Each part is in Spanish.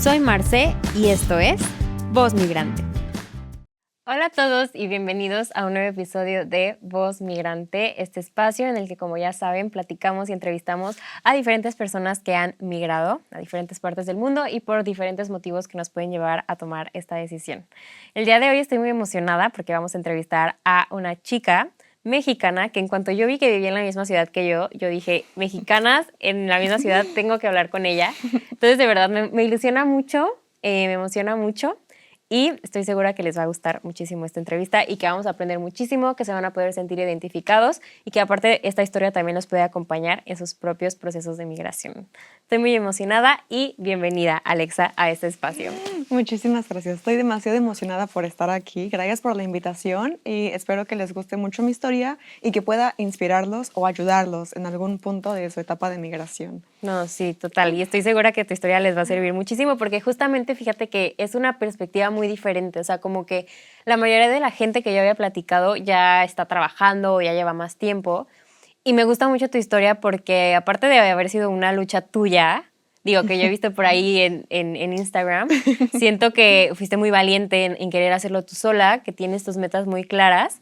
Soy Marce y esto es Voz Migrante. Hola a todos y bienvenidos a un nuevo episodio de Voz Migrante, este espacio en el que, como ya saben, platicamos y entrevistamos a diferentes personas que han migrado a diferentes partes del mundo y por diferentes motivos que nos pueden llevar a tomar esta decisión. El día de hoy estoy muy emocionada porque vamos a entrevistar a una chica mexicana que en cuanto yo vi que vivía en la misma ciudad que yo dije, mexicanas en la misma ciudad, tengo que hablar con ella. Entonces, de verdad, me ilusiona mucho, me emociona mucho. Y estoy segura que les va a gustar muchísimo esta entrevista y que vamos a aprender muchísimo, que se van a poder sentir identificados y que aparte esta historia también los puede acompañar en sus propios procesos de migración. Estoy muy emocionada y bienvenida, Alexa, a este espacio. Muchísimas gracias. Estoy demasiado emocionada por estar aquí. Gracias por la invitación y espero que les guste mucho mi historia y que pueda inspirarlos o ayudarlos en algún punto de su etapa de migración. No, sí, total. Y estoy segura que tu historia les va a servir muchísimo porque justamente fíjate que es una perspectiva muy diferente. O sea, como que la mayoría de la gente que yo había platicado ya está trabajando o ya lleva más tiempo. Y me gusta mucho tu historia porque aparte de haber sido una lucha tuya, digo, que yo he visto por ahí en Instagram, siento que fuiste muy valiente en querer hacerlo tú sola, que tienes tus metas muy claras.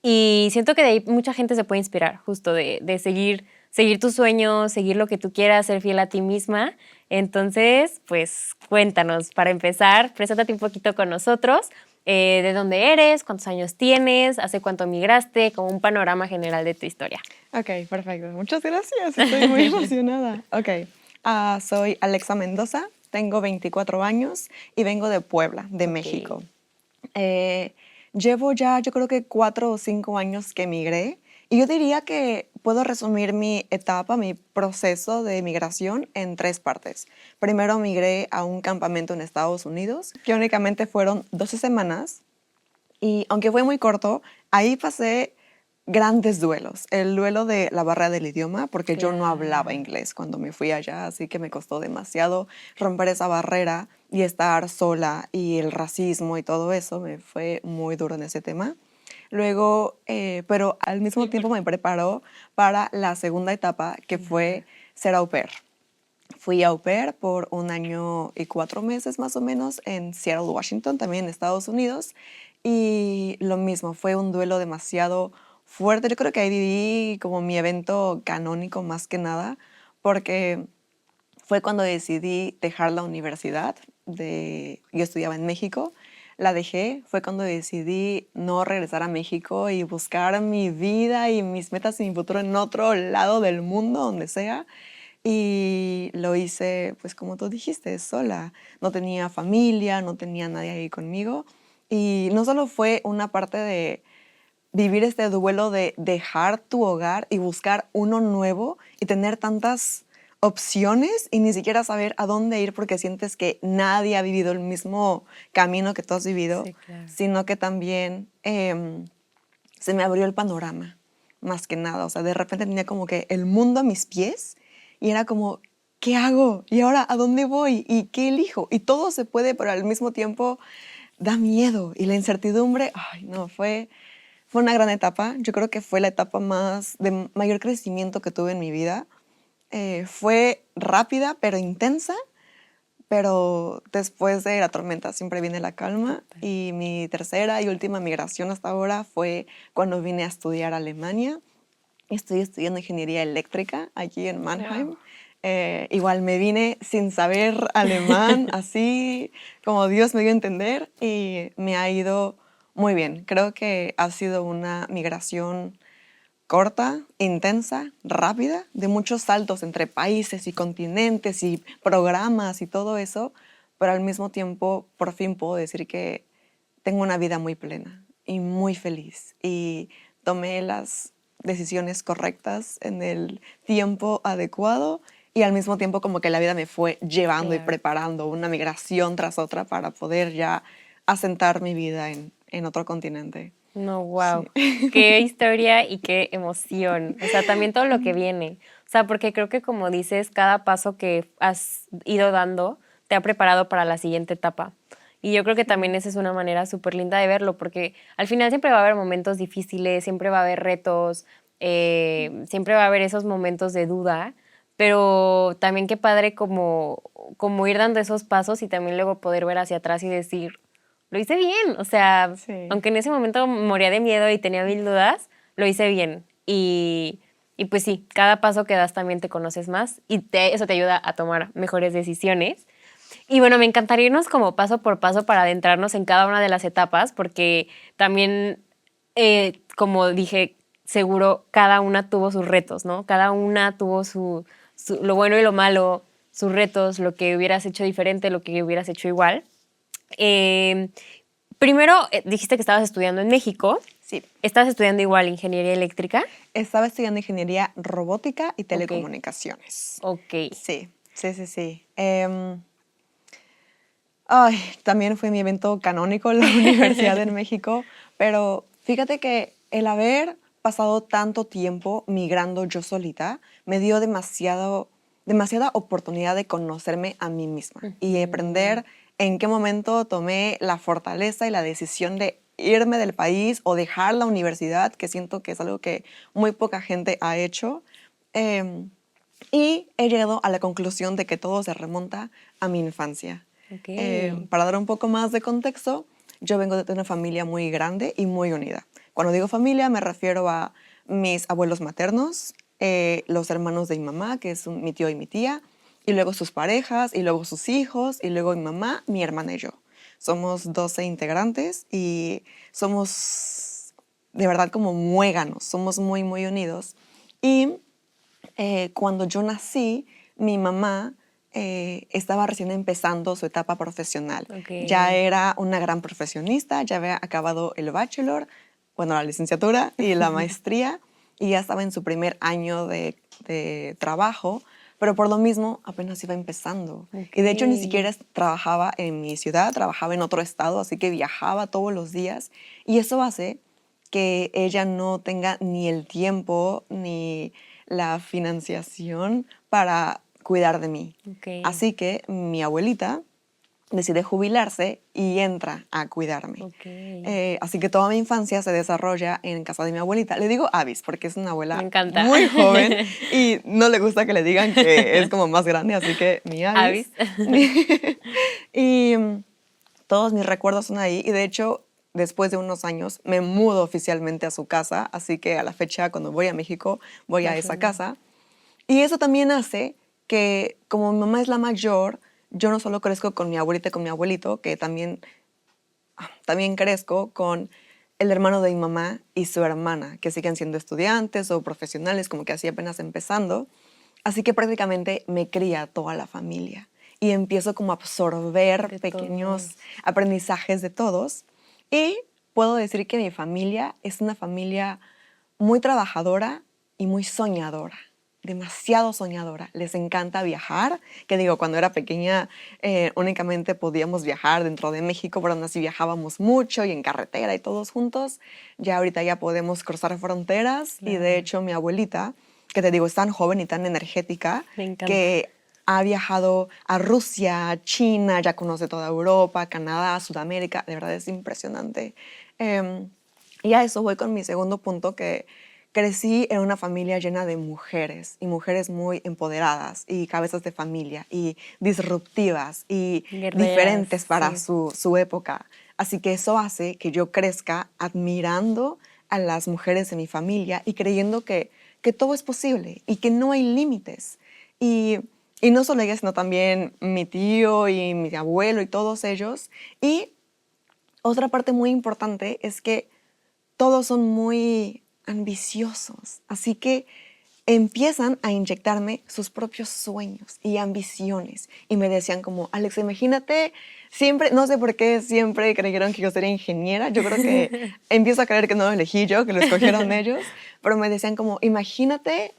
Y siento que de ahí mucha gente se puede inspirar, justo de seguir tus sueños, seguir lo que tú quieras, ser fiel a ti misma. Entonces, pues cuéntanos, para empezar, preséntate un poquito con nosotros, de dónde eres, cuántos años tienes, hace cuánto migraste, como un panorama general de tu historia. Ok, perfecto. Muchas gracias. Estoy muy emocionada. Ok, soy Alexa Mendoza, tengo 24 años y vengo de Puebla, de México. Llevo ya, yo creo que 4 o 5 años que migré y yo diría que puedo resumir mi etapa, mi proceso de migración en 3 partes. Primero migré a un campamento en Estados Unidos, que únicamente fueron 12 semanas y aunque fue muy corto, ahí pasé grandes duelos. El duelo de la barrera del idioma, porque yo no hablaba inglés cuando me fui allá, así que me costó demasiado romper esa barrera y estar sola y el racismo y todo eso, me fue muy duro en ese tema. Luego, pero al mismo tiempo me preparó para la segunda etapa, que fue ser au pair. Fui au pair por 1 año y 4 meses más o menos en Seattle, Washington, también en Estados Unidos. Y lo mismo, fue un duelo demasiado fuerte. Yo creo que ahí viví como mi evento canónico más que nada, porque fue cuando decidí dejar la universidad. Yo estudiaba en México, la dejé. Fue cuando decidí no regresar a México y buscar mi vida y mis metas y mi futuro en otro lado del mundo, donde sea. Y lo hice, pues como tú dijiste, sola. No tenía familia, no tenía nadie ahí conmigo. Y no solo fue una parte de vivir este duelo de dejar tu hogar y buscar uno nuevo y tener tantas opciones y ni siquiera saber a dónde ir porque sientes que nadie ha vivido el mismo camino que tú has vivido, Sí, claro. sino que también se me abrió el panorama, más que nada. O sea, de repente tenía como que el mundo a mis pies y era como, ¿qué hago? ¿Y ahora a dónde voy? ¿Y qué elijo? Y todo se puede, pero al mismo tiempo da miedo. Y la incertidumbre, ay, no, fue una gran etapa. Yo creo que fue la etapa de mayor crecimiento que tuve en mi vida. Fue rápida, pero intensa. Pero después de la tormenta siempre viene la calma. Y mi tercera y última migración hasta ahora fue cuando vine a estudiar a Alemania. Estoy estudiando ingeniería eléctrica aquí en Mannheim. Igual me vine sin saber alemán, así como Dios me dio a entender, y me ha ido muy bien. Creo que ha sido una migración corta, intensa, rápida, de muchos saltos entre países y continentes y programas y todo eso, pero al mismo tiempo por fin puedo decir que tengo una vida muy plena y muy feliz y tomé las decisiones correctas en el tiempo adecuado y al mismo tiempo como que la vida me fue llevando y preparando una migración tras otra para poder ya asentar mi vida en otro continente. No, wow. Sí. Qué historia y qué emoción. O sea, también todo lo que viene. O sea, porque creo que como dices, cada paso que has ido dando te ha preparado para la siguiente etapa. Y yo creo que también esa es una manera súper linda de verlo, porque al final siempre va a haber momentos difíciles, siempre va a haber retos, siempre va a haber esos momentos de duda, pero también qué padre como ir dando esos pasos y también luego poder ver hacia atrás y decir, lo hice bien. O sea, Sí. aunque en ese momento moría de miedo y tenía mil dudas, lo hice bien. Y pues sí, cada paso que das también te conoces más y eso te ayuda a tomar mejores decisiones. Y bueno, me encantaría irnos como paso por paso para adentrarnos en cada una de las etapas, porque también, como dije, seguro cada una tuvo sus retos, ¿no? Cada una tuvo lo bueno y lo malo, sus retos, lo que hubieras hecho diferente, lo que hubieras hecho igual. Eh, Primero, dijiste que estabas estudiando en México. Sí. ¿Estabas estudiando igual ingeniería eléctrica? Estaba estudiando ingeniería robótica y Ok. telecomunicaciones. Ok. Sí, sí, sí, sí. Ay, también fue mi evento canónico en la universidad en México, pero fíjate que el haber pasado tanto tiempo migrando yo solita me dio demasiada oportunidad de conocerme a mí misma y aprender en qué momento tomé la fortaleza y la decisión de irme del país o dejar la universidad, que siento que es algo que muy poca gente ha hecho. Y he llegado a la conclusión de que todo se remonta a mi infancia. Ok. Para dar un poco más de contexto, yo vengo de una familia muy grande y muy unida. Cuando digo familia me refiero a mis abuelos maternos, los hermanos de mi mamá, que es mi tío y mi tía, y luego sus parejas, y luego sus hijos, y luego mi mamá, mi hermana y yo. Somos 12 integrantes y somos de verdad como muéganos, somos muy, muy unidos. Y cuando yo nací, mi mamá estaba recién empezando su etapa profesional. Ok. Ya era una gran profesionista, ya había acabado el bachelor, bueno, la licenciatura y la maestría, y ya estaba en su primer año de trabajo, pero por lo mismo apenas iba empezando. Ok. Y de hecho ni siquiera trabajaba en mi ciudad, trabajaba en otro estado, así que viajaba todos los días. Y eso hace que ella no tenga ni el tiempo ni la financiación para cuidar de mí. Ok. Así que mi abuelita decide jubilarse y entra a cuidarme. Ok. Así que toda mi infancia se desarrolla en casa de mi abuelita. Le digo Avis porque es una Me abuela encanta. muy joven y no le gusta que le digan que es como más grande, así que mi Avis. Y todos mis recuerdos son ahí y de hecho después de unos años me mudo oficialmente a su casa, así que a la fecha cuando voy a México voy a esa casa. Y eso también hace que como mi mamá es la mayor, yo no solo crezco con mi abuelita y con mi abuelito, que también crezco con el hermano de mi mamá y su hermana, que siguen siendo estudiantes o profesionales, como que así apenas empezando. Así que prácticamente me cría toda la familia y empiezo como a absorber De pequeños todos. aprendizajes de todos. Y puedo decir que mi familia es una familia muy trabajadora y muy soñadora. Demasiado soñadora. Les encanta viajar, que digo, cuando era pequeña únicamente podíamos viajar dentro de México, pero aún así viajábamos mucho y en carretera y todos juntos. Ya ahorita ya podemos cruzar fronteras y de hecho mi abuelita, que te digo, es tan joven y tan energética, Me encanta. que ha viajado a Rusia, a China, ya conoce toda Europa, Canadá, Sudamérica, de verdad es impresionante. Y a eso voy con mi segundo punto, que crecí en una familia llena de mujeres y mujeres muy empoderadas y cabezas de familia y disruptivas y Guerreras, diferentes para sí. su época. Así que eso hace que yo crezca admirando a las mujeres de mi familia y creyendo que todo es posible y que no hay límites. Y no solo ellas, sino también mi tío y mi abuelo y todos ellos. Y otra parte muy importante es que todos son muy ambiciosos, así que empiezan a inyectarme sus propios sueños y ambiciones. Y me decían como, Alex, imagínate, siempre, no sé por qué siempre creyeron que yo sería ingeniera. Yo creo que empiezo a creer que no lo elegí yo, que lo escogieron ellos. Pero me decían como, imagínate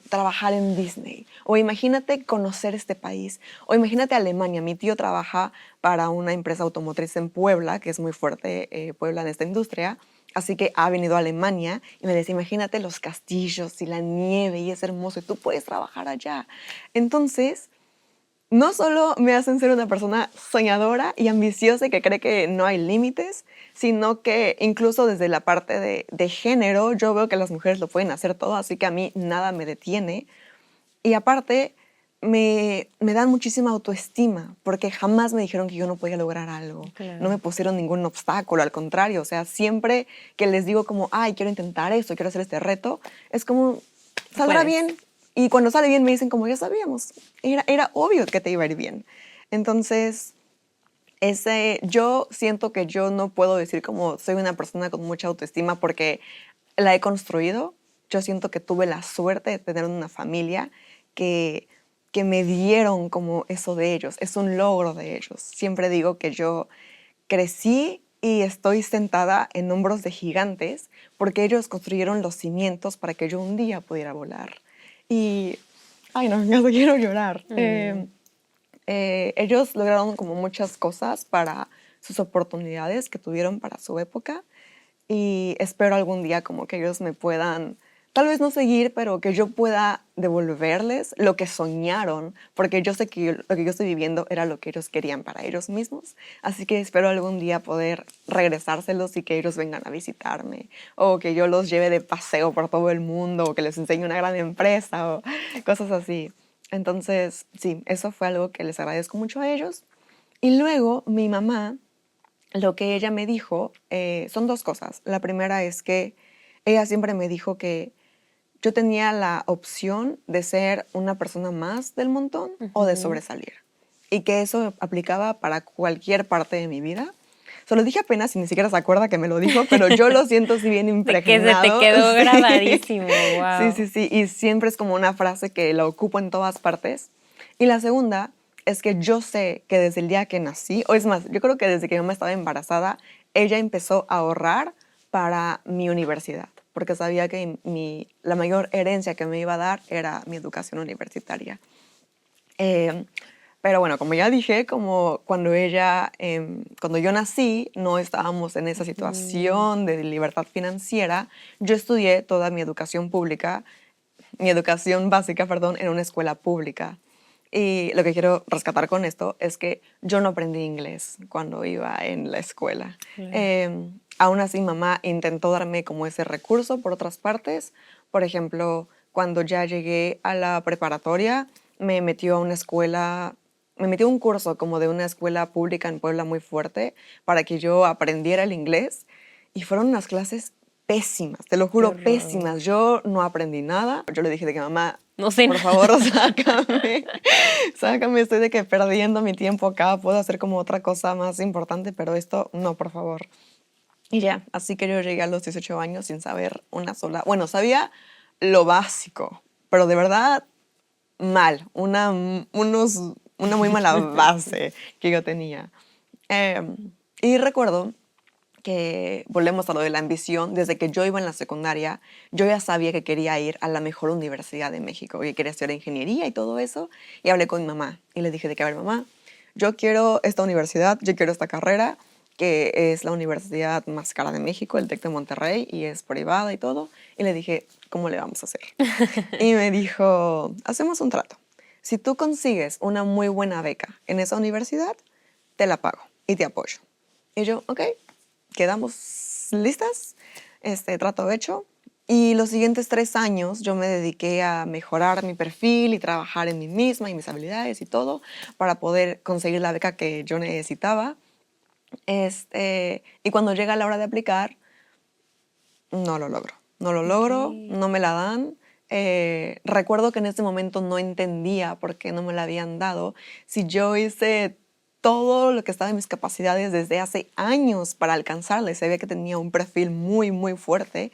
trabajar en Disney. O imagínate conocer este país. O imagínate Alemania. Mi tío trabaja para una empresa automotriz en Puebla, que es muy fuerte Puebla en esta industria. Así que ha venido a Alemania y me decía, imagínate los castillos y la nieve y es hermoso y tú puedes trabajar allá. Entonces, no solo me hacen ser una persona soñadora y ambiciosa y que cree que no hay límites, sino que incluso desde la parte de género yo veo que las mujeres lo pueden hacer todo, así que a mí nada me detiene. Y aparte, me dan muchísima autoestima, porque jamás me dijeron que yo no podía lograr algo. Claro. No me pusieron ningún obstáculo, al contrario. O sea, siempre que les digo como, ay, quiero intentar esto, quiero hacer este reto, es como, saldrá bien. Y cuando sale bien me dicen como, ya sabíamos. Era obvio que te iba a ir bien. Entonces, yo siento que yo no puedo decir como soy una persona con mucha autoestima porque la he construido. Yo siento que tuve la suerte de tener una familia que me dieron como eso de ellos. Es un logro de ellos. Siempre digo que yo crecí y estoy sentada en hombros de gigantes porque ellos construyeron los cimientos para que yo un día pudiera volar. Y, ay no, ya quiero llorar. Ellos lograron como muchas cosas para sus oportunidades que tuvieron para su época y espero algún día como que ellos me puedan, tal vez no seguir, pero que yo pueda devolverles lo que soñaron, porque yo sé que lo que yo estoy viviendo era lo que ellos querían para ellos mismos. Así que espero algún día poder regresárselos y que ellos vengan a visitarme, o que yo los lleve de paseo por todo el mundo, o que les enseñe una gran empresa, o cosas así. Entonces, sí, eso fue algo que les agradezco mucho a ellos. Y luego mi mamá, lo que ella me dijo son dos cosas. La primera es que ella siempre me dijo que yo tenía la opción de ser una persona más del montón o de sobresalir. Y que eso aplicaba para cualquier parte de mi vida. Se lo dije apenas y ni siquiera se acuerda que me lo dijo, pero yo lo siento así bien impregnado. De que se te quedó grabadísimo, wow. Sí. Y siempre es como una frase que la ocupo en todas partes. Y la segunda es que yo sé que desde el día que nací, o es más, yo creo que desde que mi mamá estaba embarazada, ella empezó a ahorrar para mi universidad, porque sabía que la mayor herencia que me iba a dar era mi educación universitaria. Pero bueno, como ya dije, como cuando yo nací, no estábamos en esa situación de libertad financiera. Yo estudié toda mi educación básica, en una escuela pública. Y lo que quiero rescatar con esto es que yo no aprendí inglés cuando iba en la escuela. Aún así, mamá intentó darme como ese recurso por otras partes. Por ejemplo, cuando ya llegué a la preparatoria, me metió a una escuela, me metió a un curso como de una escuela pública en Puebla muy fuerte para que yo aprendiera el inglés. Y fueron unas clases pésimas, te lo juro, pésimas. Yo no aprendí nada. Yo le dije de que mamá, no sé, por favor, sácame, estoy de que perdiendo mi tiempo acá, puedo hacer como otra cosa más importante, pero esto no, por favor. Y ya, así que yo llegué a los 18 años sin saber una sola, bueno, sabía lo básico, pero de verdad mal, una muy mala base que yo tenía. Y recuerdo que volvemos a lo de la ambición. Desde que yo iba en la secundaria, yo ya sabía que quería ir a la mejor universidad de México, que quería estudiar ingeniería y todo eso. Y hablé con mi mamá y le dije de que, a ver, mamá, yo quiero esta universidad, yo quiero esta carrera, que es la universidad más cara de México, el TEC de Monterrey, y es privada y todo. Y le dije, ¿cómo le vamos a hacer? Y me dijo, hacemos un trato. Si tú consigues una muy buena beca en esa universidad, te la pago y te apoyo. Y yo, ok, quedamos listas, trato hecho. Y los siguientes 3 años yo me dediqué a mejorar mi perfil y trabajar en mí misma y mis habilidades y todo para poder conseguir la beca que yo necesitaba. Y cuando llega la hora de aplicar, no lo logro. No lo logro, no me la dan. Recuerdo que en ese momento no entendía por qué no me la habían dado. Si yo hice todo lo que estaba en mis capacidades desde hace años para alcanzarla, se ve que tenía un perfil muy, muy fuerte.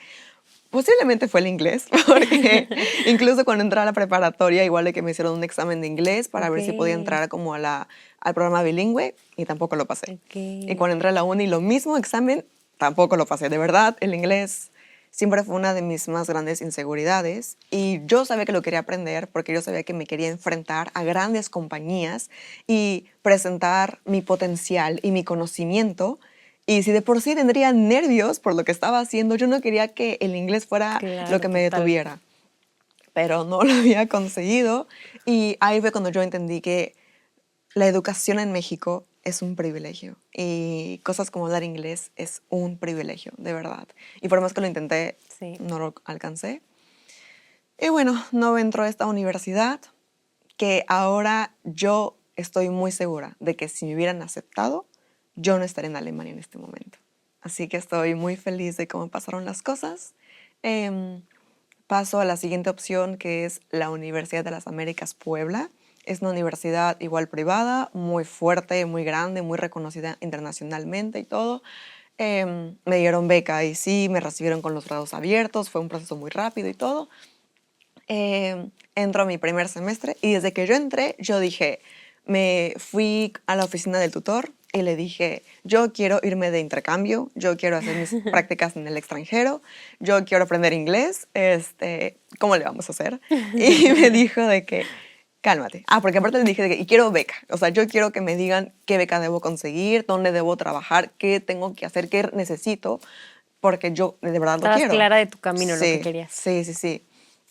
Posiblemente fue el inglés, porque incluso cuando entré a la preparatoria, igual de que me hicieron un examen de inglés para ver si podía entrar como al programa bilingüe, y tampoco lo pasé. Y cuando entré a la uni, lo mismo examen, tampoco lo pasé. De verdad, el inglés siempre fue una de mis más grandes inseguridades, y yo sabía que lo quería aprender porque yo sabía que me quería enfrentar a grandes compañías y presentar mi potencial y mi conocimiento. Y si de por sí tendría nervios por lo que estaba haciendo, yo no quería que el inglés fuera lo que me detuviera. Pero no lo había conseguido, y ahí fue cuando yo entendí que la educación en México es un privilegio, y cosas como hablar inglés es un privilegio, de verdad. Y por más que lo intenté, no lo alcancé. Y bueno, no entró a esta universidad, que ahora yo estoy muy segura de que si me hubieran aceptado, yo no estaría en Alemania en este momento. Así que estoy muy feliz de cómo pasaron las cosas. Em, Paso a la siguiente opción, que es la Universidad de las Américas Puebla. Es una universidad igual privada, muy fuerte, muy grande, muy reconocida internacionalmente y todo. Me dieron beca y sí, me recibieron con los brazos abiertos, fue un proceso muy rápido y todo. Entro a mi primer semestre y desde que yo entré, yo dije, me fui a la oficina del tutor y le dije, yo quiero irme de intercambio, yo quiero hacer mis prácticas en el extranjero, yo quiero aprender inglés, ¿cómo le vamos a hacer? Y me dijo de que, cálmate. Porque aparte le dije de que, y quiero beca, o sea, yo quiero que me digan qué beca debo conseguir, dónde debo trabajar, qué tengo que hacer, qué necesito, porque yo de verdad lo Estabas quiero. clara de tu camino, lo que Sí, querías. sí, sí, sí.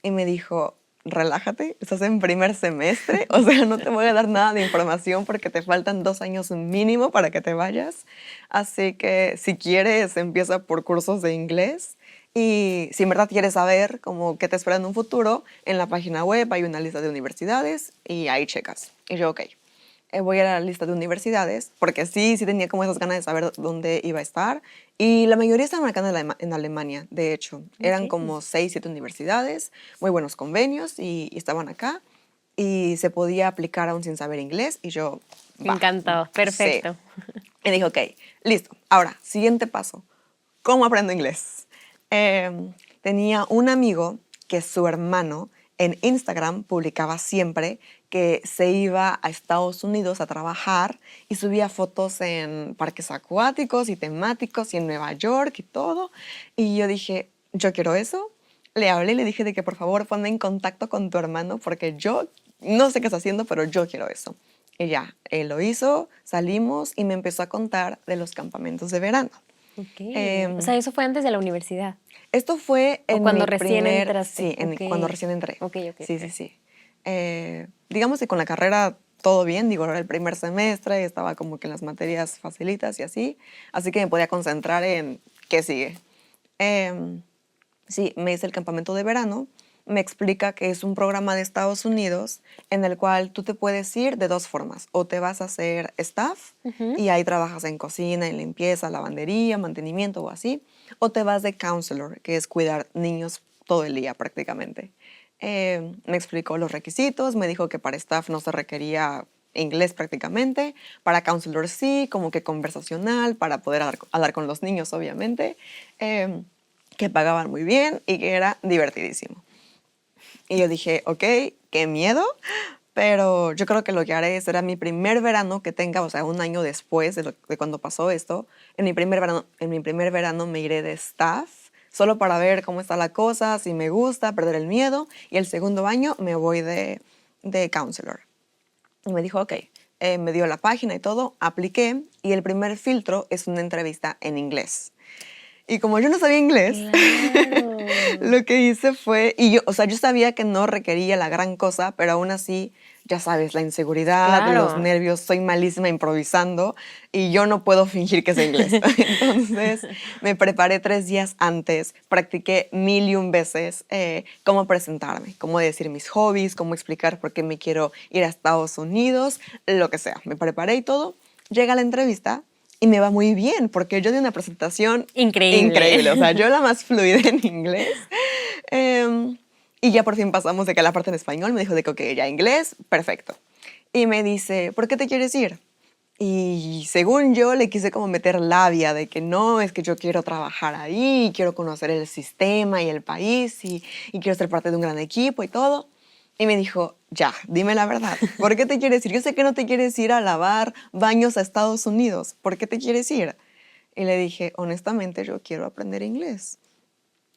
Y me dijo, relájate, estás en primer semestre, o sea, no te voy a dar nada de información porque te faltan 2 años mínimo para que te vayas. Así que si quieres, empieza por cursos de inglés. Y si en verdad quieres saber como qué te espera en un futuro, en la página web hay una lista de universidades y ahí checas. Y yo, ok, voy a la lista de universidades, porque sí tenía como esas ganas de saber dónde iba a estar. Y la mayoría estaban acá en Alemania, de hecho. Eran Ok. como 6, 7 universidades, muy buenos convenios y estaban acá. Y se podía aplicar aún sin saber inglés. Y yo, Me va, encantó, sí. perfecto. Y dije, ok, listo. Ahora, siguiente paso. ¿Cómo aprendo inglés? Tenía un amigo que su hermano en Instagram publicaba siempre que se iba a Estados Unidos a trabajar y subía fotos en parques acuáticos y temáticos y en Nueva York y todo. Y yo dije, yo quiero eso. Le hablé y le dije de que por favor ponme en contacto con tu hermano porque yo no sé qué está haciendo, pero yo quiero eso. Y ya, él lo hizo, salimos y me empezó a contar de los campamentos de verano. Ok. O Em, sea, eso fue antes de la universidad. Esto fue O en mi cuando recién primer, entraste. sí, Ok. cuando recién entré. Ok, ok, Sí, ok. sí, sí. Digamos que con la carrera todo bien, digo, era el primer semestre, estaba como que en las materias facilitas y así que me podía concentrar en qué sigue. Em, sí, me hice el campamento de verano, me explica que es un programa de Estados Unidos en el cual tú te puedes ir de dos formas, o te vas a hacer staff Ujú. y ahí trabajas en cocina, en limpieza, lavandería, mantenimiento o así, o te vas de counselor, que es cuidar niños todo el día prácticamente. Me explicó los requisitos, me dijo que para staff no se requería inglés prácticamente, para counselor sí, como que conversacional, para poder hablar con los niños obviamente. Que pagaban muy bien y que era divertidísimo. Y yo dije, ok, qué miedo, pero yo creo que lo que haré será mi primer verano que tenga, o sea, un año después de cuando pasó esto, en mi primer verano me iré de staff, solo para ver cómo está la cosa, si me gusta, perder el miedo, y el segundo año me voy de counselor. Y me dijo, ok, me dio la página y todo, apliqué, y el primer filtro es una entrevista en inglés. Y como yo no sabía inglés, Claro. lo que hice fue, y yo, o sea, yo sabía que no requería la gran cosa, pero aún así, ya sabes, la inseguridad, los Claro. nervios, soy malísima improvisando y yo no puedo fingir que sé inglés. Entonces, me preparé 3 días antes, practiqué 1000 y 1 veces cómo presentarme, cómo decir mis hobbies, cómo explicar por qué me quiero ir a Estados Unidos, lo que sea. Me preparé y todo. Llega la entrevista y me va muy bien, porque yo di una presentación Increíble. increíble. O sea, yo la más fluida en inglés. Y ya por fin pasamos de que la parte en español me dijo de que, ok, ya inglés, perfecto. Y me dice, ¿por qué te quieres ir? Y según yo le quise como meter labia de que no, es que yo quiero trabajar ahí, quiero conocer el sistema y el país y quiero ser parte de un gran equipo y todo. Y me dijo, ya, dime la verdad, ¿por qué te quieres ir? Yo sé que no te quieres ir a lavar baños a Estados Unidos, ¿por qué te quieres ir? Y le dije, honestamente, yo quiero aprender inglés.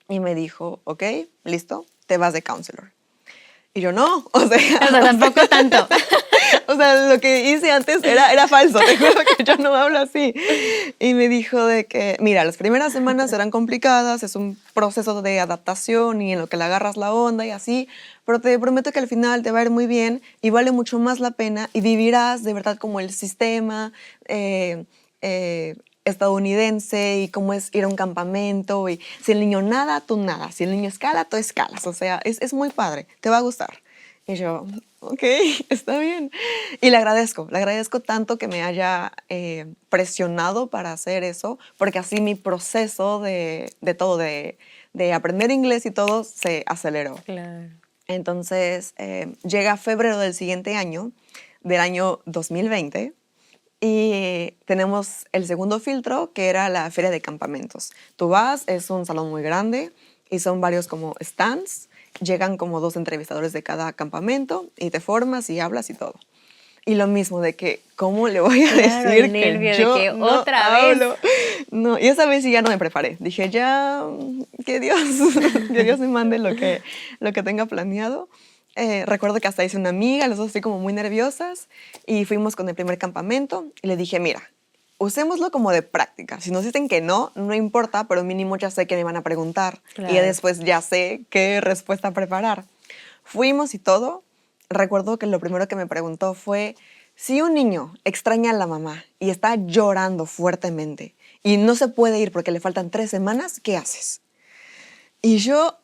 Y me dijo, ok, listo, te vas de counselor. Y yo, no, O sea, tampoco tanto. o sea, lo que hice antes era falso, te juro que yo no hablo así. Y me dijo de que, mira, las primeras semanas serán complicadas, es un proceso de adaptación y en lo que le agarras la onda y así, pero te prometo que al final te va a ir muy bien y vale mucho más la pena y vivirás de verdad como el sistema, eh, estadounidense y cómo es ir a un campamento y si el niño nada, tú nadas, si el niño escala, tú escalas, o sea, es muy padre, te va a gustar. Y yo, ok, está bien. Y le agradezco tanto que me haya presionado para hacer eso, porque así mi proceso de todo, de aprender inglés y todo, se aceleró. Claro. Entonces, llega febrero del siguiente año, del año 2020, y tenemos el segundo filtro, que era la feria de campamentos. Tú vas, es un salón muy grande y son varios como stands. Llegan como 2 entrevistadores de cada campamento y te formas y hablas y todo. Y lo mismo de que, ¿cómo le voy a Claro, decir el que nervio de yo que no otra vez. hablo? No, y esa vez sí ya no me preparé. Dije, ya, que Dios, que Dios me mande lo que tenga planeado. Recuerdo que hasta hice una amiga, las dos así como muy nerviosas, y fuimos con el primer campamento y le dije, mira, usémoslo como de práctica. Si nos dicen que no, no importa, pero mínimo ya sé que me van a preguntar y ya Claro. después ya sé qué respuesta preparar. Fuimos y todo. Recuerdo que lo primero que me preguntó fue, si un niño extraña a la mamá y está llorando fuertemente y no se puede ir porque le faltan 3 semanas, ¿qué haces? Y yo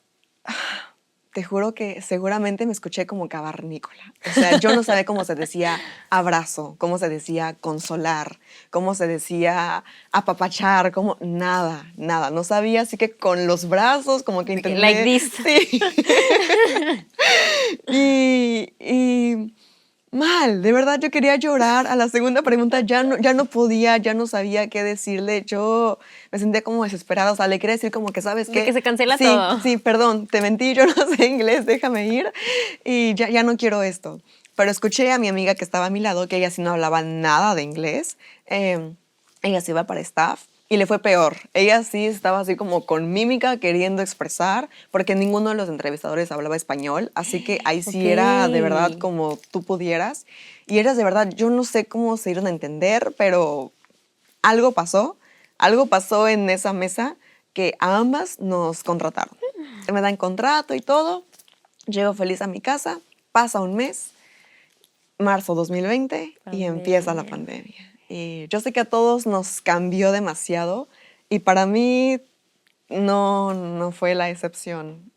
te juro que seguramente me escuché como cavernícola. O sea, yo no sabía cómo se decía abrazo, cómo se decía consolar, cómo se decía apapachar, cómo nada, nada. No sabía, así que con los brazos como que intenté. Like this. Sí. y mal, de verdad yo quería llorar. A la segunda pregunta ya no podía, ya no sabía qué decirle. Yo me sentía como desesperada, o sea, le quería decir como que, ¿sabes qué? De que se cancela sí, todo. Sí, perdón, te mentí, yo no sé inglés, déjame ir y ya no quiero esto. Pero escuché a mi amiga que estaba a mi lado, que ella sí no hablaba nada de inglés. Ella se iba para staff y le fue peor. Ella sí estaba así como con mímica queriendo expresar, porque ninguno de los entrevistadores hablaba español, así que ahí sí era de verdad Ok. como tú pudieras. Y eras de verdad, yo no sé cómo se dieron a entender, pero algo pasó en esa mesa que a ambas nos contrataron. Me dan contrato y todo, llego feliz a mi casa, pasa un mes, marzo 2020 y empieza la Pandemia. pandemia. Y yo sé que a todos nos cambió demasiado y para mí no fue la excepción.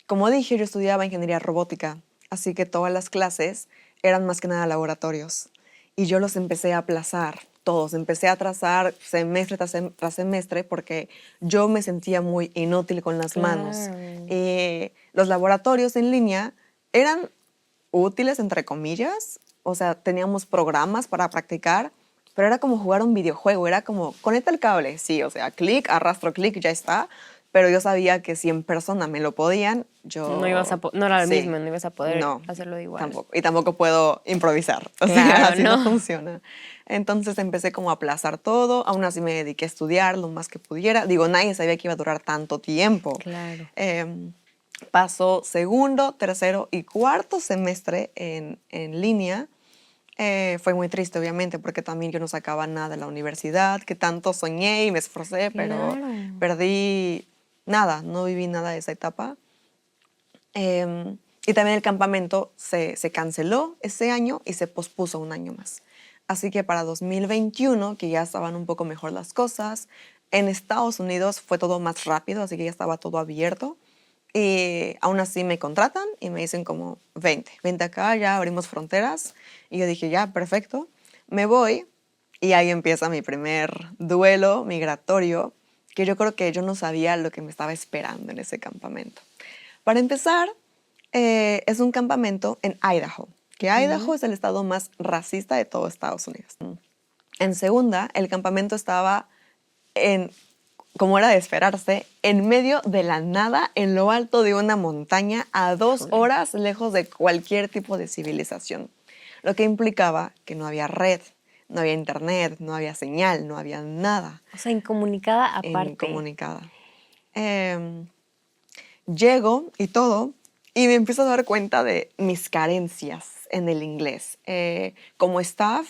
Como dije, yo estudiaba ingeniería robótica, así que todas las clases eran más que nada laboratorios. Y yo los empecé a aplazar, todos. Empecé a atrasar semestre tras semestre porque yo me sentía muy inútil con las manos. Claro. Los laboratorios en línea eran útiles, entre comillas. O sea, teníamos programas para practicar, pero era como jugar un videojuego. Era como, conecta el cable, sí, o sea, clic, arrastro clic, ya está. Pero yo sabía que si en persona me lo podían, No ibas a no era lo sí, mismo, no ibas a poder no, hacerlo igual. tampoco. Y tampoco puedo improvisar. O sea, Claro, así no no. funciona. Entonces empecé como a aplazar todo. Aún así me dediqué a estudiar lo más que pudiera. Digo, nadie sabía que iba a durar tanto tiempo. Claro. Pasó segundo, tercero y cuarto semestre en línea. Fue muy triste, obviamente, porque también yo no sacaba nada de la universidad, que tanto soñé y me esforcé, pero Claro. perdí nada, no viví nada de esa etapa. Y también el campamento se canceló ese año y se pospuso un año más. Así que para 2021, que ya estaban un poco mejor las cosas, en Estados Unidos fue todo más rápido, así que ya estaba todo abierto. Y aún así me contratan y me dicen como, vente acá, ya abrimos fronteras. Y yo dije, ya, perfecto. Me voy y ahí empieza mi primer duelo migratorio, que yo creo que yo no sabía lo que me estaba esperando en ese campamento. Para empezar, es un campamento en Idaho, que Idaho es el estado más racista de todo Estados Unidos. En segunda, el campamento estaba como era de esperarse, en medio de la nada, en lo alto de una montaña, a 2 horas lejos de cualquier tipo de civilización. Lo que implicaba que no había red, no había internet, no había señal, no había nada. O sea, incomunicada aparte. Incomunicada. Llego y todo, y me empiezo a dar cuenta de mis carencias en el inglés. Como staff,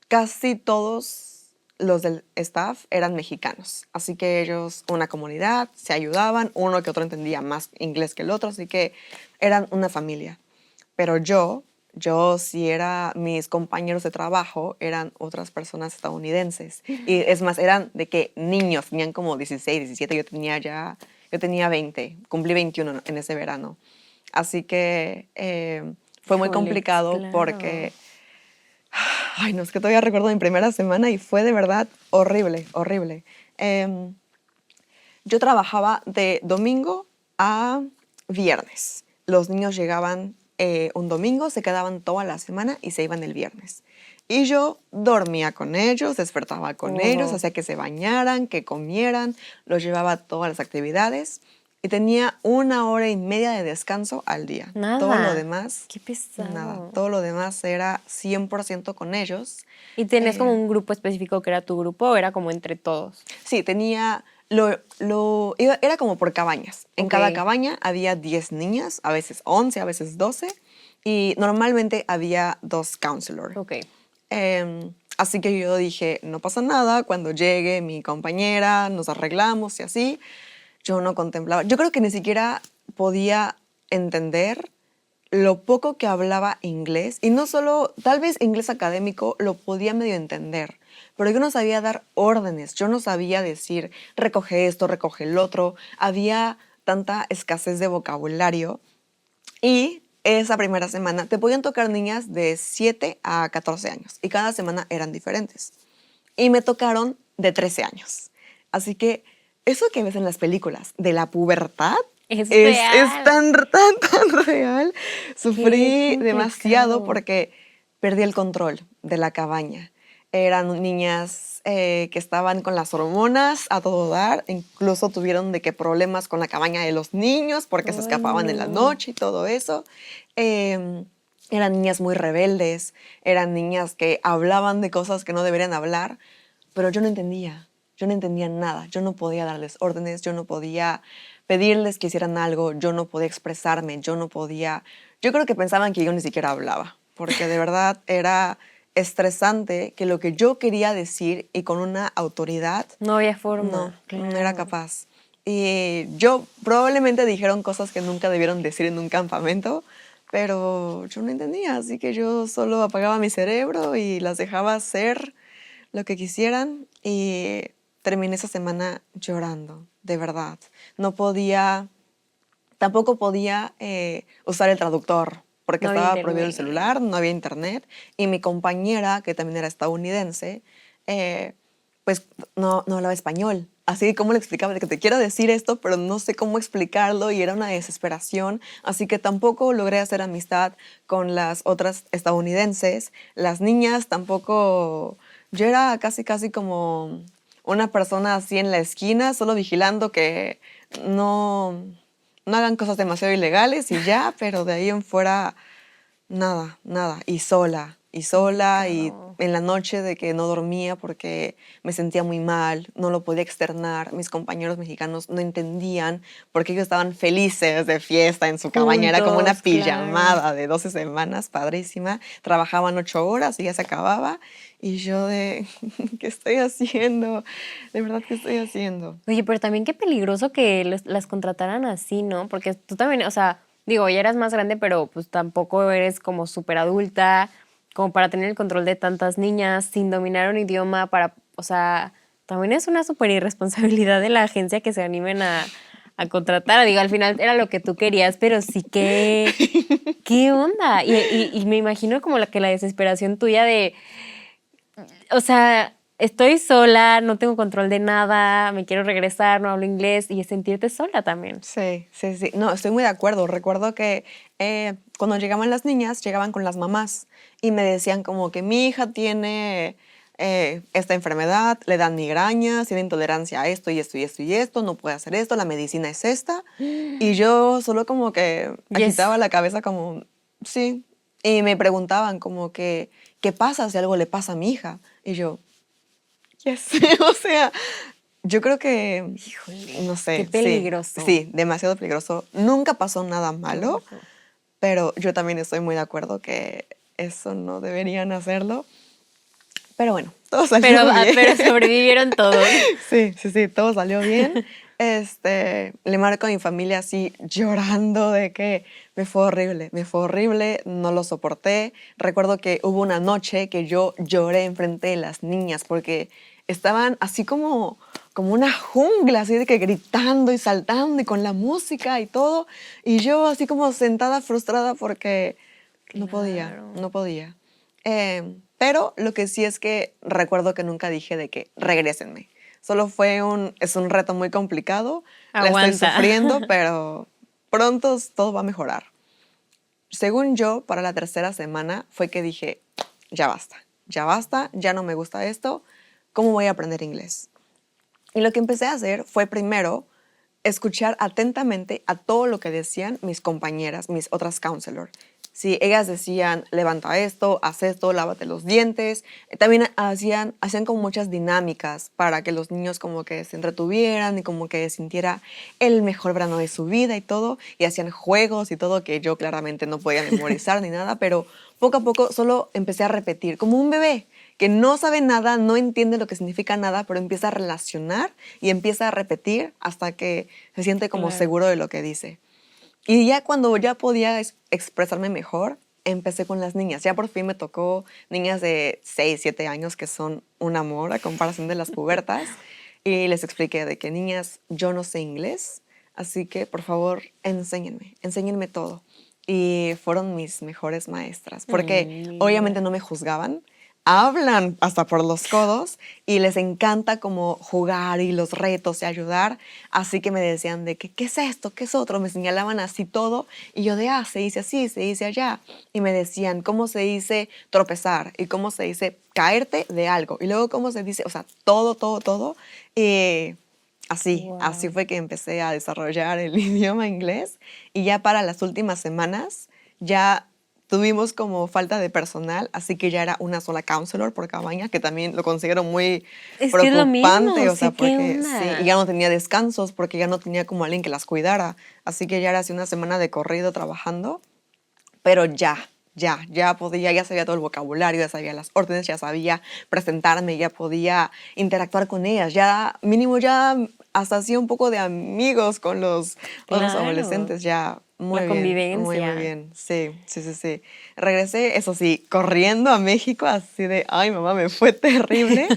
casi todos los del staff eran mexicanos, así que ellos, una comunidad, se ayudaban, uno que otro entendía más inglés que el otro, así que eran una familia. Pero yo mis compañeros de trabajo eran otras personas estadounidenses. Y es más, eran de que niños, tenían como 16, 17, yo tenía 20, cumplí 21 en ese verano. Así que fue muy Híjoles, complicado claro. porque, ay, no, es que todavía recuerdo mi primera semana y fue de verdad horrible, horrible. Yo trabajaba de domingo a viernes. Los niños llegaban un domingo, se quedaban toda la semana y se iban el viernes. Y yo dormía con ellos, despertaba con ellos, hacía que se bañaran, que comieran, los llevaba a todas las actividades y tenía 1 hora y media de descanso al día. Nada. Todo lo demás, Qué pesado. nada. Todo lo demás era 100% con ellos. ¿Y tenías como un grupo específico que era tu grupo o era como entre todos? Sí, tenía, era como por cabañas. En Ok. cada cabaña había 10 niñas, a veces 11, a veces 12, y normalmente había 2 counselors. Ok. Así que yo dije, no pasa nada, cuando llegue mi compañera, nos arreglamos y así. Yo no contemplaba, yo creo que ni siquiera podía entender lo poco que hablaba inglés, y no solo, tal vez inglés académico lo podía medio entender, pero yo no sabía dar órdenes, yo no sabía decir, recoge esto, recoge el otro, había tanta escasez de vocabulario. Y esa primera semana te podían tocar niñas de 7 a 14 años y cada semana eran diferentes. Y me tocaron de 13 años. Así que eso que ves en las películas de la pubertad Es es real. tan real. Sufrí complicado. demasiado porque perdí el control de la cabaña. Eran niñas que estaban con las hormonas a todo dar, incluso tuvieron de que problemas con la cabaña de los niños porque se Ay, escapaban en la no. noche y todo eso. Eran niñas muy rebeldes, eran niñas que hablaban de cosas que no deberían hablar, pero yo no entendía nada, yo no podía darles órdenes, yo no podía pedirles que hicieran algo, yo no podía expresarme, yo creo que pensaban que yo ni siquiera hablaba, porque de verdad era estresante que lo que yo quería decir y con una autoridad, No había forma. no Claro. era capaz. Y yo probablemente dijeron cosas que nunca debieron decir en un campamento, pero yo no entendía, así que yo solo apagaba mi cerebro y las dejaba hacer lo que quisieran, y terminé esa semana llorando, de verdad. Tampoco podía usar el traductor porque No había estaba prohibido el internet. celular, no había internet, y mi compañera, que también era estadounidense, pues no hablaba español. Así que cómo le explicaba de que te quiero decir esto, pero no sé cómo explicarlo, y era una desesperación. Así que tampoco logré hacer amistad con las otras estadounidenses. Las niñas tampoco. Yo era casi como una persona así en la esquina, solo vigilando que no hagan cosas demasiado ilegales y ya, pero de ahí en fuera nada. Y sola, y Complicado. en la noche de que no dormía porque me sentía muy mal, no lo podía externar. Mis compañeros mexicanos no entendían porque ellos estaban felices de fiesta en su cabaña. Era como una Juntos, claro. pijamada de 12 semanas, padrísima. Trabajaban 8 horas y ya se acababa. Y yo ¿qué estoy haciendo? De verdad, ¿qué estoy haciendo? Oye, pero también qué peligroso que las contrataran así, ¿no? Porque tú también, o sea, digo, ya eras más grande, pero pues tampoco eres como súper adulta, como para tener el control de tantas niñas, sin dominar un idioma, o sea, también es una súper irresponsabilidad de la agencia que se animen a contratar. Digo, al final era lo que tú querías, pero sí que, ¿qué onda? Y me imagino como que la desesperación tuya de, o sea, estoy sola, no tengo control de nada, me quiero regresar, no hablo inglés, y es sentirte sola también. Sí. No, estoy muy de acuerdo. Recuerdo que cuando llegaban las niñas, llegaban con las mamás y me decían como que mi hija tiene esta enfermedad, le dan migrañas, tiene intolerancia a esto y esto y esto y esto, no puede hacer esto, la medicina es esta. Y yo solo como que Yes. agitaba la cabeza como, sí. Y me preguntaban como que, ¿qué pasa si algo le pasa a mi hija? Y yo, yes. O sea, yo creo que, Híjole, no sé, qué peligroso. sí, demasiado peligroso. Nunca pasó nada malo, pero yo también estoy muy de acuerdo que eso no deberían hacerlo. Pero bueno, todo salió bien. Pero sobrevivieron todos. Sí, todo salió bien. Le marco a mi familia así llorando de que me fue horrible, no lo soporté. Recuerdo que hubo una noche que yo lloré enfrente de las niñas porque estaban así como una jungla, así de que gritando y saltando y con la música y todo. Y yo así como sentada frustrada porque no podía, Claro. no podía. Pero lo que sí es que recuerdo que nunca dije de que regrésenme. Solo es un reto muy complicado. La estoy Aguanta. sufriendo, pero pronto todo va a mejorar. Según yo, para la tercera semana fue que dije, ya basta, ya no me gusta esto, ¿cómo voy a aprender inglés? Y lo que empecé a hacer fue primero escuchar atentamente a todo lo que decían mis compañeras, mis otras counselors. Si ellas decían, levanta esto, haz esto, lávate los dientes, también hacían como muchas dinámicas para que los niños como que se entretuvieran y como que sintiera el mejor verano de su vida y todo, y hacían juegos y todo que yo claramente no podía memorizar ni nada, pero poco a poco solo empecé a repetir, como un bebé que no sabe nada, no entiende lo que significa nada, pero empieza a relacionar y empieza a repetir hasta que se siente como Claro. seguro de lo que dice. Y ya cuando ya podía expresarme mejor, empecé con las niñas. Ya por fin me tocó niñas de 6, 7 años que son un amor a comparación de las pubertas. Y les expliqué de que, niñas, yo no sé inglés, así que por favor enséñenme todo. Y fueron mis mejores maestras, porque obviamente Linda. no me juzgaban, hablan hasta por los codos y les encanta como jugar y los retos y ayudar. Así que me decían de que, ¿qué es esto? ¿Qué es otro? Me señalaban así todo y yo de, se dice así, se dice allá. Y me decían cómo se dice tropezar y cómo se dice caerte de algo. Y luego cómo se dice, o sea, todo. Y así Wow. fue que empecé a desarrollar el idioma inglés. Y ya para las últimas semanas ya tuvimos como falta de personal, así que ya era una sola counselor por cabaña, que también lo considero muy Es que es lo preocupante, mismo, o sea, sí, ¿qué porque sí, y onda? ya no tenía descansos, porque ya no tenía como alguien que las cuidara, así que ya era así una semana de corrido trabajando, pero ya podía, ya sabía todo el vocabulario, ya sabía las órdenes, ya sabía presentarme, ya podía interactuar con ellas, ya mínimo ya hasta hacía un poco de amigos con los otros Claro, adolescentes, ya la muy convivencia. bien, sí. Regresé, eso sí, corriendo a México, así de, ay mamá, me fue terrible,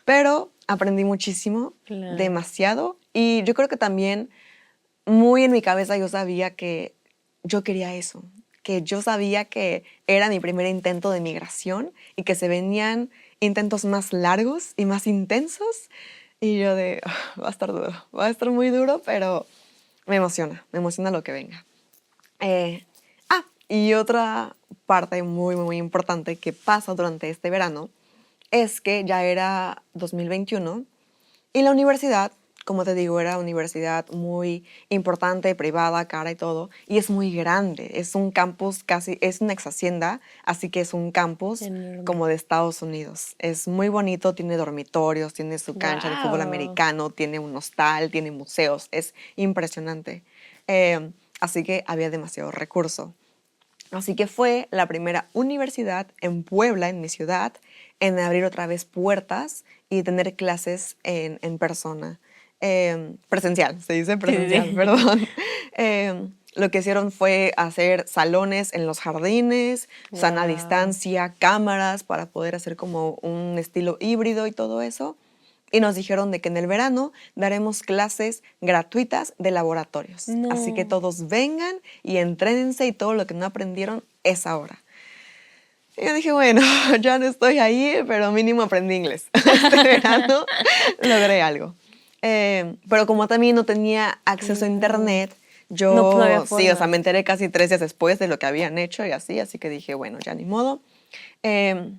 pero aprendí muchísimo, Claro. demasiado, y yo creo que también muy en mi cabeza yo sabía que yo quería eso, que yo sabía que era mi primer intento de migración y que se venían intentos más largos y más intensos. Y yo de, va a estar duro, va a estar muy duro, pero me emociona lo que venga. Eh, y otra parte muy importante que pasa durante este verano es que ya era 2021 y la universidad, como te digo, era una universidad muy importante, privada, cara y todo, y es muy grande. Es un campus casi, es una ex hacienda, así que es un campus Enorme. como de Estados Unidos. Es muy bonito, tiene dormitorios, tiene su cancha de fútbol Wow. americano, tiene un hostal, tiene museos, es impresionante. Así que había demasiado recurso. Así que fue la primera universidad en Puebla, en mi ciudad, en abrir otra vez puertas y tener clases en persona. Presencial, se dice Sí, sí, presencial, sí. perdón. Lo que hicieron fue hacer salones en los jardines, sana Wow. distancia, cámaras para poder hacer como un estilo híbrido y todo eso. Y nos dijeron de que en el verano daremos clases gratuitas de laboratorios. Así que No. todos vengan y entrénense y todo lo que no aprendieron es ahora. Y yo dije, bueno, ya no estoy ahí, pero mínimo aprendí inglés. Este verano logré algo. Pero como también no tenía acceso a Claro. internet, No, pues no había yo sí, o sea, me forma. enteré casi 3 días después de lo que habían hecho y así que dije, bueno, ya ni modo. Eh,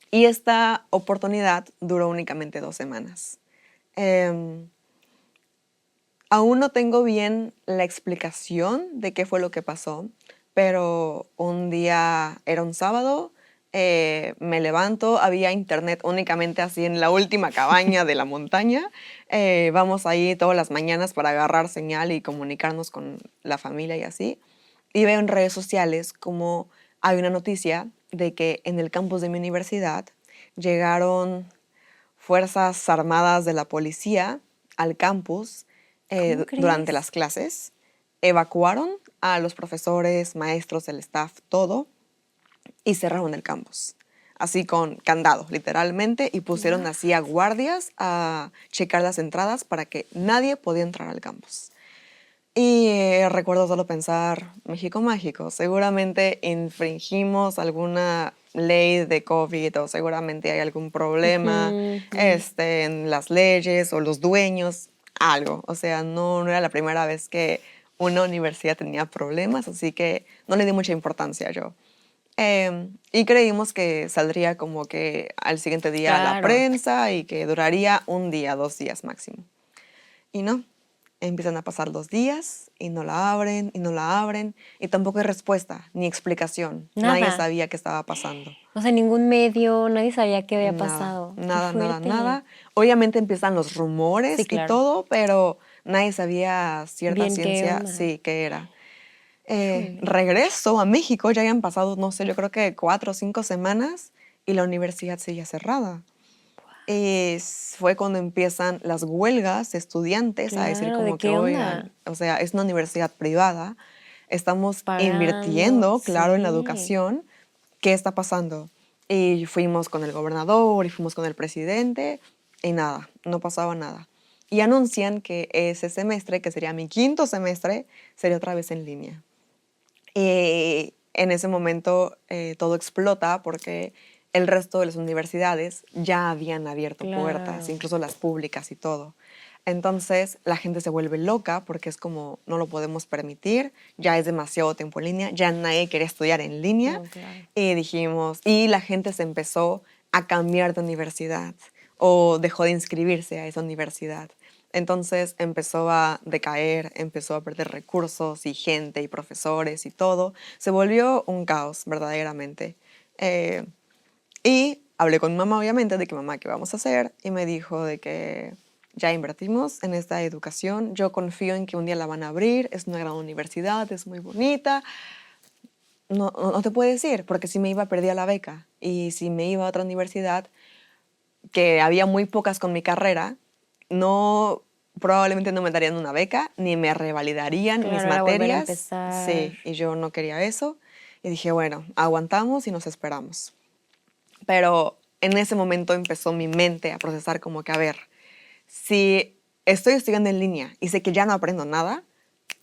y esta oportunidad duró únicamente 2 semanas. Em, Aún no tengo bien la explicación de qué fue lo que pasó, pero un día era un sábado, me levanto, había internet únicamente así en la última cabaña de la montaña. Vamos ahí todas las mañanas para agarrar señal y comunicarnos con la familia y así. Y veo en redes sociales como hay una noticia de que en el campus de mi universidad llegaron fuerzas armadas de la policía al campus ¿Cómo durante crees? las clases. Evacuaron a los profesores, maestros, el staff, todo, y cerraron el campus. Así con candado, literalmente, y pusieron What? así a guardias a checar las entradas para que nadie podía entrar al campus. Y recuerdo solo pensar, México mágico, seguramente infringimos alguna ley de COVID o seguramente hay algún problema Ujú, ujú. en las leyes o los dueños, algo. O sea, no era la primera vez que una universidad tenía problemas, así que no le di mucha importancia yo. Y creímos que saldría como que al siguiente día a la Claro. prensa y que duraría un día, 2 días máximo. Y no, empiezan a pasar los días y no la abren y no la abren y tampoco hay respuesta ni explicación. Nadie Nada. sabía qué estaba pasando. O sea, ningún medio, nadie sabía qué había Nada, pasado. Qué nada, nada, fuerte. nada. Obviamente empiezan los rumores Sí, y claro. todo, pero nadie sabía cierta Bien, ¿qué ciencia, onda? sí, qué era. Híjole. Regreso a México, ya habían pasado, no sé, yo creo que 4 o 5 semanas y la universidad seguía cerrada. Fue cuando empiezan las huelgas de estudiantes a decir Claro, ¿de como que, qué oigan, onda? o sea, es una universidad privada, estamos Pagando, invirtiendo, claro, en la sí. educación, ¿qué está pasando? Y fuimos con el gobernador y fuimos con el presidente y nada, no pasaba nada. Y anuncian que ese semestre, que sería mi quinto semestre, sería otra vez en línea. Y en ese momento todo explota porque el resto de las universidades ya habían abierto puertas, Claro. incluso las públicas y todo. Entonces la gente se vuelve loca porque es como no lo podemos permitir, ya es demasiado tiempo en línea, ya nadie quería estudiar en línea No, claro. y dijimos, y la gente se empezó a cambiar de universidad o dejó de inscribirse a esa universidad. Entonces empezó a decaer, empezó a perder recursos y gente y profesores y todo. Se volvió un caos, verdaderamente. Eh, y hablé con mi mamá, obviamente, de que mamá, ¿qué vamos a hacer? Y me dijo de que ya invertimos en esta educación, yo confío en que un día la van a abrir, es una gran universidad, es muy bonita. No te puedo decir, porque si me iba perdía la beca. Y si me iba a otra universidad, que había muy pocas con mi carrera, no, probablemente no me darían una beca, ni me revalidarían mis Claro, era volver a materias. empezar. Sí, y yo no quería eso. Y dije, bueno, aguantamos y nos esperamos. Pero en ese momento empezó mi mente a procesar como que, a ver, si estoy estudiando en línea y sé que ya no aprendo nada,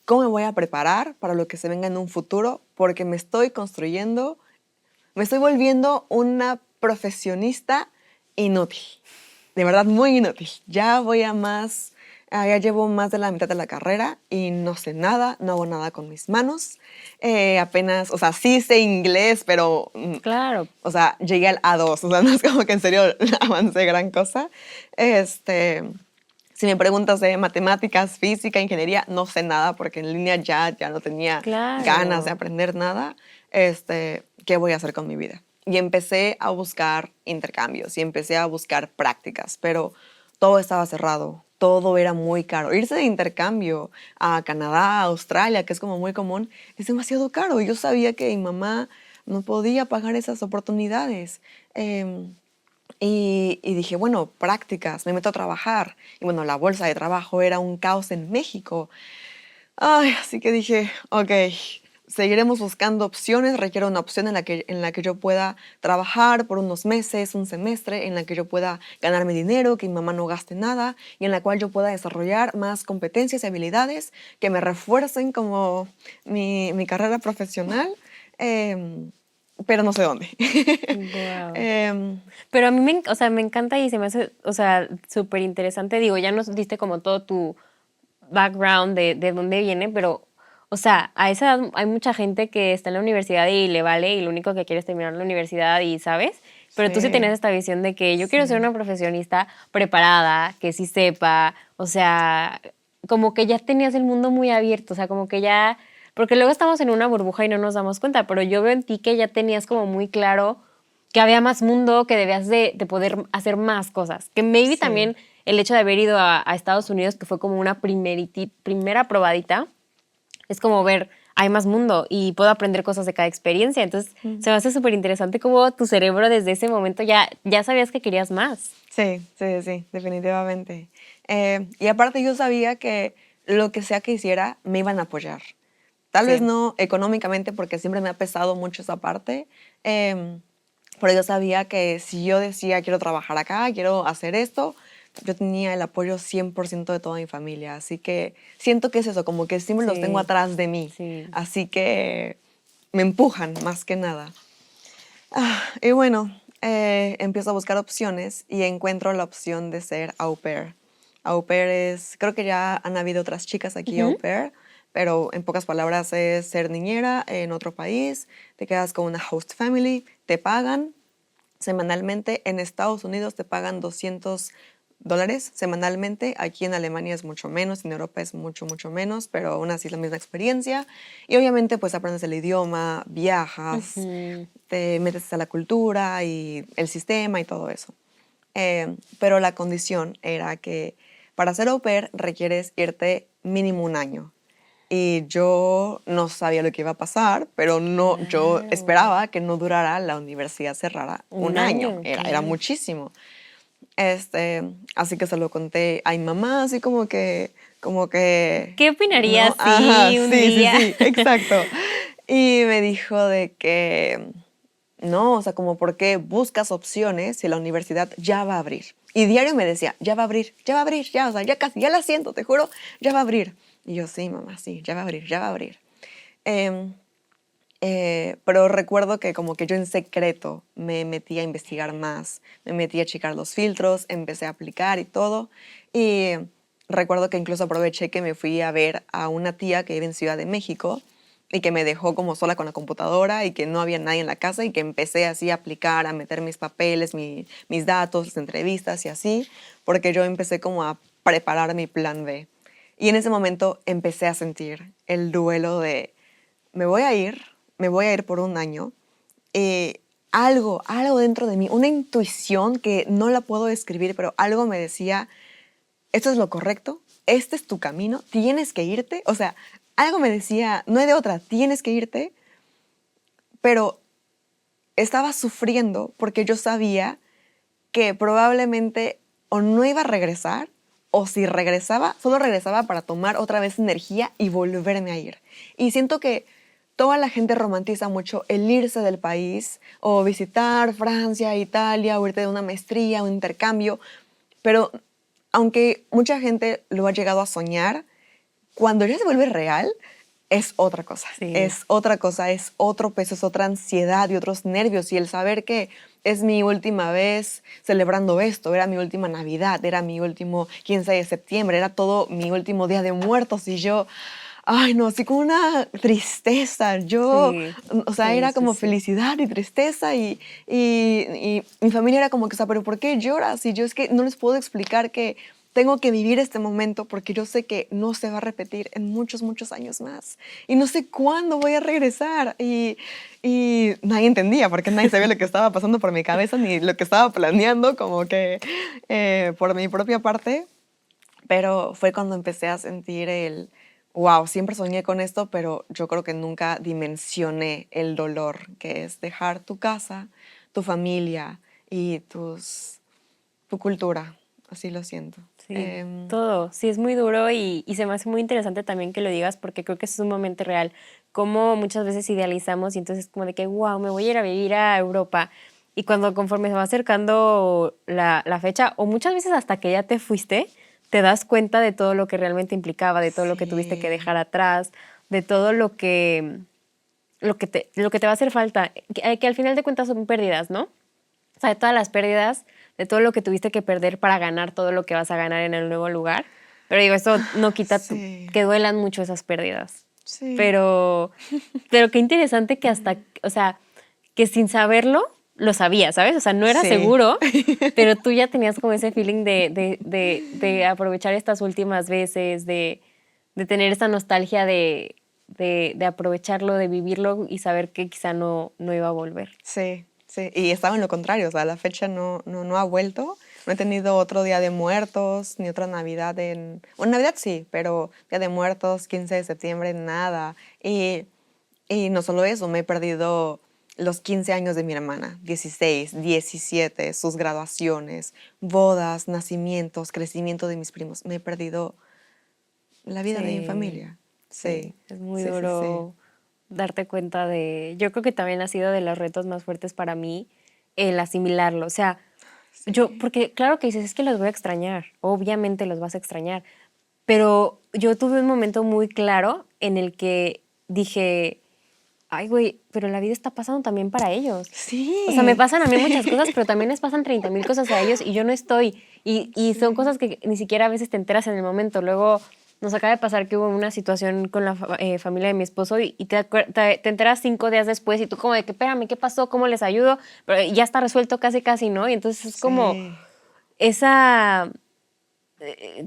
¿cómo me voy a preparar para lo que se venga en un futuro? Porque me estoy construyendo, me estoy volviendo una profesionista inútil. De verdad, muy inútil. Ya voy a más, ya llevo más de la mitad de la carrera y no sé nada, no hago nada con mis manos. Apenas, o sea, sí sé inglés, pero, Claro. o sea, llegué al A2, o sea, no es como que en serio avancé gran cosa. Si me preguntas de matemáticas, física, ingeniería, no sé nada porque en línea ya no tenía ganas de Claro. aprender nada. ¿Qué voy a hacer con mi vida? Y empecé a buscar intercambios y empecé a buscar prácticas, pero todo estaba cerrado, todo era muy caro. Irse de intercambio a Canadá, a Australia, que es como muy común, es demasiado caro. Yo sabía que mi mamá no podía pagar esas oportunidades. Y dije, bueno, prácticas, me meto a trabajar. Y bueno, la bolsa de trabajo era un caos en México. Ay, así que dije, ok, seguiremos buscando opciones. Requiero una opción en la que yo pueda trabajar por unos meses, un semestre, en la que yo pueda ganarme dinero, que mi mamá no gaste nada y en la cual yo pueda desarrollar más competencias y habilidades que me refuercen como mi carrera profesional, pero no sé dónde. Wow. Em, Pero a mí o sea, me encanta y se me hace, o sea, súper interesante. Digo, ya nos diste como todo tu background de dónde viene, pero, o sea, a esa edad hay mucha gente que está en la universidad y le vale y lo único que quiere es terminar la universidad y, ¿sabes? Pero tú sí tenías sí, esta visión de que yo quiero ser sí. una profesionista preparada, que sí sepa, o sea, como que ya tenías el mundo muy abierto, o sea, como que ya, porque luego estamos en una burbuja y no nos damos cuenta, pero yo veo en ti que ya tenías como muy claro que había más mundo, que debías de poder hacer más cosas. Que maybe Sí, también el hecho de haber ido a Estados Unidos, que fue como una primera probadita, es como ver, hay más mundo y puedo aprender cosas de cada experiencia. Entonces, se me hace súper interesante cómo tu cerebro desde ese momento ya sabías que querías más. sí, sí, sí, definitivamente. Y aparte yo sabía que lo que sea que hiciera, me iban a apoyar. Tal vez no económicamente, porque siempre me ha pesado mucho esa parte, pero yo sabía que si yo decía quiero trabajar acá, quiero hacer esto, yo tenía el apoyo 100% de toda mi familia. Así que siento que es eso, como que siempre los tengo atrás de mí. Sí. Así que me empujan más que nada. Y bueno, empiezo a buscar opciones y encuentro la opción de ser au pair. Au pair es, creo que ya han habido otras chicas aquí au pair, pero en pocas palabras es ser niñera en otro país, te quedas con una host family, te pagan semanalmente. En Estados Unidos te pagan $200 semanalmente. Aquí en Alemania es mucho menos, en Europa es mucho, mucho menos, pero aún así es la misma experiencia. Y obviamente pues aprendes el idioma, viajas, te metes a la cultura y el sistema y todo eso. Pero la condición era que para ser au pair requieres irte mínimo un año. Y yo no sabía lo que iba a pasar, pero no, yo esperaba que no durara, la universidad cerrara un año. Era muchísimo. Así que se lo conté a mi mamá, así como que... ¿Qué opinarías ¿no? Ajá, si un sí, día? sí, exacto. Y me dijo de que no, o sea, como por qué buscas opciones si la universidad ya va a abrir. Y diario me decía, ya va a abrir, ya va a abrir, ya, o sea, ya casi, ya la siento, te juro, ya va a abrir. Y yo, sí, mamá, sí, ya va a abrir, ya va a abrir. Pero recuerdo que como que yo en secreto me metí a investigar más, me metí a checar los filtros, empecé a aplicar y todo. Y recuerdo que incluso aproveché que me fui a ver a una tía que vive en Ciudad de México y que me dejó como sola con la computadora y que no había nadie en la casa y que empecé así a aplicar, a meter mis papeles, mis datos, las entrevistas y así, porque yo empecé como a preparar mi plan B. Y en ese momento empecé a sentir el duelo de me voy a ir, me voy a ir por un año. Algo dentro de mí, una intuición que no la puedo describir, pero algo me decía, esto es lo correcto, este es tu camino, tienes que irte. O sea, algo me decía, no hay de otra, tienes que irte. Pero estaba sufriendo porque yo sabía que probablemente o no iba a regresar, o si regresaba, solo regresaba para tomar otra vez energía y volverme a ir. Y siento que toda la gente romantiza mucho el irse del país o visitar Francia, Italia, o irte de una maestría, un intercambio, pero aunque mucha gente lo ha llegado a soñar, cuando ya se vuelve real, es otra cosa. Sí. Es otra cosa, es otro peso, es otra ansiedad y otros nervios. Y el saber que es mi última vez celebrando esto, era mi última Navidad, era mi último 15 de septiembre, era todo mi último Día de Muertos. Y yo, ay no, así como una tristeza. Yo, o sea, era como felicidad y tristeza. Y mi familia era como que, o sea, ¿pero por qué lloras? Y yo es que no les puedo explicar que tengo que vivir este momento porque yo sé que no se va a repetir en muchos, muchos años más. Y no sé cuándo voy a regresar. Y nadie entendía porque nadie sabía lo que estaba pasando por mi cabeza ni lo que estaba planeando como que por mi propia parte. Pero fue cuando empecé a sentir el, wow, siempre soñé con esto, pero yo creo que nunca dimensioné el dolor que es dejar tu casa, tu familia y tu cultura. Así lo siento. Sí, todo. Sí, es muy duro y se me hace muy interesante también que lo digas porque creo que eso es un momento real. Como muchas veces idealizamos y entonces como de que, wow, me voy a ir a vivir a Europa. Y cuando conforme se va acercando la fecha, o muchas veces hasta que ya te fuiste, te das cuenta de todo lo que realmente implicaba, de todo lo que tuviste que dejar atrás, de todo lo que te va a hacer falta, que al final de cuentas son pérdidas, ¿no? O sea, de todas las pérdidas, de todo lo que tuviste que perder para ganar todo lo que vas a ganar en el nuevo lugar. Pero digo, eso no quita que duelan mucho esas pérdidas. Sí. Pero qué interesante que hasta, o sea, que sin saberlo, lo sabías, ¿sabes? O sea, no era seguro, pero tú ya tenías como ese feeling de aprovechar estas últimas veces, de tener esa nostalgia de aprovecharlo, de vivirlo y saber que quizá no iba a volver. Sí, sí. Y estaba en lo contrario, o sea, la fecha no ha vuelto. No he tenido otro Día de Muertos, ni otra Navidad Bueno, Navidad sí, pero Día de Muertos, 15 de septiembre, nada. Y no solo eso, me he perdido los 15 años de mi hermana, 16, 17, sus graduaciones, bodas, nacimientos, crecimiento de mis primos. Me he perdido la vida de mi Sí, familia. sí, Sí, es muy sí, sí, sí. duro darte cuenta de, yo creo que también ha sido de los retos más fuertes para mí el asimilarlo, o sea, yo, Sí. porque claro que dices, es que los voy a extrañar, obviamente los vas a extrañar, pero yo tuve un momento muy claro en el que dije, ay, güey, pero la vida está pasando también para ellos. O sea, me Sí, pasan a mí muchas cosas, sí, pero también les pasan 30,000 cosas a ellos y yo no estoy. Y son sí. cosas que ni siquiera a veces te enteras en el momento. Luego nos acaba de pasar que hubo una situación con la familia de mi esposo y te enteras 5 días después y tú como de que, espérame, ¿qué pasó? ¿Cómo les ayudo? Pero ya está resuelto casi, casi, ¿no? Y entonces es como Sí. esa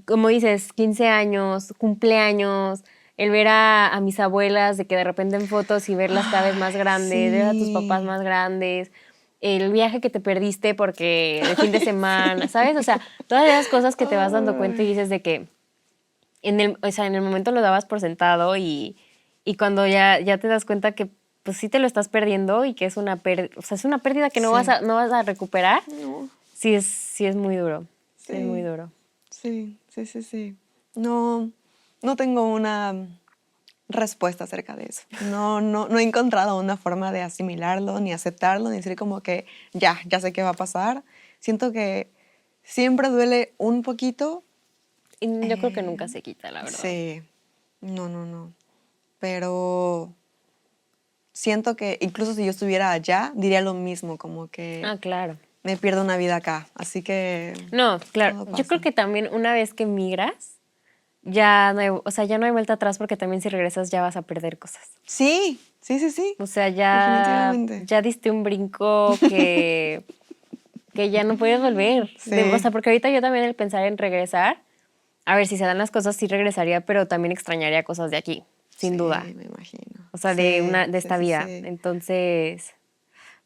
como dices, 15 años, cumpleaños, el ver a mis abuelas, de que de repente en fotos y verlas cada vez más Ay, grandes, ver a tus papás sí. más grandes, el viaje que te perdiste porque de fin de Ay, semana, sí. ¿sabes? O sea, todas esas cosas que te vas dando cuenta y Ay, dices de que o sea, en el momento lo dabas por sentado y cuando ya te das cuenta que pues sí te lo estás perdiendo y que es una pérdida, o sea, es una pérdida que sí. no vas a recuperar, No, sí es muy duro, sí es muy sí, duro. sí, sí, sí, sí. No, no tengo una respuesta acerca de eso. No he encontrado una forma de asimilarlo, ni aceptarlo, ni decir como que ya sé qué va a pasar. Siento que siempre duele un poquito. Y yo creo que eh, nunca se quita, la verdad. sí, no. Pero siento que incluso si yo estuviera allá, diría lo mismo, como que Ah, claro. me pierdo una vida acá. Así que No, claro. todo Yo creo pasa. que también una vez que migras, ya no hay, o sea, ya no hay vuelta atrás porque también si regresas ya vas a perder cosas. Sí, sí, sí, sí, O sea, definitivamente. ya diste un brinco que ya no puedes volver. O Sí, sea, porque ahorita yo también el pensar en regresar, a ver, si se dan las cosas, sí regresaría, pero también extrañaría cosas de aquí, sin duda. sí, me imagino. O sea, Sí, de sí, esta sí, vida. sí. Entonces,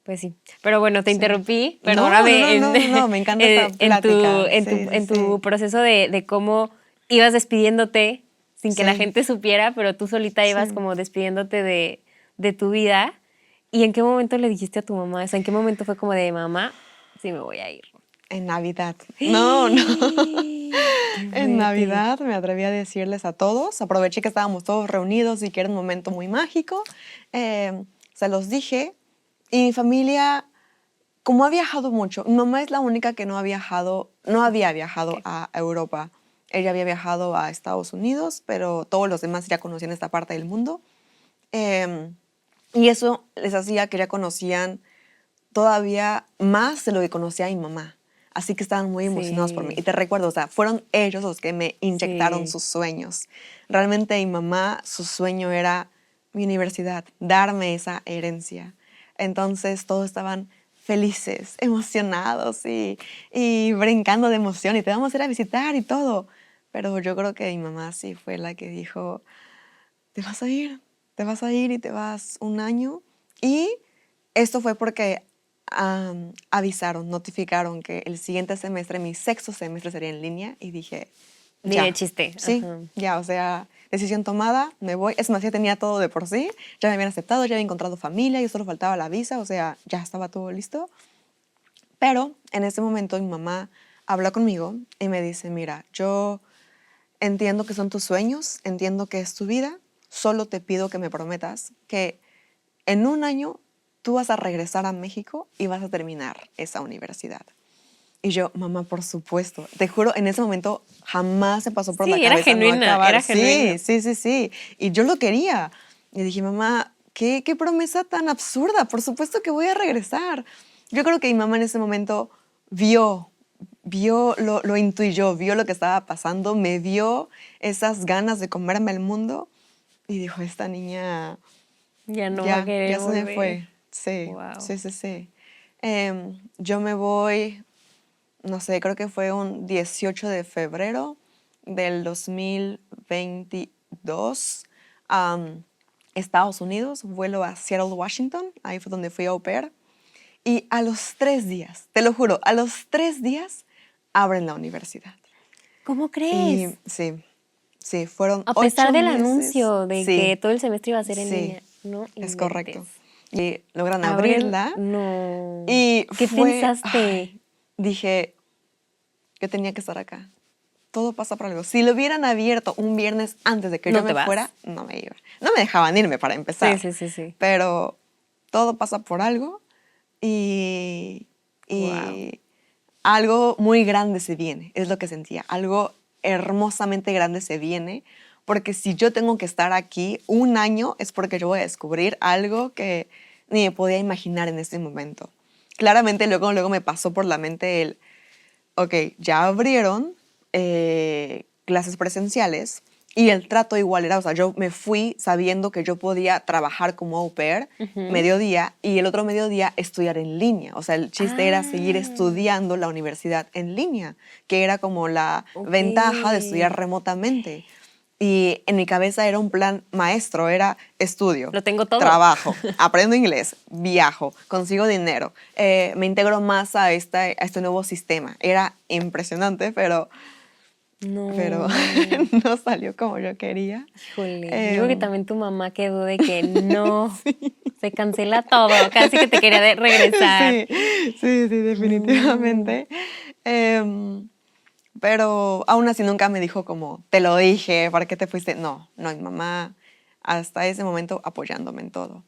pues sí. Pero bueno, te Sí. interrumpí, No, no, no, perdóname, no, no, no, me encanta esta plática. Sí, sí, en tu sí. proceso de cómo ibas despidiéndote sin que la Sí, gente supiera, pero tú solita ibas sí. como despidiéndote de tu vida. ¿Y en qué momento le dijiste a tu mamá? O sea, ¿en qué momento fue como de mamá, sí me voy a ir? En Navidad. No, no. ¡Qué En fuerte! Navidad me atreví a decirles a todos. Aproveché que estábamos todos reunidos y que era un momento muy mágico. Se los dije. Y mi familia, como ha viajado mucho, mi mamá es la única que no ha viajado, no había viajado Ok. a Europa. Ella había viajado a Estados Unidos, pero todos los demás ya conocían esta parte del mundo. Em, y eso les hacía que ya conocían todavía más de lo que conocía mi mamá. Así que estaban muy emocionados por mí. Y Sí, te recuerdo, o sea, fueron ellos los que me inyectaron sí. sus sueños. Realmente mi mamá, su sueño era mi universidad, darme esa herencia. Entonces todos estaban felices, emocionados y brincando de emoción y te vamos a ir a visitar y todo. Pero yo creo que mi mamá sí fue la que dijo, te vas a ir y te vas un año. Y esto fue porque avisaron, notificaron que el siguiente semestre, mi sexto semestre sería en línea y dije, Ni de ya, chiste. sí, Ajá. ya, o sea, decisión tomada, me voy. Es más, ya tenía todo de por sí, ya me habían aceptado, ya había encontrado familia y solo faltaba la visa, o sea, ya estaba todo listo. Pero en ese momento mi mamá habla conmigo y me dice, mira, yo entiendo que son tus sueños, entiendo que es tu vida, solo te pido que me prometas que en un año tú vas a regresar a México y vas a terminar esa universidad. Y yo, mamá, por supuesto. Te juro, en ese momento jamás se pasó por la Sí, cabeza no acabar. era genuina. Sí, sí, sí, sí. Y yo lo quería. Y dije, mamá, qué promesa tan absurda. Por supuesto que voy a regresar. Yo creo que mi mamá en ese momento lo intuyó, vio lo que estaba pasando, me vio esas ganas de comerme el mundo y dijo, esta niña Ya no va a ya querer se me volver. fue. Sí, Wow. sí, sí, sí. Yo me voy, no sé, creo que fue un 18 de febrero del 2022 a Estados Unidos, vuelo a Seattle, Washington, ahí fue donde fui au pair. Y a los 3 días, te lo juro, a los 3 días abren la universidad. ¿Cómo Y crees? sí, sí, fueron A pesar 8 del meses. anuncio de Sí, que todo el semestre iba a ser en sí, línea, no es inventes. correcto. Y logran Abren, abrirla no. y ¿Qué fue, pensaste? dije, yo tenía que estar acá. todo pasa por algo. Si lo hubieran abierto un viernes antes de que No yo te me vas. fuera, no me iba. No me dejaban irme para empezar. Sí. Pero todo pasa por algo y Wow. algo muy grande se viene, es lo que sentía. Algo hermosamente grande se viene, porque si yo tengo que estar aquí un año es porque yo voy a descubrir algo que ni me podía imaginar en ese momento. Claramente luego me pasó por la mente el, ok, ya abrieron clases presenciales y el trato igual era, o sea, yo me fui sabiendo que yo podía trabajar como au pair mediodía y el otro mediodía estudiar en línea. O sea, el chiste era seguir estudiando la universidad en línea, que era como la ventaja de estudiar remotamente. Y en mi cabeza era un plan maestro, era estudio, Lo tengo todo. trabajo, aprendo inglés, viajo, consigo dinero, me integro más a este nuevo sistema. Era impresionante, pero No. no salió como yo quería. Híjole, yo creo que Em, también tu mamá quedó de que no, se cancela todo, casi que te quería regresar. sí, No. definitivamente. Em, pero aún así nunca me dijo como, te lo dije, ¿para qué te fuiste? No, mi mamá hasta ese momento apoyándome en todo.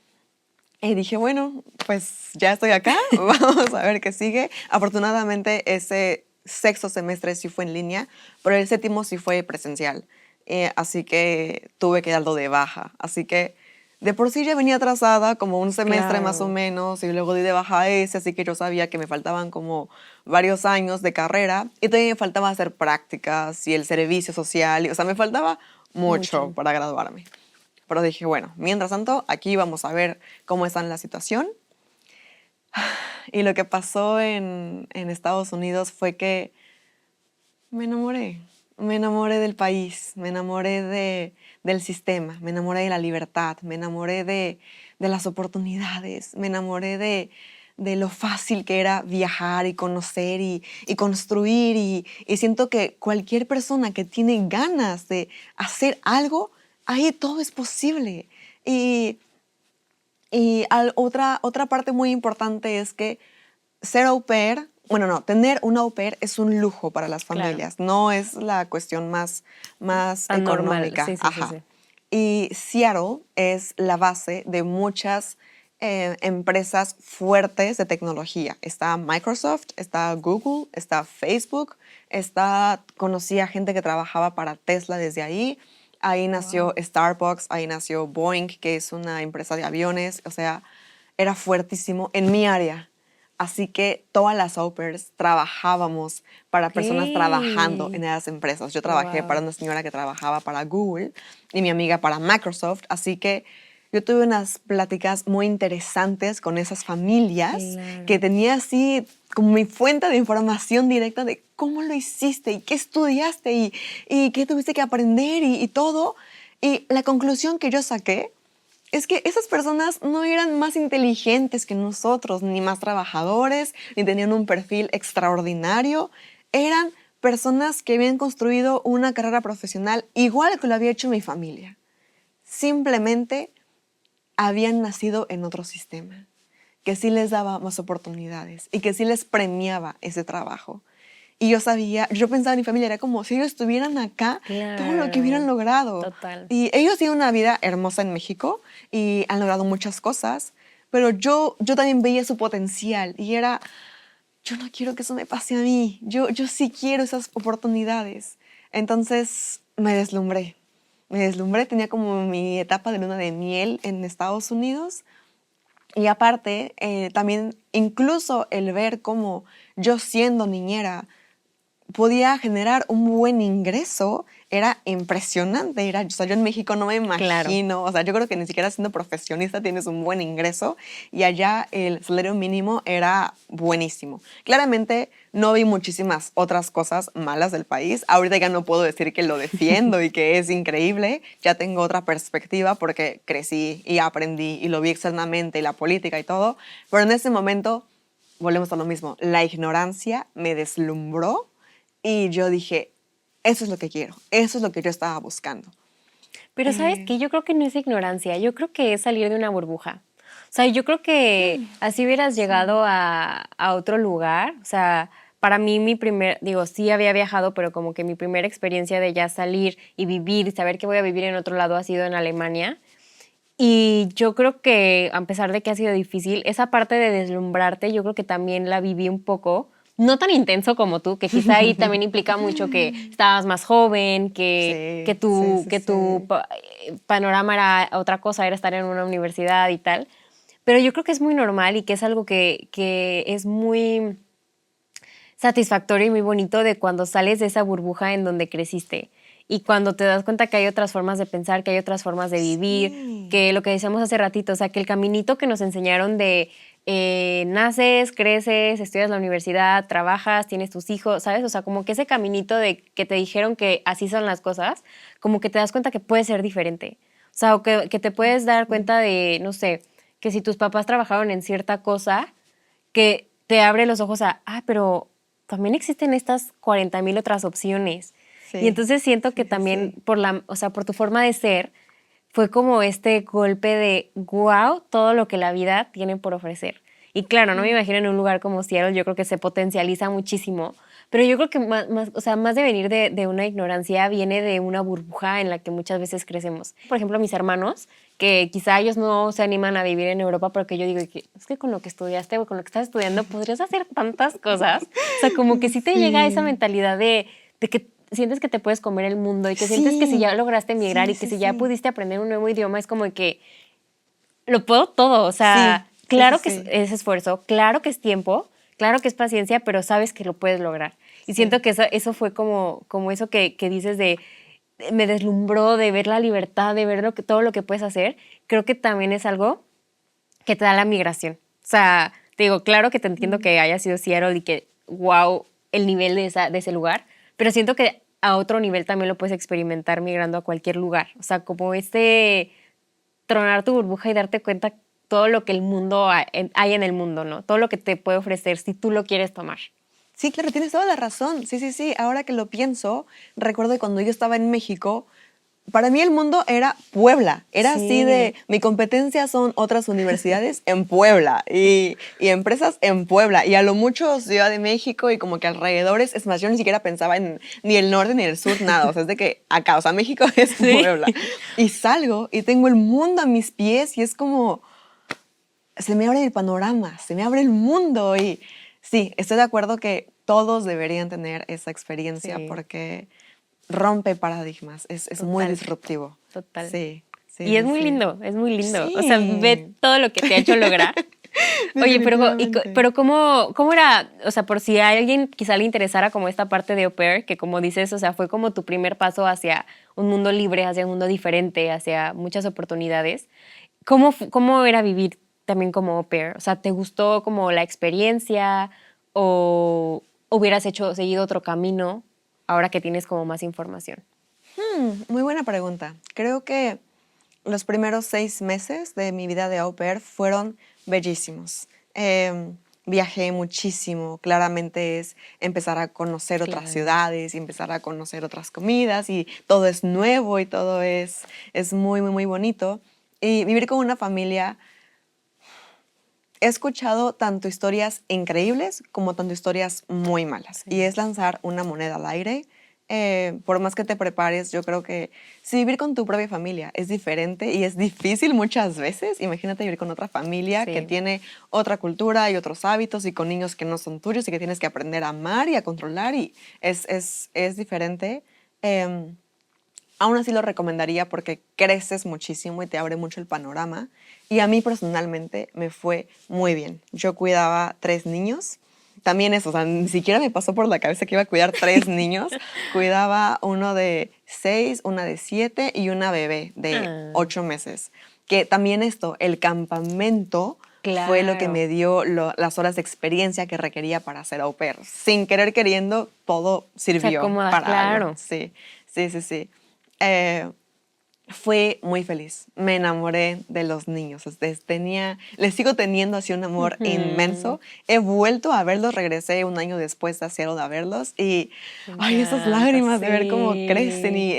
Y dije, bueno, pues ya estoy acá, vamos a ver qué sigue. Afortunadamente ese sexto semestre sí fue en línea, pero el séptimo sí fue presencial. Así que tuve que darlo de baja. Así que de por sí ya venía atrasada como un semestre más o Claro. menos y luego di de baja a ese, así que yo sabía que me faltaban como varios años de carrera y todavía me faltaba hacer prácticas y el servicio social. O sea, me faltaba mucho Mucho. para graduarme. Pero dije, bueno, mientras tanto, aquí vamos a ver cómo está la situación. Y lo que pasó en Estados Unidos fue que me enamoré. Me enamoré del país, me enamoré del sistema, me enamoré de la libertad, me enamoré de las oportunidades, me enamoré de lo fácil que era viajar y conocer y construir. Y siento que cualquier persona que tiene ganas de hacer algo, ahí todo es posible. Y, otra parte muy importante es que ser au pair, bueno, no, tener un au pair es un lujo para las Claro. familias, no es la cuestión más Tan normal. económica. Ajá. Sí. Y Seattle es la base de muchas empresas fuertes de tecnología. Está Microsoft, está Google, está Facebook, conocí a gente que trabajaba para Tesla desde ahí. Ahí nació Wow. Starbucks, ahí nació Boeing, que es una empresa de aviones. O sea, era fuertísimo en mi área. Así que todas las au pairs trabajábamos para Ok. personas trabajando en esas empresas. Yo trabajé para Wow. una señora que trabajaba para Google y mi amiga para Microsoft. Así que yo tuve unas pláticas muy interesantes con esas familias que Claro. tenía así como mi fuente de información directa de cómo lo hiciste y qué estudiaste y qué tuviste que aprender y todo. Y la conclusión que yo saqué es que esas personas no eran más inteligentes que nosotros, ni más trabajadores, ni tenían un perfil extraordinario. Eran personas que habían construido una carrera profesional igual que lo había hecho mi familia. Simplemente habían nacido en otro sistema, que sí les daba más oportunidades y que sí les premiaba ese trabajo. Y yo pensaba en mi familia, era como si ellos estuvieran acá, todo lo que hubieran Claro. logrado. Total. Y ellos tienen una vida hermosa en México y han logrado muchas cosas, pero yo también veía su potencial y era, yo no quiero que eso me pase a mí, yo sí quiero esas oportunidades. Entonces me deslumbré, tenía como mi etapa de luna de miel en Estados Unidos. Y aparte, también incluso el ver cómo yo siendo niñera podía generar un buen ingreso era impresionante. O sea, yo en México no me Claro. imagino, o sea, yo creo que ni siquiera siendo profesionista tienes un buen ingreso y allá el salario mínimo era buenísimo. Claramente no vi muchísimas otras cosas malas del país. Ahorita ya no puedo decir que lo defiendo y que es increíble. Ya tengo otra perspectiva porque crecí y aprendí y lo vi externamente y la política y todo. Pero en ese momento volvemos a lo mismo. La ignorancia me deslumbró y yo dije, eso es lo que quiero, eso es lo que yo estaba buscando. Pero ¿sabes qué? Yo creo que no es ignorancia, yo creo que es salir de una burbuja. O sea, yo creo que así hubieras llegado a otro lugar, o sea, para mí sí había viajado, pero como que mi primera experiencia de ya salir y vivir, saber que voy a vivir en otro lado ha sido en Alemania. Y yo creo que, a pesar de que ha sido difícil, esa parte de deslumbrarte, yo creo que también la viví un poco, no tan intenso como tú, que quizá ahí también implica mucho que estabas más joven, que tu panorama era otra cosa, era estar en una universidad y tal. Pero yo creo que es muy normal y que es algo que es muy satisfactorio y muy bonito de cuando sales de esa burbuja en donde creciste y cuando te das cuenta que hay otras formas de pensar, que hay otras formas de vivir, Sí. que lo que decíamos hace ratito, o sea, que el caminito que nos enseñaron de naces, creces, estudias la universidad, trabajas, tienes tus hijos, ¿sabes? O sea, como que ese caminito de que te dijeron que así son las cosas, como que te das cuenta que puede ser diferente. O sea, o que te puedes dar cuenta de, no sé, que si tus papás trabajaron en cierta cosa, que te abre los ojos a, pero también existen estas 40,000 otras opciones. Sí, Y entonces siento que sí, también sí. por tu forma de ser, fue como este golpe de wow, todo lo que la vida tiene por ofrecer. Y claro, no me imagino en un lugar como Seattle, yo creo que se potencializa muchísimo, pero yo creo que más de venir de una ignorancia, viene de una burbuja en la que muchas veces crecemos. Por ejemplo, mis hermanos, que quizá ellos no se animan a vivir en Europa, porque yo digo que es que con lo que estudiaste o con lo que estás estudiando podrías hacer tantas cosas. O sea, como que sí te llega esa Sí. mentalidad de que sientes que te puedes comer el mundo y que sientes que si Sí, ya lograste emigrar sí, y que sí, si ya sí. pudiste aprender un nuevo idioma, es como que lo puedo todo. O Sí, sea, sí, sí, claro que sí. es esfuerzo, claro que es tiempo, claro que es paciencia, pero sabes que lo puedes lograr. Y siento Sí. que eso fue como eso que dices de me deslumbró de ver la libertad, de ver todo lo que puedes hacer. Creo que también es algo que te da la migración. O sea, te digo, claro que te entiendo Mm. que haya sido Seattle y que, wow, el nivel de ese lugar, pero siento que a otro nivel también lo puedes experimentar migrando a cualquier lugar. O sea, como tronar tu burbuja y darte cuenta todo lo que el mundo hay en el mundo, ¿no? Todo lo que te puede ofrecer si tú lo quieres tomar. Sí, claro, tienes toda la razón. Sí, sí, sí. Ahora que lo pienso, recuerdo que cuando yo estaba en México, para mí el mundo era Puebla. Era así Sí. de, mi competencia son otras universidades en Puebla y empresas en Puebla. Y a lo mucho Ciudad de México y como que alrededores. Es más, yo ni siquiera pensaba en ni el norte ni el sur, nada. O sea, es de que acá, o sea, México es Sí. Puebla. Y salgo y tengo el mundo a mis pies y es como, se me abre el panorama, se me abre el mundo. Y sí, estoy de acuerdo que todos deberían tener esa experiencia Sí, porque rompe paradigmas, es muy total, disruptivo. total. Sí, sí, Y es sí, muy sí. lindo, es muy lindo. O sea, ve Sí, todo lo que te ha hecho lograr. Oye, definitivamente. pero ¿cómo era? O sea, por si a alguien quizá le interesara como esta parte de au pair, que como dices, o sea, fue como tu primer paso hacia un mundo libre, hacia un mundo diferente, hacia muchas oportunidades. ¿Cómo era vivir también como au pair? O sea, ¿te gustó como la experiencia o hubieras seguido otro camino ahora que tienes como más información? Muy buena pregunta. Creo que los primeros 6 meses de mi vida de au pair fueron bellísimos. Viajé muchísimo. Claramente es empezar a conocer otras Claro. ciudades y empezar a conocer otras comidas y todo es nuevo y todo es muy, muy, muy bonito. Y vivir con una familia, he escuchado tanto historias increíbles como tanto historias muy malas. Y Sí. es lanzar una moneda al aire. Por más que te prepares, yo creo que si vivir con tu propia familia es diferente y es difícil muchas veces, imagínate vivir con otra familia que Sí. tiene otra cultura y otros hábitos y con niños que no son tuyos y que tienes que aprender a amar y a controlar y es diferente. Em, Aún así lo recomendaría porque creces muchísimo y te abre mucho el panorama. Y a mí personalmente me fue muy bien. Yo cuidaba 3 niños. También eso, o sea, ni siquiera me pasó por la cabeza que iba a cuidar 3 niños. Cuidaba uno de 6, una de 7 y una bebé de Ah, 8 meses. Que también esto, el campamento fue lo que claro. me dio las horas de experiencia que requería para ser au pair. Sin querer queriendo, todo Se sirvió acomoda, para algo. claro. Sí, sí, sí, sí. Eh, Fui muy feliz. Me enamoré de los niños. Les sigo teniendo así un amor Ujú. inmenso. He vuelto a verlos, regresé un año después a Seattle a verlos y, Me ay, esas encanta, lágrimas de ver cómo crecen sí. y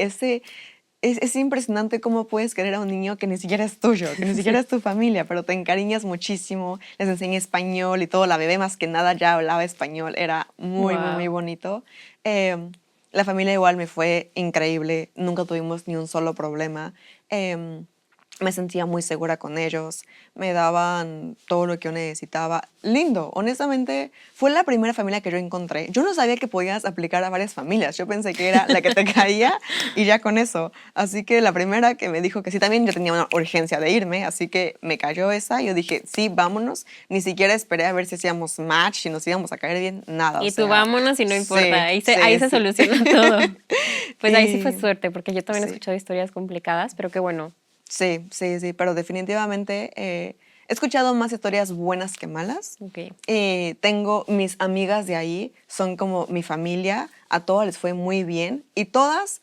es impresionante cómo puedes querer a un niño que ni siquiera es tuyo, que ni siquiera es tu familia, pero te encariñas muchísimo, les enseñé español y todo. La bebé más que nada ya hablaba español, era muy, muy, muy Wow. bonito. La familia igual me fue increíble, nunca tuvimos ni un solo problema. Me sentía muy segura con ellos, me daban todo lo que yo necesitaba. Lindo, honestamente, fue la primera familia que yo encontré. Yo no sabía que podías aplicar a varias familias, yo pensé que era la que te caía y ya con eso. Así que la primera que me dijo que sí, también yo tenía una urgencia de irme, así que me cayó esa. Yo dije, sí, vámonos. Ni siquiera esperé a ver si hacíamos match, si nos íbamos a caer bien, nada, o Y tú sea, vámonos y no importa, sí, ahí sí, se sí. soluciona todo. Pues ahí sí fue Y suerte, porque yo también he sí. escuchado historias complicadas, pero qué bueno. Sí, sí, sí, pero definitivamente he escuchado más historias buenas que malas. Ok. Tengo mis amigas de ahí, son como mi familia, a todas les fue muy bien y todas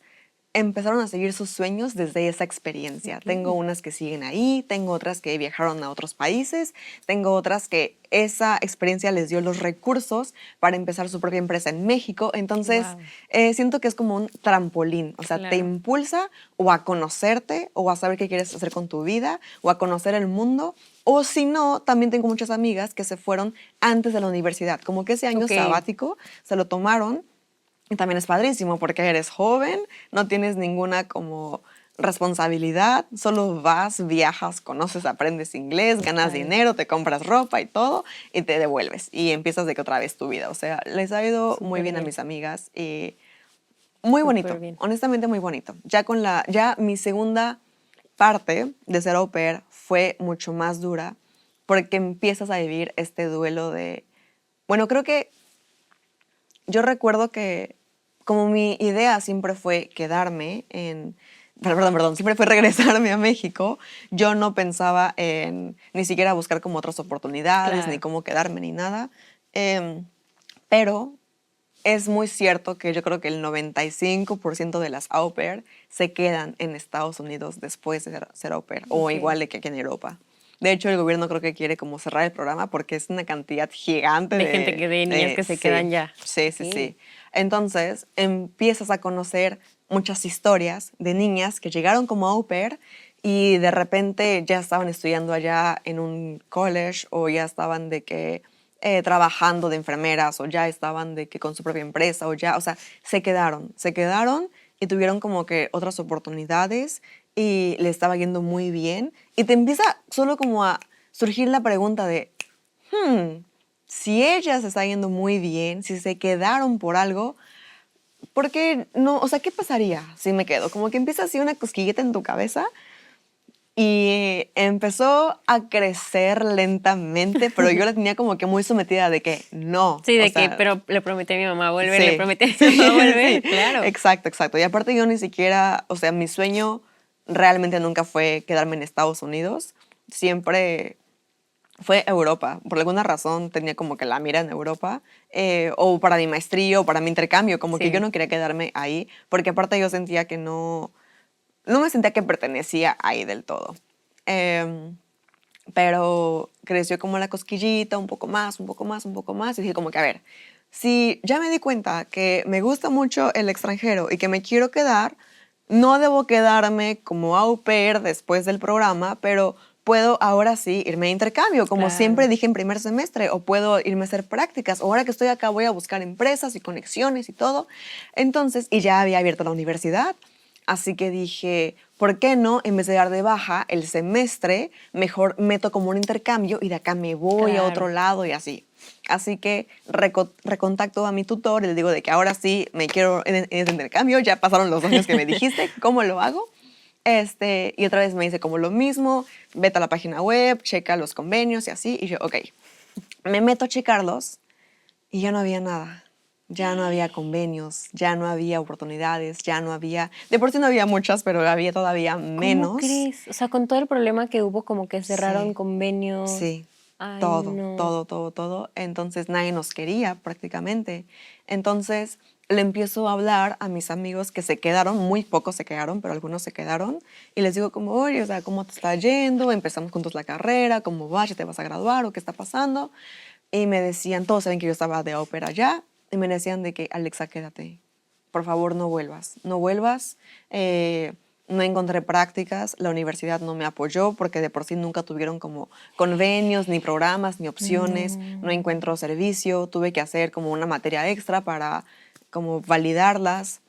empezaron a seguir sus sueños desde esa experiencia. Tengo Ok. unas que siguen ahí, tengo otras que viajaron a otros países, tengo otras que esa experiencia les dio los recursos para empezar su propia empresa en México. Entonces, Wow. siento que es como un trampolín, o sea, te Claro. impulsa o a conocerte o a saber qué quieres hacer con tu vida o a conocer el mundo. O si no, también tengo muchas amigas que se fueron antes de la universidad, como que ese año Ok. sabático se lo tomaron y también es padrísimo porque eres joven, no tienes ninguna como responsabilidad, solo vas, viajas, conoces, aprendes inglés, ganas Claro. dinero, te compras ropa y todo y te devuelves y empiezas de que otra vez tu vida. O sea, les ha ido muy Súper bien a bien. mis amigas y muy Súper bonito, bien. honestamente muy bonito. Ya mi segunda parte de ser au pair fue mucho más dura porque empiezas a vivir este duelo de, bueno, creo que yo recuerdo que como mi idea siempre fue quedarme en, perdón, siempre fue regresarme a México, yo no pensaba en ni siquiera buscar como otras oportunidades, ni Claro. cómo quedarme, ni nada. Em, pero es muy cierto que yo creo que el 95% de las au pair se quedan en Estados Unidos después de ser au pair, o Ok. igual de que aquí en Europa. De hecho, el gobierno creo que quiere como cerrar el programa porque es una cantidad gigante De gente que de niñas que se sí, quedan ya. sí, sí, Ok. sí. Entonces, empiezas a conocer muchas historias de niñas que llegaron como au pair y de repente ya estaban estudiando allá en un college o ya estaban de que trabajando de enfermeras o ya estaban de que con su propia empresa o ya, o sea, se quedaron y tuvieron como que otras oportunidades y le estaba yendo muy bien y te empieza solo como a surgir la pregunta de, si ellas está yendo muy bien, si se quedaron por algo, ¿por qué no? O sea, ¿qué pasaría si me quedo? Como que empieza así una cosquillita en tu cabeza y empezó a crecer lentamente, pero yo la tenía como que muy sometida de que no, Sí, o de que, sea, pero le prometí a mi mamá volver, le sí, prometí a mi sí, mamá sí, volver, claro. exacto, exacto. Y aparte yo ni siquiera, o sea, mi sueño realmente nunca fue quedarme en Estados Unidos, siempre fue Europa. Por alguna razón tenía como que la mira en Europa, o para mi maestría o para mi intercambio, como que yo Sí. no quería quedarme ahí, porque aparte yo sentía que no me sentía que pertenecía ahí del todo. Em, pero creció como la cosquillita, un poco más, un poco más, un poco más, y dije como que, a ver, si ya me di cuenta que me gusta mucho el extranjero y que me quiero quedar, no debo quedarme como au pair después del programa, pero puedo ahora sí irme a intercambio, como siempre Claro. dije en primer semestre, o puedo irme a hacer prácticas, o ahora que estoy acá voy a buscar empresas y conexiones y todo. Entonces, y ya había abierto la universidad, así que dije, ¿por qué no, en vez de dar de baja el semestre, mejor meto como un intercambio y de acá me voy a otro Claro. lado y así? Así que recontacto a mi tutor y le digo de que ahora sí me quiero en ese intercambio, ya pasaron los 2 años que me dijiste, ¿cómo lo hago? Y otra vez me dice como lo mismo, vete a la página web, checa los convenios y así. Y yo, ok, me meto a checarlos y ya no había nada. Ya no había convenios, ya no había oportunidades, ya no había, de por sí no había muchas, pero había todavía ¿Cómo menos. crees? O sea, con todo el problema que hubo, como que cerraron Sí, convenios. sí, Ay, todo, no. todo, todo, todo. Entonces nadie nos quería prácticamente. Entonces le empiezo a hablar a mis amigos que se quedaron, muy pocos se quedaron, pero algunos se quedaron, y les digo como, oye, o sea, ¿cómo te está yendo? Empezamos juntos la carrera, ¿cómo vas? ¿Ya te vas a graduar o qué está pasando? Y me decían, todos saben que yo estaba de ópera allá, y me decían de que, Alexa, quédate, por favor no vuelvas, no vuelvas. no encontré prácticas, la universidad no me apoyó porque de por sí nunca tuvieron como convenios, ni programas, ni opciones, no encuentro servicio, tuve que hacer como una materia extra para como validarlas,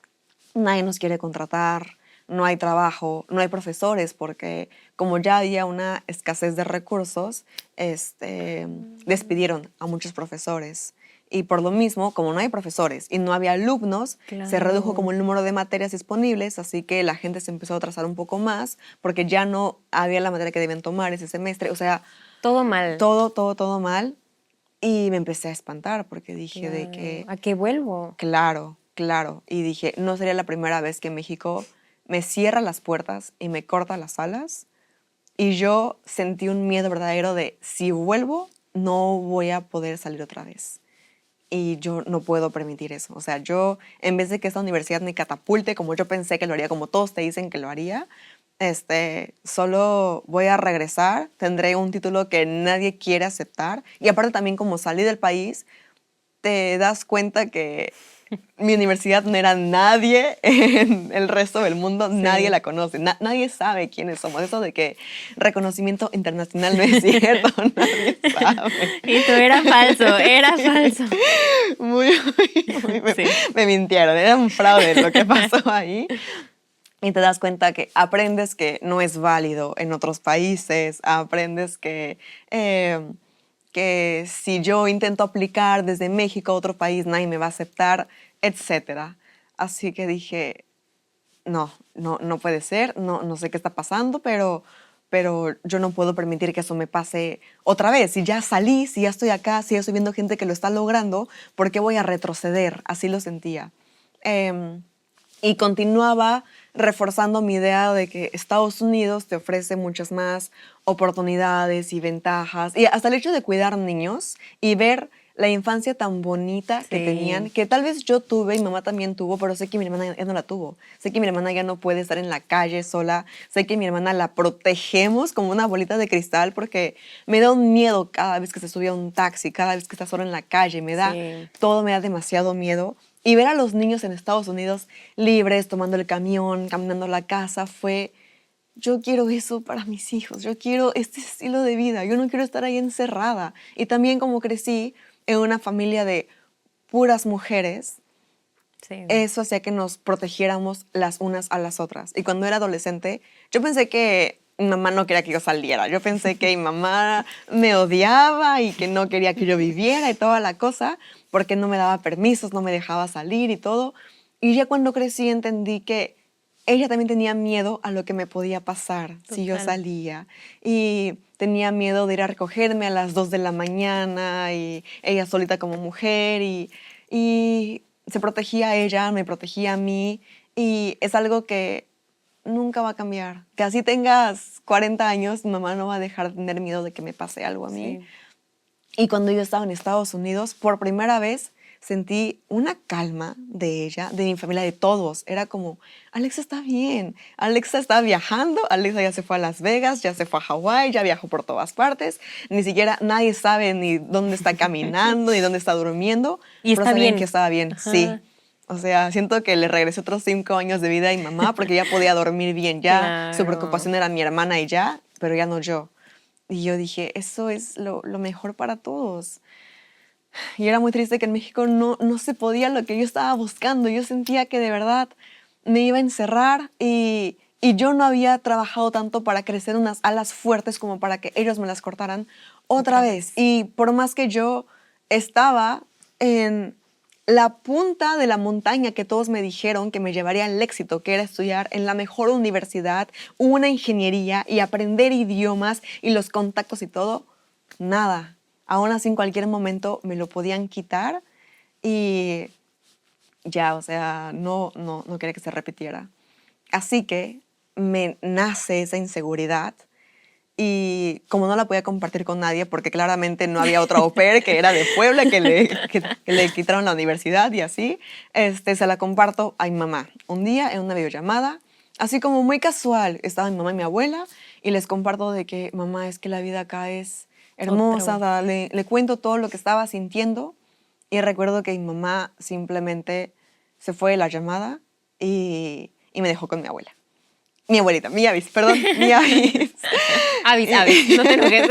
nadie nos quiere contratar, no hay trabajo, no hay profesores porque como ya había una escasez de recursos, despidieron a muchos profesores. Y por lo mismo, como no hay profesores y no había alumnos, se redujo como el número de materias disponibles, así que la gente se empezó a atrasar un poco más porque ya no había la materia que debían tomar ese semestre. O sea, todo mal. Todo mal. Y me empecé a espantar porque dije de que... ¿A qué vuelvo? Claro. Y dije, no sería la primera vez que México me cierra las puertas y me corta las alas. Y yo sentí un miedo verdadero de, si vuelvo, no voy a poder salir otra vez. Y yo no puedo permitir eso. O sea, yo, en vez de que esta universidad me catapulte como yo pensé que lo haría, como todos te dicen que lo haría, solo voy a regresar, tendré un título que nadie quiere aceptar. Y aparte también como salí del país, te das cuenta que mi universidad no era nadie en el resto del mundo, sí. Nadie la conoce, nadie sabe quiénes somos. Eso de que reconocimiento internacional no es cierto, nadie sabe. Y tú era falso. Me mintieron, era un fraude lo que pasó ahí. Y te das cuenta que aprendes que no es válido en otros países, aprendes que si yo intento aplicar desde México a otro país, nadie me va a aceptar, etc. Así que dije, no puede ser, no sé qué está pasando, pero yo no puedo permitir que eso me pase otra vez. Si ya salí, si ya estoy acá, si ya estoy viendo gente que lo está logrando, ¿por qué voy a retroceder? Así lo sentía. Y continuaba reforzando mi idea de que Estados Unidos te ofrece muchas más oportunidades y ventajas. Y hasta el hecho de cuidar niños y ver la infancia tan bonita que tenían, que tal vez yo tuve y mamá también tuvo, pero sé que mi hermana ya no la tuvo. Sé que mi hermana ya no puede estar en la calle sola. Sé que mi hermana la protegemos como una bolita de cristal porque me da un miedo cada vez que se sube a un taxi, cada vez que está sola en la calle. Todo me da demasiado miedo. Y ver a los niños en Estados Unidos libres, tomando el camión, caminando a la casa, yo quiero eso para mis hijos, yo quiero este estilo de vida, yo no quiero estar ahí encerrada. Y también como crecí en una familia de puras mujeres, eso hacía que nos protegiéramos las unas a las otras. Y cuando era adolescente, yo pensé que mi mamá no quería que yo saliera. Yo pensé que mi mamá me odiaba y que no quería que yo viviera y toda la cosa, porque no me daba permisos, no me dejaba salir y todo. Y ya cuando crecí entendí que ella también tenía miedo a lo que me podía pasar si yo salía. Y tenía miedo de ir a recogerme a las 2 de la mañana y ella solita como mujer y se protegía a ella, me protegía a mí y es algo que nunca va a cambiar. Que así tengas 40 años, mi mamá no va a dejar de tener miedo de que me pase algo a mí. Y cuando yo estaba en Estados Unidos, por primera vez sentí una calma de ella, de mi familia, de todos. Era como, Alexa está bien, Alexa está viajando, Alexa ya se fue a Las Vegas, ya se fue a Hawái, ya viajó por todas partes. Ni siquiera nadie sabe ni dónde está caminando, ni dónde está durmiendo. Y pero está bien. Que estaba bien, ajá. Sí. O sea, siento que le regresé otros 5 años de vida a mi mamá porque ya podía dormir bien ya. Claro. Su preocupación era mi hermana y ya, pero ya no yo. Y yo dije, eso es lo mejor para todos. Y era muy triste que en México no se podía lo que yo estaba buscando. Yo sentía que de verdad me iba a encerrar y yo no había trabajado tanto para crecer unas alas fuertes como para que ellos me las cortaran otra vez. Y por más que yo estaba en la punta de la montaña que todos me dijeron que me llevaría al éxito, que era estudiar en la mejor universidad, una ingeniería y aprender idiomas y los contactos y todo, nada. Aún así, en cualquier momento me lo podían quitar y ya, o sea, no quería que se repitiera. Así que me nace esa inseguridad y como no la podía compartir con nadie, porque claramente no había otra au pair que era de Puebla, que le quitaron la universidad y así, se la comparto a mi mamá. Un día en una videollamada, así como muy casual, estaba mi mamá y mi abuela y les comparto de que, mamá, es que la vida acá es hermosa, le cuento todo lo que estaba sintiendo y recuerdo que mi mamá simplemente se fue de la llamada y me dejó con mi abuela. Mi abuelita, mi Avis, perdón, mi Avis. Avis, no te enojes.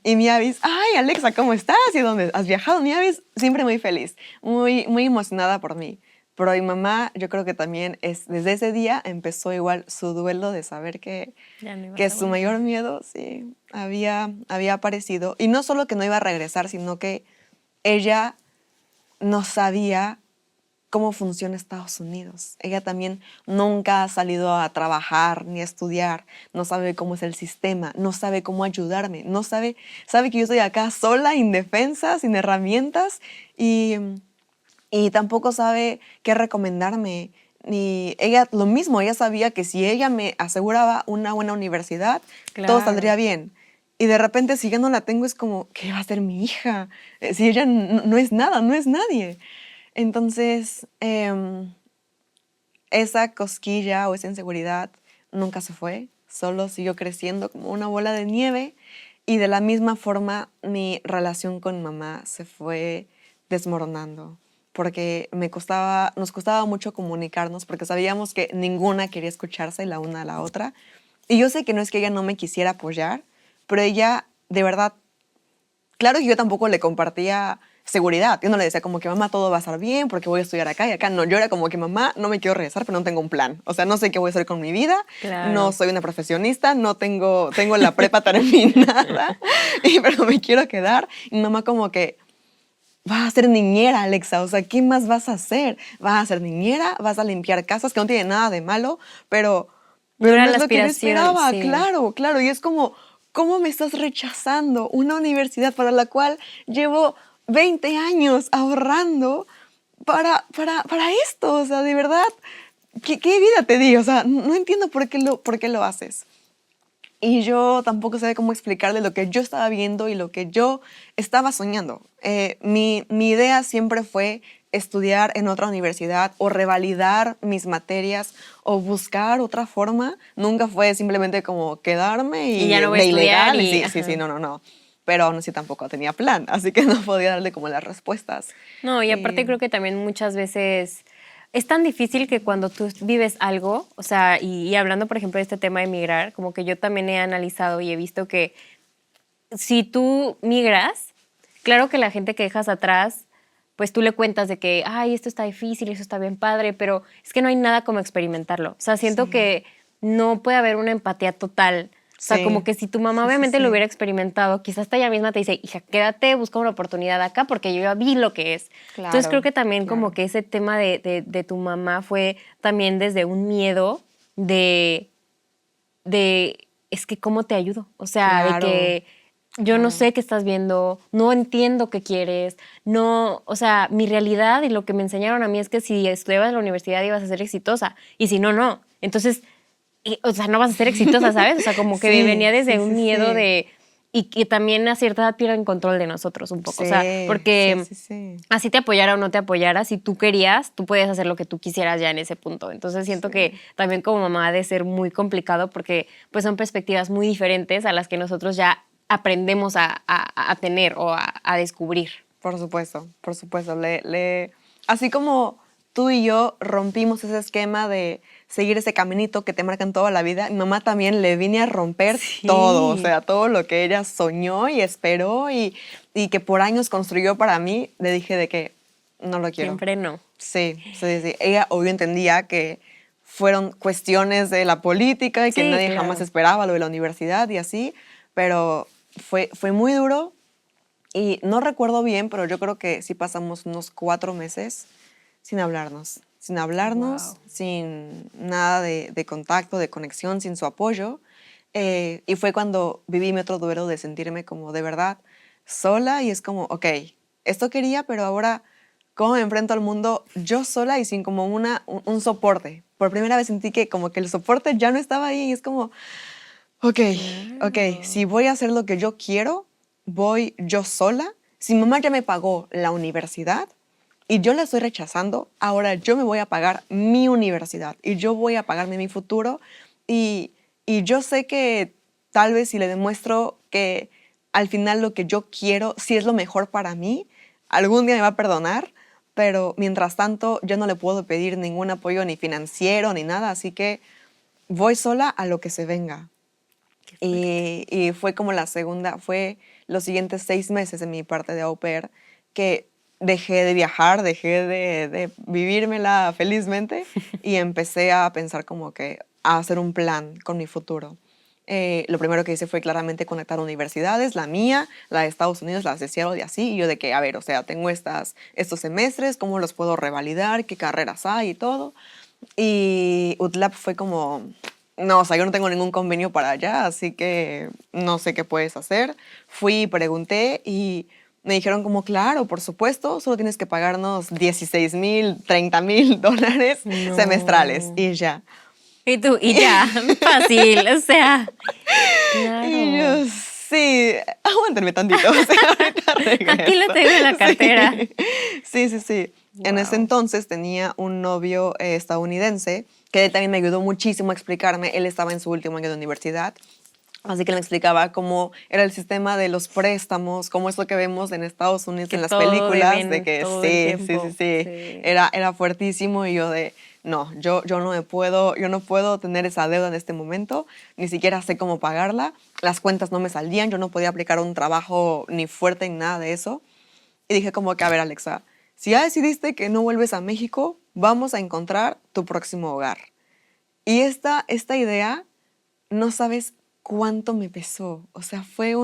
Y mi Avis, ay, Alexa, ¿cómo estás? ¿Y dónde has viajado? Mi Avis siempre muy feliz, muy emocionada por mí. Pero mi mamá, yo creo que también desde ese día empezó igual su duelo de saber que su mayor miedo sí había aparecido. Y no solo que no iba a regresar, sino que ella no sabía cómo funciona Estados Unidos. Ella también nunca ha salido a trabajar ni a estudiar, no sabe cómo es el sistema, no sabe cómo ayudarme, no sabe que yo estoy acá sola, indefensa, sin herramientas y tampoco sabe qué recomendarme. Ni ella, lo mismo, ella sabía que si ella me aseguraba una buena universidad, todo saldría bien. Y de repente, si ya no la tengo, es como, ¿qué va a hacer mi hija? Si ella no es nada, no es nadie. Entonces, esa cosquilla o esa inseguridad nunca se fue, solo siguió creciendo como una bola de nieve y de la misma forma mi relación con mamá se fue desmoronando porque nos costaba mucho comunicarnos porque sabíamos que ninguna quería escucharse la una a la otra. Y yo sé que no es que ella no me quisiera apoyar, pero ella de verdad, claro que yo tampoco le compartía seguridad. Yo no le decía como que mamá todo va a estar bien porque voy a estudiar acá y acá. No, yo era como que mamá no me quiero regresar pero no tengo un plan. O sea, no sé qué voy a hacer con mi vida. Claro. No soy una profesionista, no tengo la prepa terminada, pero me quiero quedar. Y mamá como que vas a ser niñera, Alexa. O sea, ¿qué más vas a hacer? Vas a ser niñera, vas a limpiar casas, que no tiene nada de malo, pero no es lo que yo esperaba. Sí. Claro. Y es como, ¿cómo me estás rechazando una universidad para la cual llevo 20 años ahorrando para esto? O sea, de verdad, ¿qué vida te di? O sea, no entiendo por qué lo haces. Y yo tampoco sabía cómo explicarle lo que yo estaba viendo y lo que yo estaba soñando. Mi idea siempre fue estudiar en otra universidad o revalidar mis materias o buscar otra forma. Nunca fue simplemente como quedarme y ya no voy a estudiar ilegal. Sí, no. Pero aún así tampoco tenía plan, así que no podía darle como las respuestas. No, y aparte creo que también muchas veces es tan difícil que cuando tú vives algo, o sea, y hablando por ejemplo de este tema de migrar, como que yo también he analizado y he visto que si tú migras, claro que la gente que dejas atrás, pues tú le cuentas de que, ay, esto está difícil, eso está bien padre, pero es que no hay nada como experimentarlo. O sea, siento que no puede haber una empatía total. O sea, como que si tu mamá obviamente lo hubiera experimentado, quizás hasta ella misma te dice, hija, quédate, busca una oportunidad acá porque yo ya vi lo que es. Claro, entonces creo que también como que ese tema de tu mamá fue también desde un miedo de es que cómo te ayudo. O sea, de que yo no sé qué estás viendo, no entiendo qué quieres, no, o sea, mi realidad y lo que me enseñaron a mí es que si estudiabas en la universidad ibas a ser exitosa y si no, no. Entonces, o sea, no vas a ser exitosa, ¿sabes? O sea, como que venía desde un miedo de... Y que también a cierta edad pierden control de nosotros un poco. O sea, porque así te apoyara o no te apoyara, si tú querías, tú podías hacer lo que tú quisieras ya en ese punto. Entonces siento que también como mamá ha de ser muy complicado porque pues son perspectivas muy diferentes a las que nosotros ya aprendemos a tener o a descubrir. Por supuesto. Así como tú y yo rompimos ese esquema de seguir ese caminito que te marcan toda la vida, mi mamá también le vine a romper todo, o sea, todo lo que ella soñó y esperó y que por años construyó para mí, le dije de que no lo quiero. Siempre no. Sí. Ella obvio entendía que fueron cuestiones de la política y que nadie jamás esperaba lo de la universidad y así, pero fue muy duro y no recuerdo bien, pero yo creo que sí pasamos unos 4 meses sin hablarnos, sin nada de contacto, de conexión, sin su apoyo. Y fue cuando viví mi otro duelo de sentirme como de verdad sola y es como, ok, esto quería, pero ahora, ¿cómo me enfrento al mundo yo sola y sin como un soporte? Por primera vez sentí que como que el soporte ya no estaba ahí y es como, ok, si voy a hacer lo que yo quiero, voy yo sola. Si mamá ya me pagó la universidad, y yo la estoy rechazando, ahora yo me voy a pagar mi universidad y yo voy a pagarme mi futuro y yo sé que tal vez si le demuestro que al final lo que yo quiero sí es lo mejor para mí, algún día me va a perdonar, pero mientras tanto yo no le puedo pedir ningún apoyo ni financiero ni nada, así que voy sola a lo que se venga. Y fue como fue los siguientes 6 meses de mi parte de au pair que dejé de viajar, dejé de vivírmela felizmente y empecé a pensar como que a hacer un plan con mi futuro. Lo primero que hice fue claramente conectar universidades, la mía, la de Estados Unidos, las de Seattle y así, y yo de que, a ver, o sea, tengo estos semestres, ¿cómo los puedo revalidar? ¿Qué carreras hay y todo? Y UTLAP fue como, no, o sea, yo no tengo ningún convenio para allá, así que no sé qué puedes hacer. Fui y pregunté y me dijeron como, claro, por supuesto, solo tienes que pagarnos 16,000, 30,000 dólares semestrales No. y ya. Y tú, y ya, fácil, o sea, Y claro. yo, sí, aguántenme tantito, o sea, ahorita Aquí lo regreso. tengo en la cartera. Sí, sí, sí. En ese Wow. entonces tenía un novio estadounidense que él también me ayudó muchísimo a explicarme. Él estaba en su último año de universidad. Así que él me explicaba cómo era el sistema de los préstamos, cómo es lo que vemos en Estados Unidos Que en las todo películas, de deben que todo el sí, sí, sí, tiempo. sí, Sí. era fuertísimo y yo de, no, yo no puedo tener esa deuda en este momento, ni siquiera sé cómo pagarla, las cuentas no me salían, yo no podía aplicar un trabajo ni fuerte ni nada de eso. Y dije como que, a ver, Alexa, si ya decidiste que no vuelves a México, vamos a encontrar tu próximo hogar. Y esta idea, no sabes cuánto me pesó. O sea, fue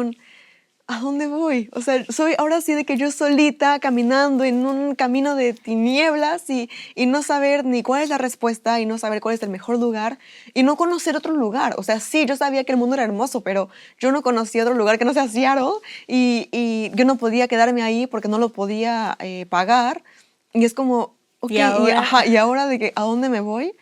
¿a dónde voy? O sea, soy ahora sí de que yo solita caminando en un camino de tinieblas y no saber ni cuál es la respuesta y no saber cuál es el mejor lugar y no conocer otro lugar. O sea, sí, yo sabía que el mundo era hermoso, pero yo no conocía otro lugar que no sea Seattle y yo no podía quedarme ahí porque no lo podía pagar. Y es como, ok, Y ahora, y ahora de que, ¿a dónde me voy?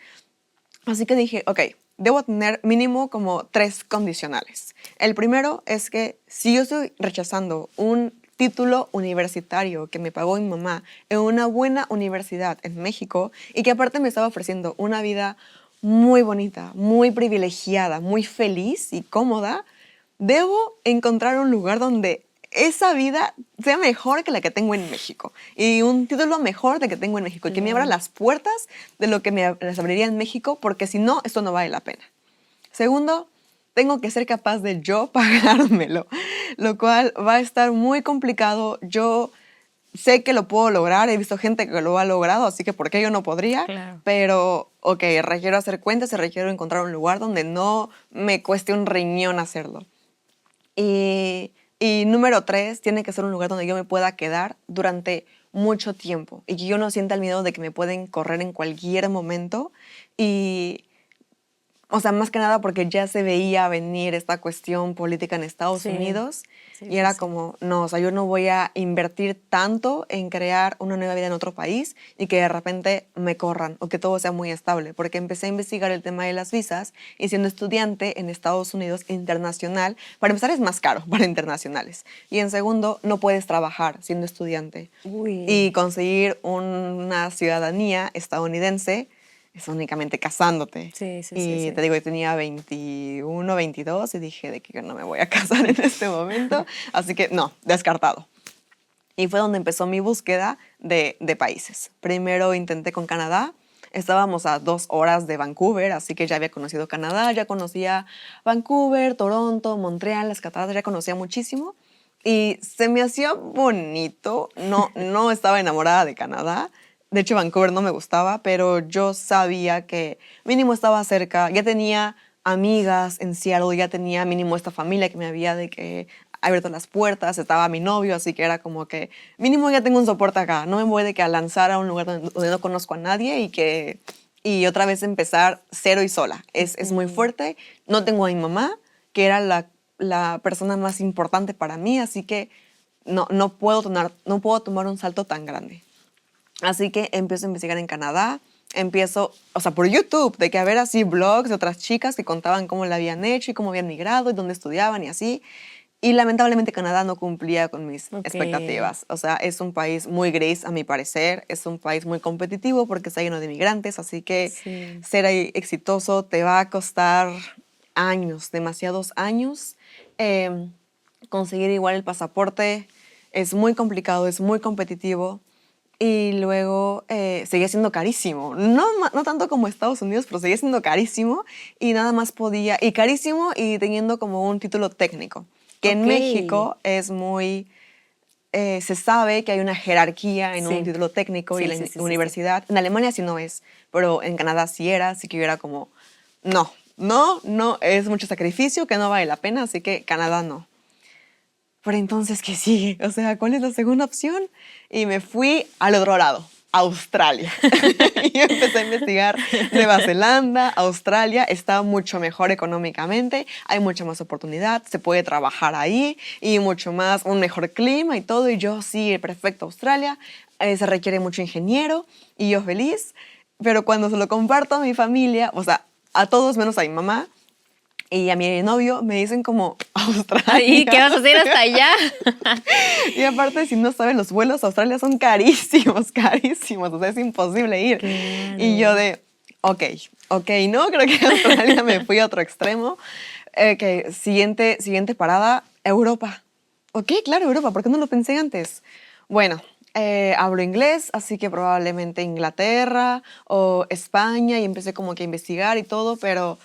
Así que dije, ok, debo tener mínimo como 3 condicionales. El primero es que si yo estoy rechazando un título universitario que me pagó mi mamá en una buena universidad en México y que aparte me estaba ofreciendo una vida muy bonita, muy privilegiada, muy feliz y cómoda, debo encontrar un lugar donde esa vida sea mejor que la que tengo en México y un título mejor de que tengo en México y que me abra claro. las puertas de lo que me las abriría en México porque si no, esto no vale la pena. Segundo, tengo que ser capaz de yo pagármelo, lo cual va a estar muy complicado. Yo sé que lo puedo lograr, he visto gente que lo ha logrado, así que ¿por qué yo no podría? Claro. Pero, ok, requiero hacer cuentas y requiero encontrar un lugar donde no me cueste un riñón hacerlo. Y número 3, tiene que ser un lugar donde yo me pueda quedar durante mucho tiempo y que yo no sienta el miedo de que me pueden correr en cualquier momento. Y, o sea, más que nada porque ya se veía venir esta cuestión política en Estados Sí, Unidos sí, y sí, era sí. como, no, o sea, yo no voy a invertir tanto en crear una nueva vida en otro país y que de repente me corran o que todo sea muy estable, porque empecé a investigar el tema de las visas y siendo estudiante en Estados Unidos internacional, para empezar es más caro para internacionales y en segundo, no puedes trabajar siendo estudiante y Uy. conseguir una ciudadanía estadounidense es únicamente casándote. Sí, sí, sí, Y te sí. digo, yo tenía 21, 22 y dije de que yo no me voy a casar en este momento. Así que no, descartado. Y fue donde empezó mi búsqueda de países. Primero intenté con Canadá. Estábamos a 2 horas de Vancouver, así que ya había conocido Canadá, ya conocía Vancouver, Toronto, Montreal, las cataratas, ya conocía muchísimo. Y se me hacía bonito. No, no estaba enamorada de Canadá. De hecho, Vancouver no me gustaba, pero yo sabía que mínimo estaba cerca. Ya tenía amigas en Seattle, ya tenía mínimo esta familia que me había de que abierto las puertas, estaba mi novio, así que era como que mínimo ya tengo un soporte acá. No me voy de que a lanzar a un lugar donde no conozco a nadie y otra vez empezar cero y sola. Es muy Ujú. fuerte. No tengo a mi mamá, que era la persona más importante para mí, así que no puedo tomar un salto tan grande. Así que empiezo a investigar en Canadá, empiezo, o sea, por YouTube, de que a ver así blogs de otras chicas que contaban cómo la habían hecho y cómo habían migrado y dónde estudiaban y así. Y lamentablemente Canadá no cumplía con mis Ok. expectativas. O sea, es un país muy gris a mi parecer, es un país muy competitivo porque está lleno de migrantes, así que Sí. ser ahí exitoso te va a costar años, demasiados años. Conseguir igual el pasaporte es muy complicado, es muy competitivo. Y luego seguía siendo carísimo. No tanto como Estados Unidos, pero seguía siendo carísimo. Y nada más podía... Y carísimo y teniendo como un título técnico. Que en Ok. México es muy... se sabe que hay una jerarquía en un Sí. título técnico y Sí, la sí, sí, sí, universidad. En Alemania sí no es, pero en Canadá sí era, así que yo era como, no, es mucho sacrificio que no vale la pena, así que Canadá no. Pero entonces, ¿qué sigue? O sea, ¿cuál es la segunda opción? Y me fui al otro lado, Australia. Y empecé a investigar Nueva Zelanda, Australia, está mucho mejor económicamente, hay mucha más oportunidad, se puede trabajar ahí y mucho más, un mejor clima y todo. Y yo, sí, perfecto, Australia, se requiere mucho ingeniero y yo feliz. Pero cuando se lo comparto a mi familia, o sea, a todos menos a mi mamá, y a mi novio me dicen como ¿Y qué Australia. vas a hacer hasta allá? Y aparte, si no saben, los vuelos a Australia son carísimos, carísimos. O sea, es imposible ir. Y yo Claro. de, ok, no, creo que Australia me fui a otro extremo. Siguiente parada, Europa. Ok, claro, Europa, ¿por qué no lo pensé antes? Bueno, hablo inglés, así que probablemente Inglaterra o España, y empecé como que a investigar y todo, pero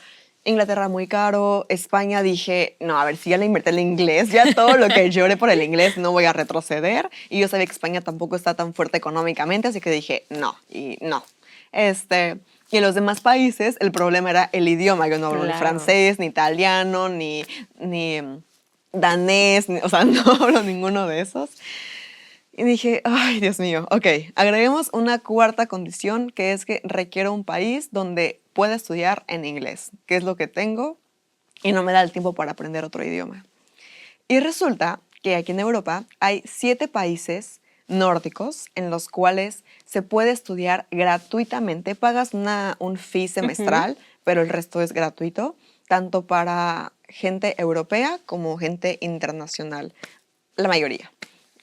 Inglaterra muy caro, España dije, no, a ver, si ya le invertí el inglés, ya todo lo que lloré por el inglés no voy a retroceder, y yo sabía que España tampoco está tan fuerte económicamente, así que dije, no, y no. Y en los demás países el problema era el idioma. Yo no hablo ni Claro. francés, ni italiano, ni danés, o sea, no hablo ninguno de esos. Y dije, ay, Dios mío, ok, agreguemos una cuarta condición, que es que requiero un país donde pueda estudiar en inglés, que es lo que tengo, y no me da el tiempo para aprender otro idioma. Y resulta que aquí en Europa hay 7 países nórdicos en los cuales se puede estudiar gratuitamente. Pagas un fee Ujú. semestral, pero el resto es gratuito, tanto para gente europea como gente internacional, la mayoría.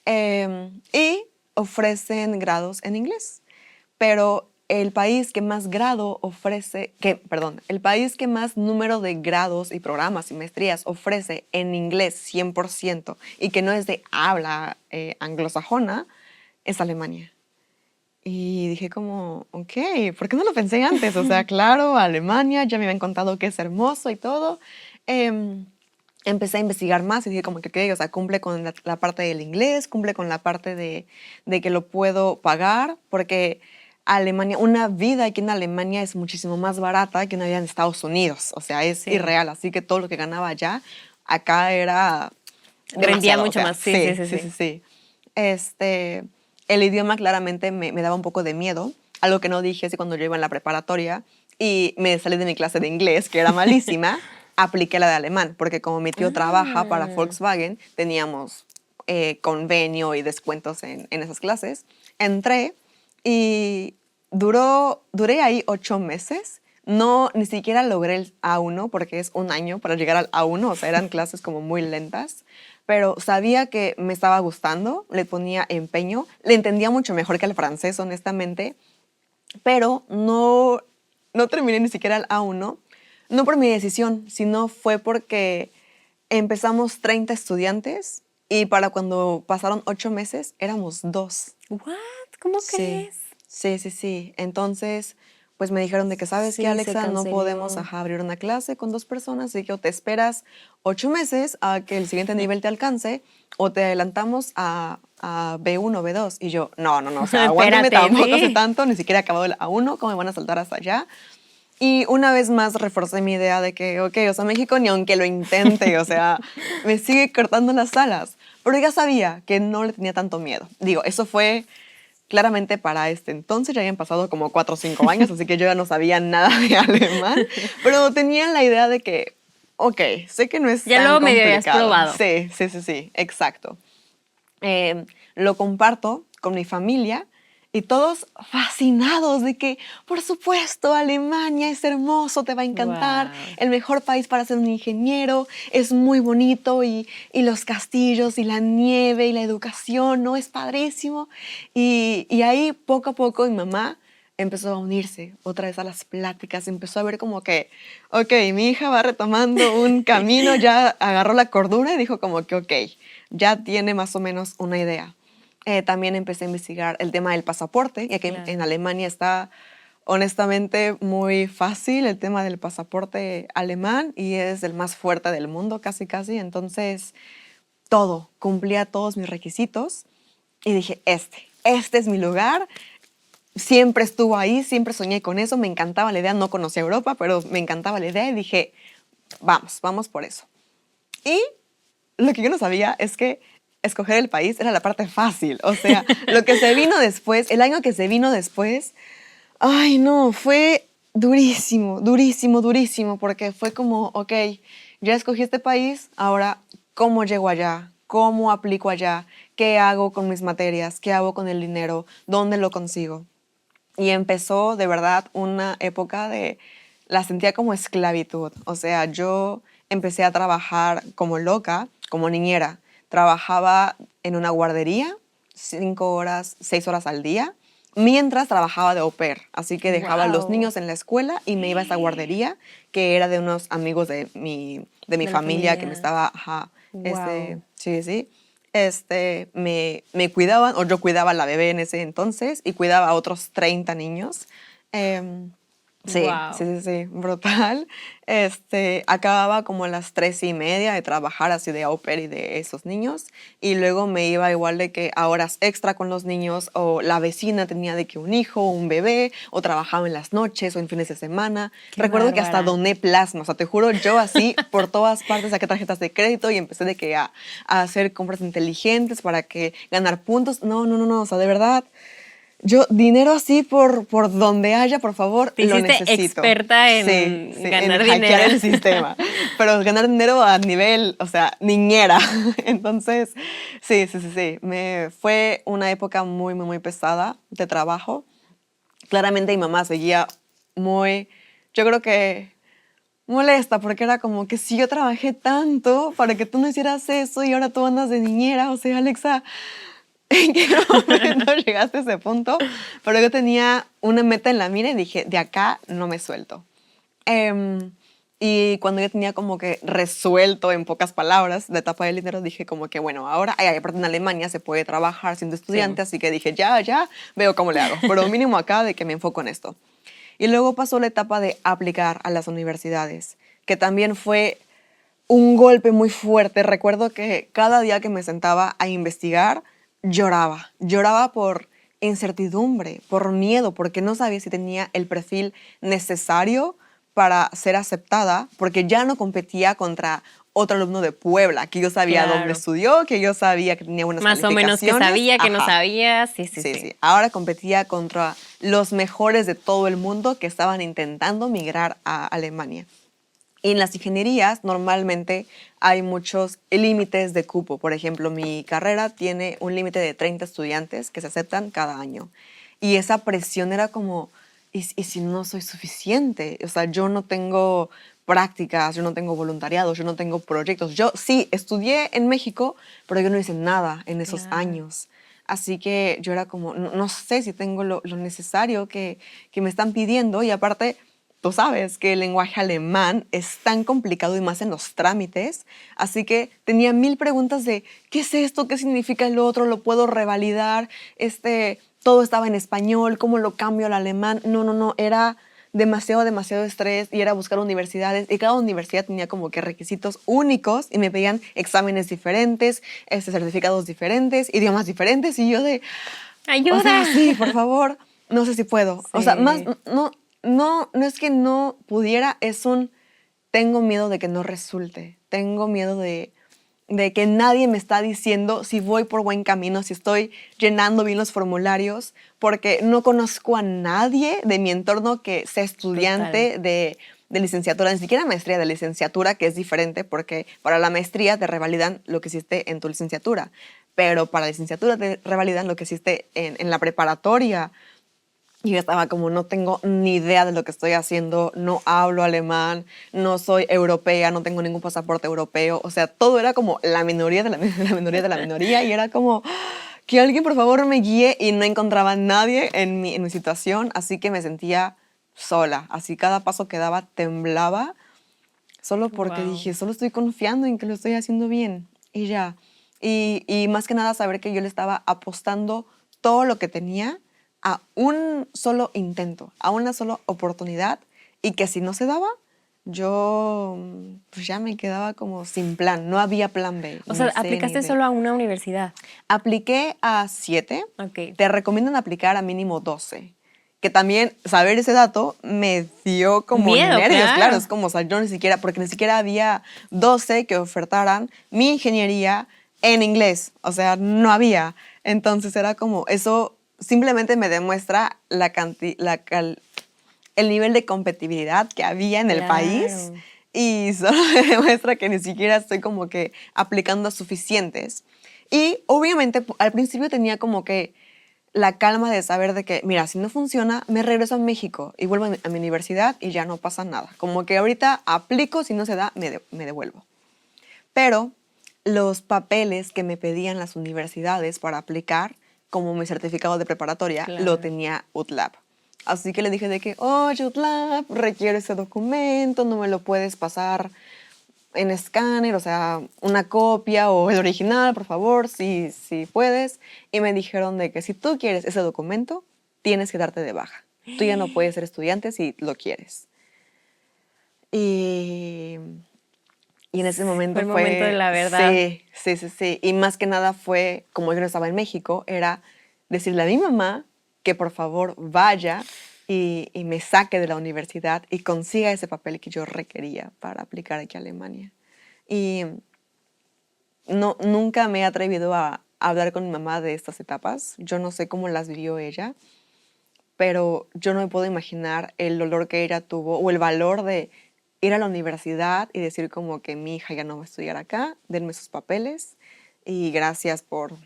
Y ofrecen grados en inglés. Pero el país que más el país que más número de grados y programas y maestrías ofrece en inglés 100% y que no es de habla anglosajona es Alemania. Y dije como, ok, ¿por qué no lo pensé antes? O sea, claro, Alemania, ya me habían contado que es hermoso y todo. Em, Empecé a investigar más y dije como que, ok, o sea, cumple con la parte del inglés, cumple con la parte de que lo puedo pagar, porque Alemania, una vida aquí en Alemania es muchísimo más barata que una vida en Estados Unidos. O sea, es Sí. irreal. Así que todo lo que ganaba allá, acá era Rendía demasiado. O mucho sea, más. Sí, sí, sí, sí, sí, sí, sí. sí. Este, el idioma claramente me daba un poco de miedo. Algo que no dije es que cuando yo iba en la preparatoria y me salí de mi clase de inglés, que era malísima, apliqué la de alemán, porque como mi tío trabaja para Ah. Volkswagen, teníamos convenio y descuentos en esas clases. Entré y duré ahí 8 meses. No, ni siquiera logré el A1 porque es un año para llegar al A1, o sea, eran clases como muy lentas, pero sabía que me estaba gustando, le ponía empeño, le entendía mucho mejor que el francés, honestamente, pero no terminé ni siquiera el A1, no por mi decisión, sino fue porque empezamos 30 estudiantes y para cuando pasaron 8 meses éramos 2. ¿What? ¿Cómo Sí, crees? sí, sí, sí. Entonces, pues me dijeron de que, ¿sabes qué, Sí, se Alexa? No podemos, canceló. abrir una clase con 2 personas, así que o te esperas 8 meses a que el siguiente nivel te alcance o te adelantamos a B1, B2. Y yo, no, o sea, aguánteme, Espérate, tampoco hace sí. tanto, ni siquiera he acabado el A1, ¿cómo me van a saltar hasta allá? Y una vez más reforcé mi idea de que, ok, o sea, México ni aunque lo intente, o sea, me sigue cortando las alas. Pero ya sabía que no le tenía tanto miedo. Digo, eso fue claramente para este entonces, ya habían pasado como 4 o 5 años, así que yo ya no sabía nada de alemán, pero tenía la idea de que, ok, sé que no es Ya tan luego medio habías complicado. probado. Sí, sí, sí, sí, exacto. Lo comparto con mi familia y todos fascinados de que, por supuesto, Alemania es hermoso, te va a encantar, Wow. el mejor país para ser un ingeniero, es muy bonito y los castillos y la nieve y la educación, ¿no? Es padrísimo. Y ahí poco a poco mi mamá empezó a unirse otra vez a las pláticas, empezó a ver como que, ok, mi hija va retomando un camino, ya agarró la cordura y dijo como que, ok, ya tiene más o menos una idea. También empecé a investigar el tema del pasaporte, ya que en Alemania está honestamente muy fácil el tema del pasaporte alemán y es el más fuerte del mundo, casi, casi. Entonces, cumplía todos mis requisitos y dije, este es mi lugar. Siempre estuvo ahí, siempre soñé con eso, me encantaba la idea, no conocía Europa, pero me encantaba la idea y dije, vamos por eso. Y lo que yo no sabía es que escoger el país era la parte fácil, o sea, lo que se vino después, el año que se vino después, ay no, fue durísimo, durísimo, durísimo, porque fue como, ok, ya escogí este país, ahora, ¿cómo llego allá? ¿Cómo aplico allá? ¿Qué hago con mis materias? ¿Qué hago con el dinero? ¿Dónde lo consigo? Y empezó de verdad una época la sentía como esclavitud. O sea, yo empecé a trabajar como loca, como niñera. Trabajaba en una guardería, 5 horas, 6 horas al día, mientras trabajaba de au pair. Así que dejaba a los niños en la escuela y me iba a esa guardería, que era de unos amigos de mi familia que me estaba, sí, me cuidaban, o yo cuidaba a la bebé en ese entonces y cuidaba a otros 30 niños. Sí, brutal. Acababa como a las 3:30 de trabajar así de au pair y de esos niños y luego me iba igual de que a horas extra con los niños o la vecina tenía de que un hijo o un bebé o trabajaba en las noches o en fines de semana. Recuerdo que hasta doné plasma, o sea, te juro, yo así por todas partes saqué tarjetas de crédito y empecé de que a hacer compras inteligentes para que ganar puntos. No, o sea, de verdad. Yo, dinero así por donde haya, por favor, Te lo hiciste necesito. experta en ganar en dinero. hackear el sistema. Pero ganar dinero a nivel, o sea, niñera. Entonces, sí. Fue una época muy, muy, muy pesada de trabajo. Claramente mi mamá seguía yo creo que molesta, porque era como que si yo trabajé tanto para que tú no hicieras eso y ahora tú andas de niñera, o sea, Alexa, ¿en qué momento llegaste a ese punto? Pero yo tenía una meta en la mira y dije, de acá no me suelto. Y cuando ya tenía como que resuelto, en pocas palabras, la etapa del dinero, dije como que, bueno, ahora, aparte en Alemania se puede trabajar siendo estudiante, así que dije, ya, veo cómo le hago. Pero mínimo acá de que me enfoco en esto. Y luego pasó la etapa de aplicar a las universidades, que también fue un golpe muy fuerte. Recuerdo que cada día que me sentaba a investigar, lloraba por incertidumbre, por miedo, porque no sabía si tenía el perfil necesario para ser aceptada, porque ya no competía contra otro alumno de Puebla, que yo sabía dónde estudió, que yo sabía que tenía buenas más o menos que sabía, que no sabía, sí. Ahora competía contra los mejores de todo el mundo que estaban intentando migrar a Alemania. Y en las ingenierías normalmente hay muchos límites de cupo. Por ejemplo, mi carrera tiene un límite de 30 estudiantes que se aceptan cada año. Y esa presión era como, ¿y si no soy suficiente? O sea, yo no tengo prácticas, yo no tengo voluntariados, yo no tengo proyectos. Yo sí, estudié en México, pero yo no hice nada en esos años. Así que yo era como, no sé si tengo lo necesario que me están pidiendo y aparte tú sabes que el lenguaje alemán es tan complicado y más en los trámites, así que tenía 1000 preguntas de ¿qué es esto? ¿Qué significa el otro? ¿Lo puedo revalidar? Todo estaba en español, ¿cómo lo cambio al alemán? No, era demasiado estrés y era buscar universidades y cada universidad tenía como que requisitos únicos y me pedían exámenes diferentes, certificados diferentes, idiomas diferentes y yo de... ¡Ayuda! O sea, sí, por favor, no sé si puedo. Sí. O sea, no es que no pudiera, tengo miedo de que no resulte. Tengo miedo de que nadie me está diciendo si voy por buen camino, si estoy llenando bien los formularios, porque no conozco a nadie de mi entorno que sea estudiante de licenciatura, ni siquiera maestría, de licenciatura, que es diferente, porque para la maestría te revalidan lo que hiciste en tu licenciatura, pero para la licenciatura te revalidan lo que hiciste en la preparatoria. Y yo estaba como, no tengo ni idea de lo que estoy haciendo, no hablo alemán, no soy europea, no tengo ningún pasaporte europeo. O sea, todo era como la minoría de la minoría de la minoría y era como que alguien por favor me guíe y no encontraba a nadie en mi situación, así que me sentía sola. Así cada paso que daba temblaba solo porque dije, solo estoy confiando en que lo estoy haciendo bien y ya. Y más que nada saber que yo le estaba apostando todo lo que tenía a un solo intento, a una sola oportunidad, y que si no se daba, yo pues ya me quedaba como sin plan, no había plan B. O sea, ni C, ni aplicaste D. solo a una universidad. Apliqué a 7, Ok. te recomiendan aplicar a mínimo 12. Que también saber ese dato me dio como Miedo, nervios, claro. claro. Es como, o sea, yo ni siquiera, porque ni siquiera había 12 que ofertaran mi ingeniería en inglés. O sea, no había. Entonces era como, eso simplemente me demuestra el nivel de competitividad que había en el país. Claro. Y solo me demuestra que ni siquiera estoy como que aplicando a suficientes. Y obviamente al principio tenía como que la calma de saber de que, mira, si no funciona, me regreso a México y vuelvo a mi universidad y ya no pasa nada. Como que ahorita aplico, si no se da, me devuelvo. Pero los papeles que me pedían las universidades para aplicar, como mi certificado de preparatoria, Claro. lo tenía UTLAB. Así que le dije de que, oye, UTLAB, requiero ese documento, no me lo puedes pasar en escáner, o sea, una copia o el original, por favor, si puedes. Y me dijeron de que si tú quieres ese documento, tienes que darte de baja. Tú ya no puedes ser estudiante si lo quieres. Y en ese momento Fue el momento de la verdad. Sí. Y más que nada fue, como yo no estaba en México, era decirle a mi mamá que por favor vaya y me saque de la universidad y consiga ese papel que yo requería para aplicar aquí a Alemania. Y nunca me he atrevido a hablar con mi mamá de estas etapas. Yo no sé cómo las vivió ella, pero yo no me puedo imaginar el dolor que ella tuvo o el valor de ir a la universidad y decir como que mi hija ya no va a estudiar acá, denme sus papeles y gracias por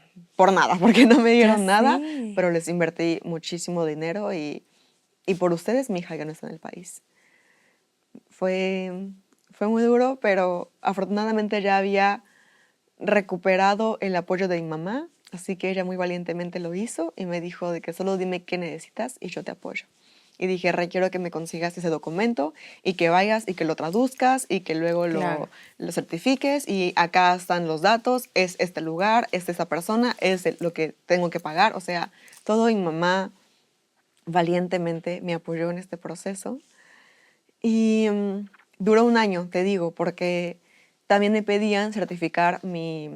nada, porque no me dieron nada, pero les invertí muchísimo dinero y por ustedes mi hija ya no está en el país. Fue muy duro, pero afortunadamente ya había recuperado el apoyo de mi mamá, así que ella muy valientemente lo hizo y me dijo de que solo dime qué necesitas y yo te apoyo. Y dije, requiero que me consigas ese documento y que vayas y que lo traduzcas y que luego Claro. lo certifiques y acá están los datos, es este lugar, es esa persona, es lo que tengo que pagar. O sea, todo mi mamá valientemente me apoyó en este proceso. Y duró un año, te digo, porque también me pedían certificar mi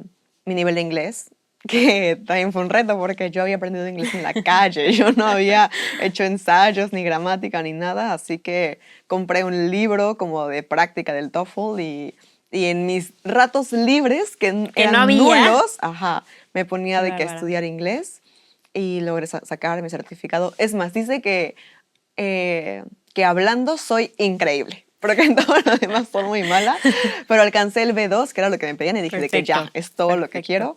nivel de inglés, que también fue un reto porque yo había aprendido inglés en la calle, yo no había hecho ensayos ni gramática ni nada, así que compré un libro como de práctica del TOEFL y en mis ratos libres, que eran no había. nulos, me ponía Qué de que bárbara. estudiar inglés y logré sacar mi certificado. Es más, dice que hablando soy increíble, porque en todo lo demás soy muy mala, pero alcancé el B2, que era lo que me pedían, y dije de que ya, es todo lo que quiero.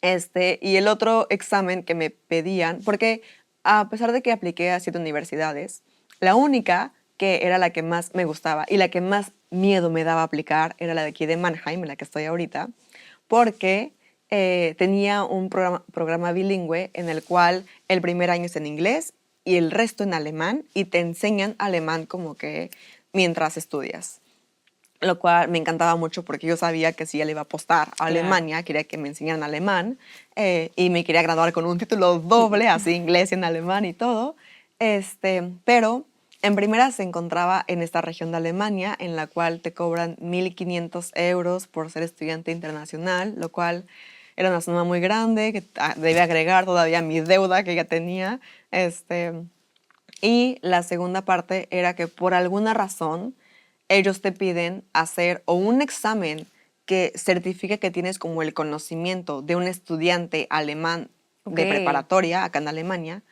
Y el otro examen que me pedían, porque a pesar de que apliqué a 7 universidades, la única que era la que más me gustaba y la que más miedo me daba aplicar era la de aquí de Mannheim, en la que estoy ahorita, porque tenía un programa bilingüe en el cual el primer año es en inglés y el resto en alemán, y te enseñan alemán como que mientras estudias. Lo cual me encantaba mucho porque yo sabía que si ya le iba a apostar a Alemania, quería que me enseñaran alemán y me quería graduar con un título doble, así inglés y en alemán y todo. Pero en primera se encontraba en esta región de Alemania, en la cual te cobran 1.500 euros por ser estudiante internacional, lo cual era una suma muy grande que debía agregar todavía mi deuda que ya tenía. Y la segunda parte era que por alguna razón ellos te piden hacer o un examen que certifique que tienes como el conocimiento de un estudiante alemán de preparatoria acá en Alemania,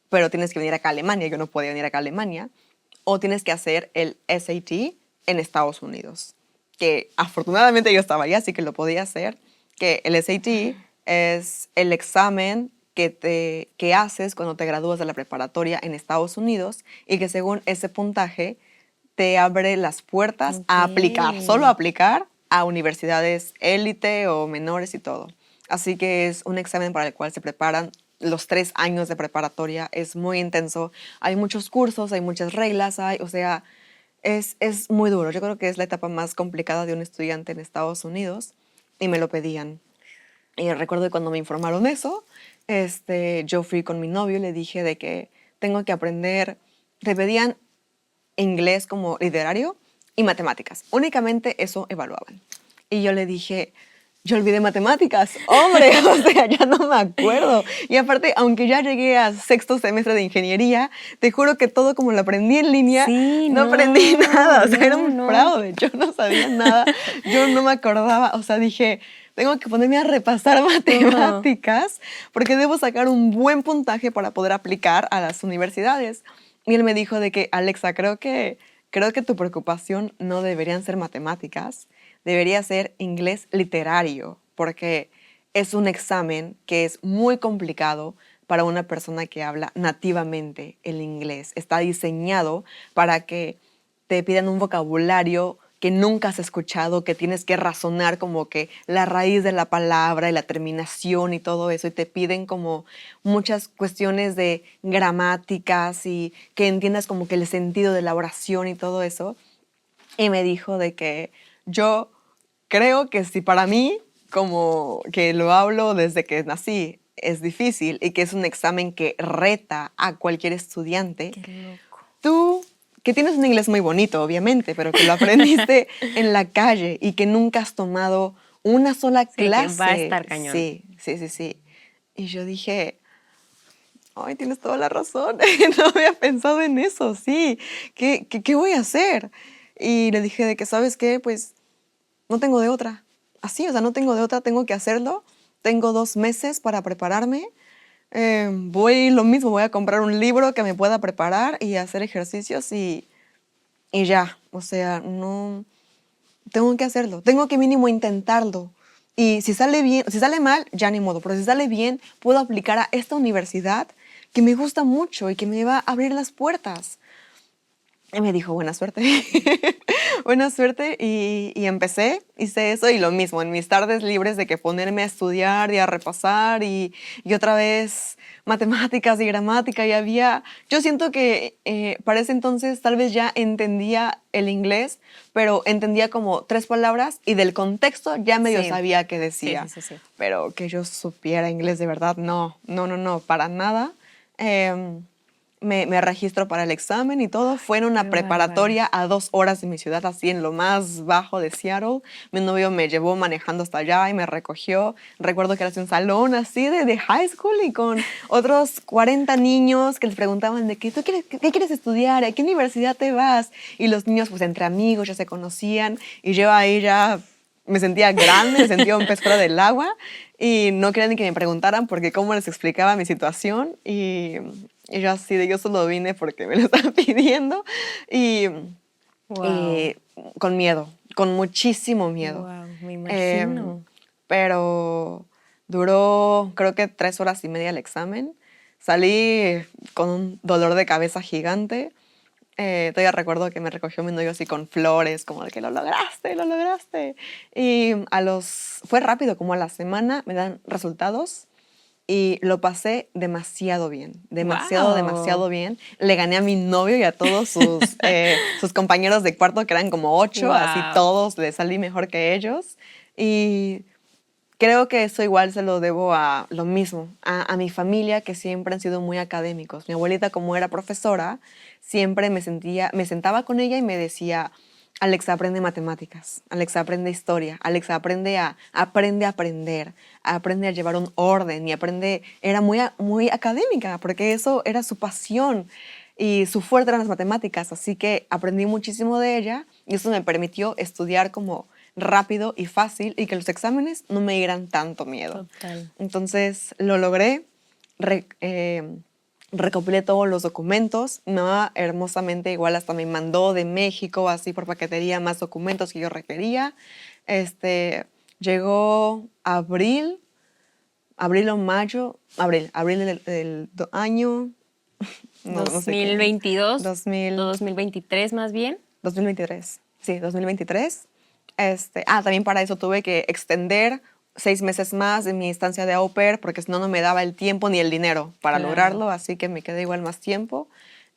pero tienes que venir acá a Alemania, yo no podía venir acá a Alemania, o tienes que hacer el SAT en Estados Unidos, que afortunadamente yo estaba allá, así que lo podía hacer, que el SAT es el examen que haces cuando te gradúas de la preparatoria en Estados Unidos y que según ese puntaje te abre las puertas a aplicar, solo a aplicar a universidades élite o menores y todo. Así que es un examen para el cual se preparan los 3 años de preparatoria. Es muy intenso. Hay muchos cursos, hay muchas reglas, o sea, es muy duro. Yo creo que es la etapa más complicada de un estudiante en Estados Unidos y me lo pedían. Y recuerdo que cuando me informaron eso, yo fui con mi novio y le dije de que tengo que aprender, te pedían inglés como literario y matemáticas. Únicamente eso evaluaban. Y yo le dije, yo olvidé matemáticas, hombre, o sea, ya no me acuerdo. Y aparte, aunque ya llegué a sexto semestre de ingeniería, te juro que todo como lo aprendí en línea, Sí, no no, aprendí nada, o sea, era un no. fraude, yo no sabía nada, yo no me acordaba, o sea, dije, tengo que ponerme a repasar matemáticas porque debo sacar un buen puntaje para poder aplicar a las universidades. Y él me dijo de que, Alexa, creo que tu preocupación no deberían ser matemáticas, debería ser inglés literario, porque es un examen que es muy complicado para una persona que habla nativamente el inglés. Está diseñado para que te pidan un vocabulario que nunca has escuchado, que tienes que razonar como que la raíz de la palabra y la terminación y todo eso, y te piden como muchas cuestiones de gramáticas y que entiendas como que el sentido de la oración y todo eso. Y me dijo de que yo creo que si para mí, como que lo hablo desde que nací, es difícil y que es un examen que reta a cualquier estudiante, Qué loco. tú, que tienes un inglés muy bonito, obviamente, pero que lo aprendiste en la calle y que nunca has tomado una sola Sí, que clase. va a estar cañón. Sí, sí, sí, sí. Y yo dije, ay, tienes toda la razón. No había pensado en eso, sí. ¿Qué voy a hacer? Y le dije de que, ¿sabes qué? Pues no tengo de otra. Así, o sea, no tengo de otra, tengo que hacerlo. Tengo 2 meses para prepararme. Voy a comprar un libro que me pueda preparar y hacer ejercicios y ya. O sea, no, tengo que hacerlo. Tengo que mínimo intentarlo. Y si sale bien, si sale mal, ya ni modo. Pero si sale bien, puedo aplicar a esta universidad que me gusta mucho y que me va a abrir las puertas. Y me dijo, buena suerte. Buena suerte. Y empecé, hice eso y lo mismo, en mis tardes libres de que ponerme a estudiar y a repasar y otra vez matemáticas y gramática yo siento que para ese entonces tal vez ya entendía el inglés, pero entendía como 3 palabras y del contexto ya medio Sí. sabía qué decía. Sí. Pero que yo supiera inglés de verdad, no, para nada. Me registro para el examen y todo. Fue en una Qué preparatoria a 2 horas de mi ciudad, así en lo más bajo de Seattle. Mi novio me llevó manejando hasta allá y me recogió. Recuerdo que era así un salón así de high school y con otros 40 niños que les preguntaban de que, ¿qué quieres estudiar? ¿A qué universidad te vas? Y los niños, pues entre amigos, ya se conocían. Y yo ahí ya me sentía grande, me sentía un pez fuera del agua y no quería ni que me preguntaran porque cómo les explicaba mi situación y yo así de yo solo vine porque me lo están pidiendo y, Wow. y con miedo, con muchísimo miedo. Wow, me Eh, imagino. pero duró creo que 3 horas y media el examen. Salí con un dolor de cabeza gigante. Todavía recuerdo que me recogió mi novio así con flores, como de que lo lograste, lo lograste. Y fue rápido, como a la semana me dan resultados y lo pasé demasiado bien, demasiado, Wow. demasiado bien. Le gané a mi novio y a todos sus compañeros de cuarto, que eran como 8, así Wow. todos, le salí mejor que ellos. Y creo que eso igual se lo debo a lo mismo, a mi familia, que siempre han sido muy académicos. Mi abuelita, como era profesora, siempre me sentaba con ella y me decía, Alexa, aprende matemáticas, Alexa, aprende historia, Alexa, aprende a aprender, aprende a llevar un orden y era muy académica, porque eso era su pasión y su fuerte eran las matemáticas, así que aprendí muchísimo de ella y eso me permitió estudiar como rápido y fácil y que los exámenes no me dieran tanto miedo. Total. Entonces lo logré, recopilé todos los documentos, mi mamá hermosamente igual hasta me mandó de México así por paquetería más documentos que yo requería. Llegó abril o mayo, abril del año, no sé qué, 2022 o 2000, 2023 más bien. 2023, sí, 2023. También para eso tuve que extender 6 meses más de mi estancia de au pair porque si no, no me daba el tiempo ni el dinero para Claro. lograrlo, así que me quedé igual más tiempo.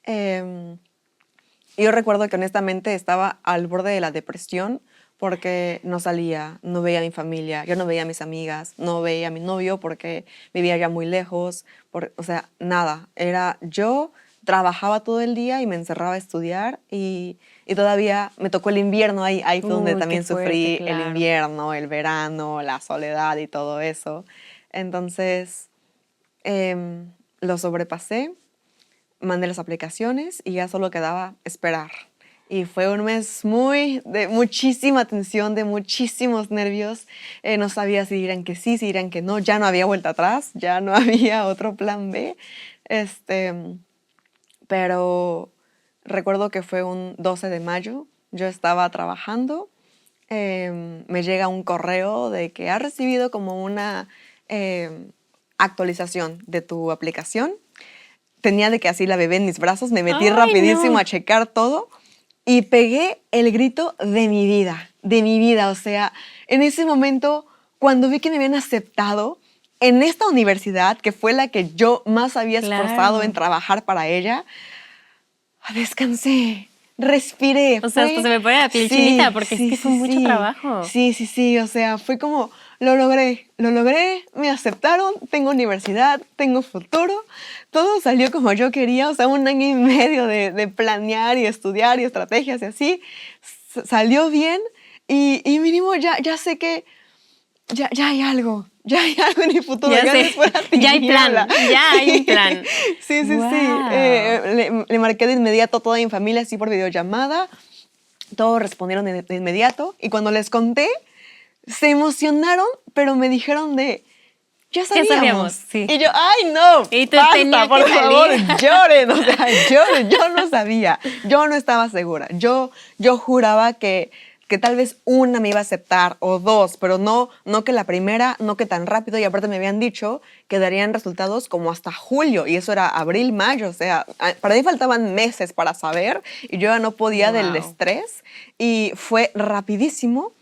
Y yo recuerdo que honestamente estaba al borde de la depresión porque no salía, no veía a mi familia, yo no veía a mis amigas, no veía a mi novio porque vivía ya muy lejos, o sea, nada. Era yo, trabajaba todo el día y me encerraba a estudiar y todavía me tocó el invierno, ahí fue donde Uy, qué también fuerte, sufrí el claro. invierno, el verano, la soledad y todo eso. Entonces, lo sobrepasé, mandé las aplicaciones y ya solo quedaba esperar. Y fue un mes de muchísima tensión, de muchísimos nervios. No sabía si dirán que sí, si dirán que no. Ya no había vuelta atrás, ya no había otro plan B. Este, pero recuerdo que fue un 12 de mayo. Yo estaba trabajando. Me llega un correo de que has recibido como una actualización de tu aplicación. Tenía de que así la bebé en mis brazos, me metí Ay, rapidísimo no. a checar todo y pegué el grito de mi vida. O sea, en ese momento, cuando vi que me habían aceptado en esta universidad, que fue la que yo más había esforzado en Claro. trabajar para ella, descansé, respiré. O sea, hasta Fue, se me pone la piel sí, chinita porque es sí, que fue sí, mucho sí, trabajo. sí, sí, sí, o sea, fue como, lo logré, me aceptaron, tengo universidad, tengo futuro, todo salió como yo quería, o sea, un año y medio de planear y estudiar y estrategias y así, salió bien y mínimo ya sé que ya hay algo en mi futuro, Ya ya no sé, es fuera ya hay tiniebla. plan, ya hay un Sí, plan. sí, sí, sí. Wow. Le marqué de inmediato a toda mi familia, así por videollamada. Todos respondieron de inmediato. Y cuando les conté, se emocionaron, pero me dijeron ya Ya sabíamos, sabíamos. sí. Y yo, ay, no, Y tú basta, tenía que por favor, salir. lloren. O sea, lloren. Yo no sabía. Yo no estaba segura. Yo juraba que tal vez una me iba a aceptar o dos, pero no que la primera, no que tan rápido. Y aparte me habían dicho que darían resultados como hasta julio. Y eso era abril, mayo. O sea, para mí faltaban meses para saber y yo ya no podía del Wow. estrés. Y fue rapidísimo.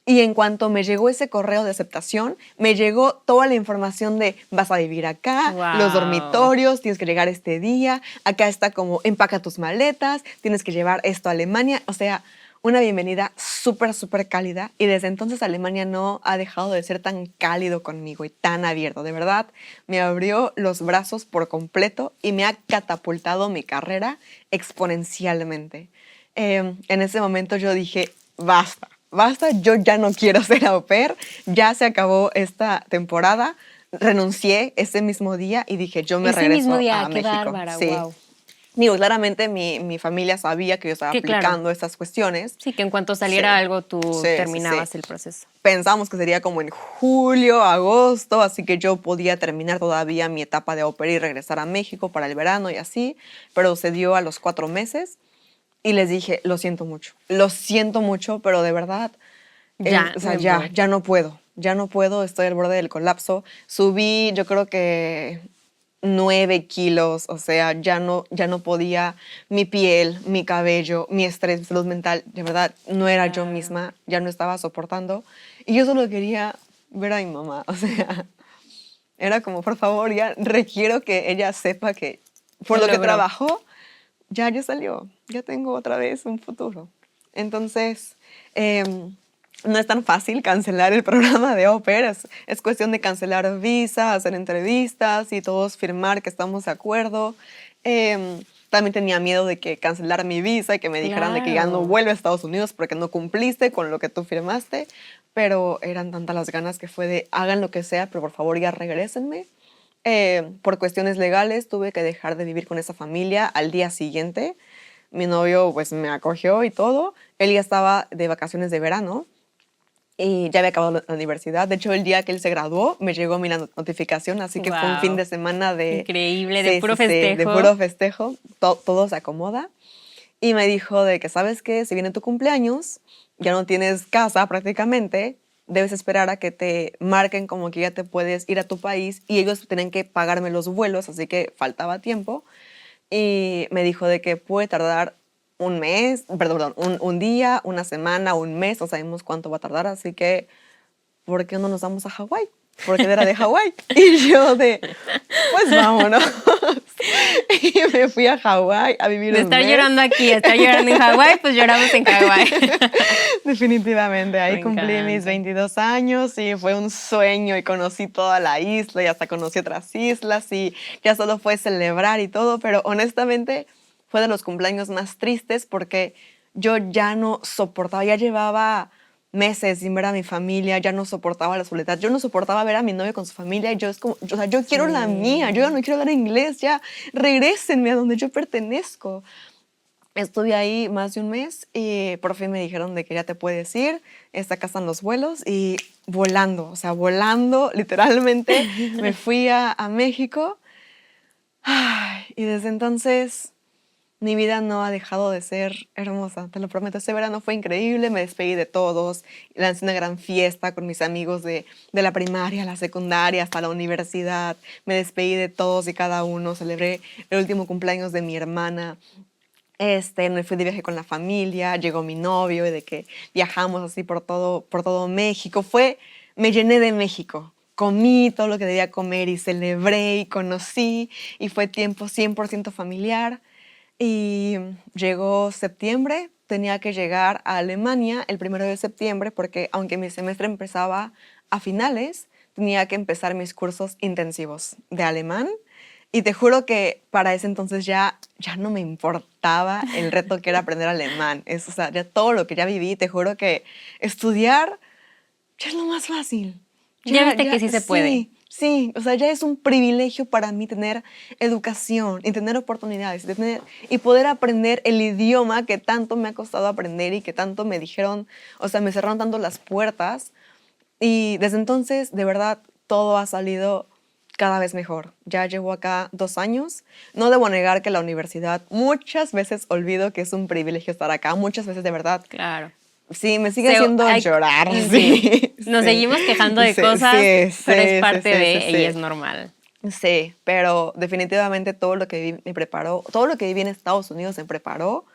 Y en cuanto me llegó ese correo de aceptación, me llegó toda la información de vas a vivir acá, los Wow. dormitorios, tienes que llegar este día, acá está como empaca tus maletas, tienes que llevar esto a Alemania. O sea, una bienvenida súper, súper cálida. Y desde entonces Alemania no ha dejado de ser tan cálido conmigo y tan abierto. De verdad, me abrió los brazos por completo y me ha catapultado mi carrera exponencialmente. En ese momento yo dije, basta. Basta, yo ya no quiero ser au pair, ya se acabó esta temporada, renuncié ese mismo día y dije, yo me Ese mismo regreso día, a qué México. bárbara, Sí. wow. Digo, claramente mi familia sabía que yo estaba Que claro, aplicando estas cuestiones. sí, que en cuanto Sí, saliera algo tú sí, sí, sí. terminabas el proceso. Pensamos que sería como en julio, agosto, así que yo podía terminar todavía mi etapa de au pair y regresar a México para el verano y así, pero se dio a los 4 meses y les dije, lo siento mucho, pero de verdad Ya o sea, me voy. ya no puedo, estoy al borde del colapso. Subí, yo creo que 9 kilos, o sea, ya no podía, mi piel, mi cabello, mi estrés, mi salud mental, de verdad, no era yo Claro. misma, ya no estaba soportando. Y yo solo quería ver a mi mamá, o sea, era como, por favor, ya requiero que ella sepa que por Se lo que logró. trabajó, ya salió, ya tengo otra vez un futuro. Entonces, no es tan fácil cancelar el programa de au pair, es cuestión de cancelar visa, hacer entrevistas y todos firmar que estamos de acuerdo. También tenía miedo de que cancelara mi visa y que me dijeran de que ya no Claro. vuelvo a Estados Unidos porque no cumpliste con lo que tú firmaste, pero eran tantas las ganas que fue de hagan lo que sea, pero por favor ya regrésenme. Por cuestiones legales tuve que dejar de vivir con esa familia al día siguiente. Mi novio pues me acogió y todo. Él ya estaba de vacaciones de verano y ya había acabado la universidad. De hecho, el día que él se graduó me llegó mi notificación, así que fue un fin Wow. de semana de, Increíble, de sí, puro sí, sí, de festejo. puro festejo. Todo se acomoda. Y me dijo de que, ¿sabes qué? Si viene tu cumpleaños, ya no tienes casa prácticamente, debes esperar a que te marquen como que ya te puedes ir a tu país y ellos tienen que pagarme los vuelos, así que faltaba tiempo. Y me dijo de que puede tardar un mes, perdón, un día, una semana, un mes, no sabemos cuánto va a tardar, así que ¿por qué no nos vamos a Hawái? Porque él era de Hawái. Y yo pues vámonos. y me fui a Hawái a vivir de un estar mes. llorando aquí, estar llorando en Hawái, pues lloramos en Hawái. Definitivamente, ahí Me cumplí mis encanta. 22 años y fue un sueño y conocí toda la isla y hasta conocí otras islas y ya solo fue celebrar y todo, pero honestamente fue de los cumpleaños más tristes porque yo ya no soportaba, ya llevaba meses sin ver a mi familia, ya no soportaba la soledad, yo no soportaba ver a mi novio con su familia y yo es como, o sea, yo quiero la mía, yo ya no quiero hablar inglés, ya regrésenme a donde yo pertenezco. Estuve ahí más de un mes y por fin me dijeron de que ya te puedes ir, sacan los vuelos y volando, o sea, volando, literalmente me fui a México. Ay, y desde entonces mi vida no ha dejado de ser hermosa, te lo prometo. Ese verano fue increíble, me despedí de todos, lancé una gran fiesta con mis amigos de la primaria, la secundaria, hasta la universidad. Me despedí de todos y cada uno, celebré el último cumpleaños de mi hermana. Me fui de viaje con la familia, llegó mi novio y de que viajamos así por todo México. Me llené de México. Comí todo lo que debía comer y celebré y conocí y fue tiempo 100% familiar. Y llegó septiembre, tenía que llegar a Alemania el 1 de septiembre porque aunque mi semestre empezaba a finales, tenía que empezar mis cursos intensivos de alemán. Y te juro que para ese entonces ya no me importaba el reto que era aprender alemán. O sea, ya todo lo que ya viví, te juro que estudiar ya es lo más fácil. Ya viste que sí se puede. Sí, o sea, ya es un privilegio para mí tener educación y tener oportunidades y poder aprender el idioma que tanto me ha costado aprender y que tanto me dijeron, o sea, me cerraron tanto las puertas. Y desde entonces, de verdad, todo ha salido cada vez mejor. Ya llevo acá 2 años. No debo negar que la universidad muchas veces olvido que es un privilegio estar acá. Muchas veces, de verdad. Claro. Sí, me sigue haciendo llorar. Sí, Nos seguimos quejando de sí, cosas, sí, pero es sí, parte sí, de, sí, y sí. es normal. Sí, pero definitivamente todo lo que viví me preparó, todo lo que viví en Estados Unidos me preparó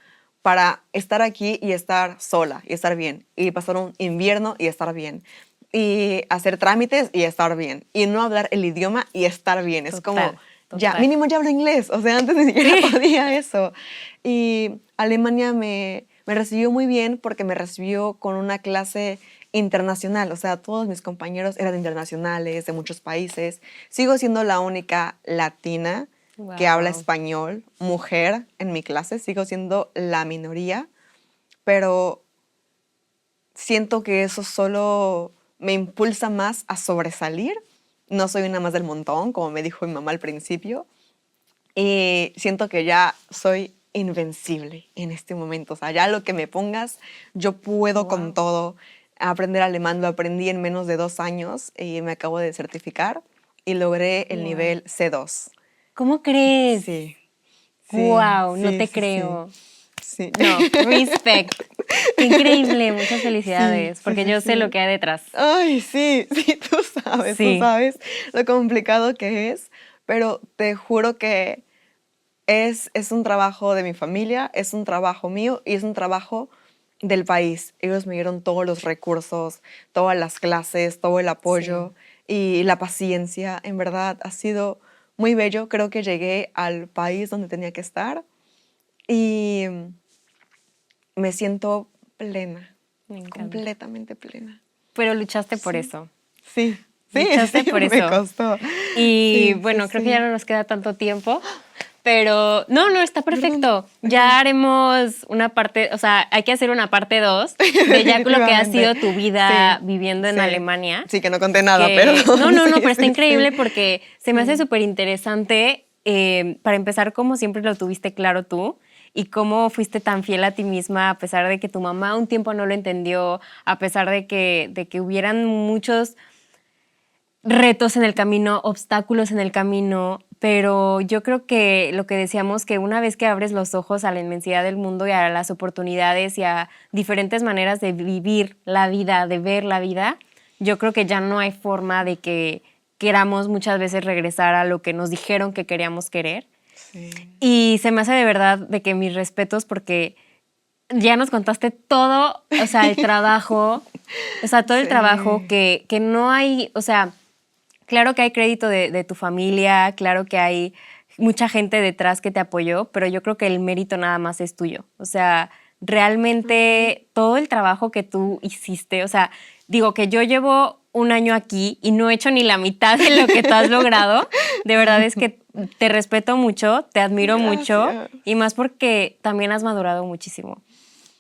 para estar aquí y estar sola y estar bien, y pasar un invierno y estar bien, y hacer trámites y estar bien, y no hablar el idioma y estar bien. Es como, ya, Total. mínimo ya hablo inglés, o sea, antes ni siquiera podía eso. Y Alemania me recibió muy bien porque me recibió con una clase internacional, o sea, todos mis compañeros eran internacionales, de muchos países. Sigo siendo la única latina que habla Wow. español, mujer en mi clase, sigo siendo la minoría, pero siento que eso solo me impulsa más a sobresalir. No soy una más del montón, como me dijo mi mamá al principio, y siento que ya soy invencible en este momento. O sea, ya lo que me pongas, yo puedo Wow. con todo. Aprender alemán lo aprendí en menos de 2 años y me acabo de certificar y logré el Wow. nivel C2. ¿Cómo crees? Sí, sí, Wow, no sí, te sí, sí. creo. Sí. No, respect. Qué increíble, muchas Sí, felicidades, sí, porque sí, yo sé lo sí. que hay detrás. Ay, sí, sí, tú Sí. sabes lo complicado que es, pero te juro que es un trabajo de mi familia, es un trabajo mío y es un trabajo del país. Ellos me dieron todos los recursos, todas las clases, todo el apoyo y la paciencia. En verdad, ha sido muy bello. Creo que llegué al país donde tenía que estar y me siento plena, Me encanta. completamente plena. Pero luchaste por Sí. eso. Sí, sí, Luchaste sí, por me eso. costó. Y Sí, sí, bueno, creo que ya sí. no nos queda tanto tiempo. Pero no, está Perdón, perfecto. perdón. Ya haremos una parte, o sea, hay que hacer una parte 2 de ya con lo que ha Definitivamente. sido tu vida Sí, viviendo en sí. Alemania. Sí, que no conté nada, Que no, perdón. no, no, Sí, pero está sí, increíble sí. porque se me hace Sí. súper interesante. Para empezar, como siempre lo tuviste claro tú y cómo fuiste tan fiel a ti misma a pesar de que tu mamá un tiempo no lo entendió, a pesar de que hubieran muchos retos en el camino, obstáculos en el camino, pero yo creo que lo que decíamos, que una vez que abres los ojos a la inmensidad del mundo y a las oportunidades y a diferentes maneras de vivir la vida, de ver la vida, yo creo que ya no hay forma de que queramos muchas veces regresar a lo que nos dijeron que queríamos querer. Sí. Y se me hace de verdad de que mis respetos porque ya nos contaste todo, o sea, el trabajo, o sea, todo el trabajo Sí. que no hay, o sea, claro que hay crédito de tu familia, claro que hay mucha gente detrás que te apoyó, pero yo creo que el mérito nada más es tuyo. O sea, realmente todo el trabajo que tú hiciste, o sea, digo que yo llevo un año aquí y no he hecho ni la mitad de lo que tú has logrado. De verdad es que te respeto mucho, te admiro mucho y más porque también has madurado muchísimo.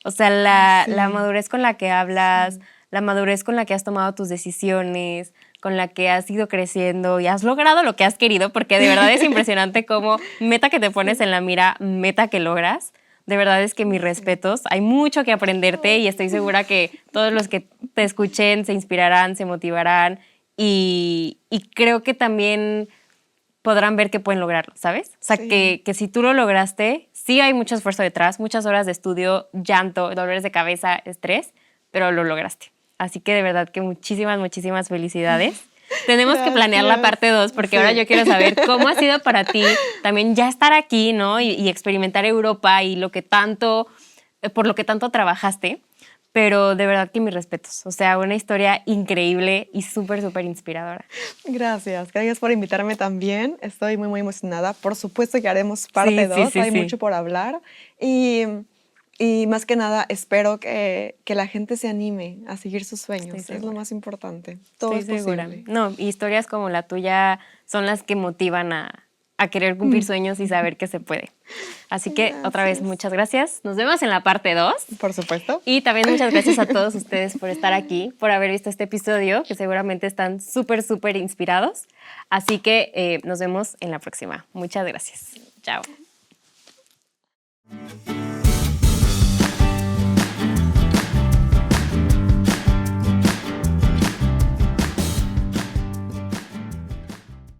O sea, la madurez con la que hablas, la madurez con la que has tomado tus decisiones, con la que has ido creciendo y has logrado lo que has querido, porque de verdad es impresionante cómo meta que te pones en la mira, meta que logras. De verdad es que mis respetos. Hay mucho que aprenderte y estoy segura que todos los que te escuchen se inspirarán, se motivarán y creo que también podrán ver que pueden lograrlo, ¿sabes? O sea, que si tú lo lograste, sí hay mucho esfuerzo detrás, muchas horas de estudio, llanto, dolores de cabeza, estrés, pero lo lograste. Así que de verdad que muchísimas, muchísimas felicidades. Tenemos que planear la parte 2 porque ahora yo quiero saber cómo ha sido para ti también ya estar aquí, ¿no? Y experimentar Europa y lo que tanto, por lo que tanto trabajaste. Pero de verdad que mis respetos. O sea, una historia increíble y súper, súper inspiradora. Gracias por invitarme también. Estoy muy, muy emocionada. Por supuesto que haremos parte 2. Hay mucho por hablar. Y más que nada, espero que la gente se anime a seguir sus sueños. Es lo más importante. Todo es posible. No, historias como la tuya son las que motivan a querer cumplir sueños y saber que se puede. Así que otra vez, muchas gracias. Nos vemos en la parte 2. Por supuesto. Y también muchas gracias a todos ustedes por estar aquí, por haber visto este episodio, que seguramente están súper, súper inspirados. Así que nos vemos en la próxima. Muchas gracias. Chao.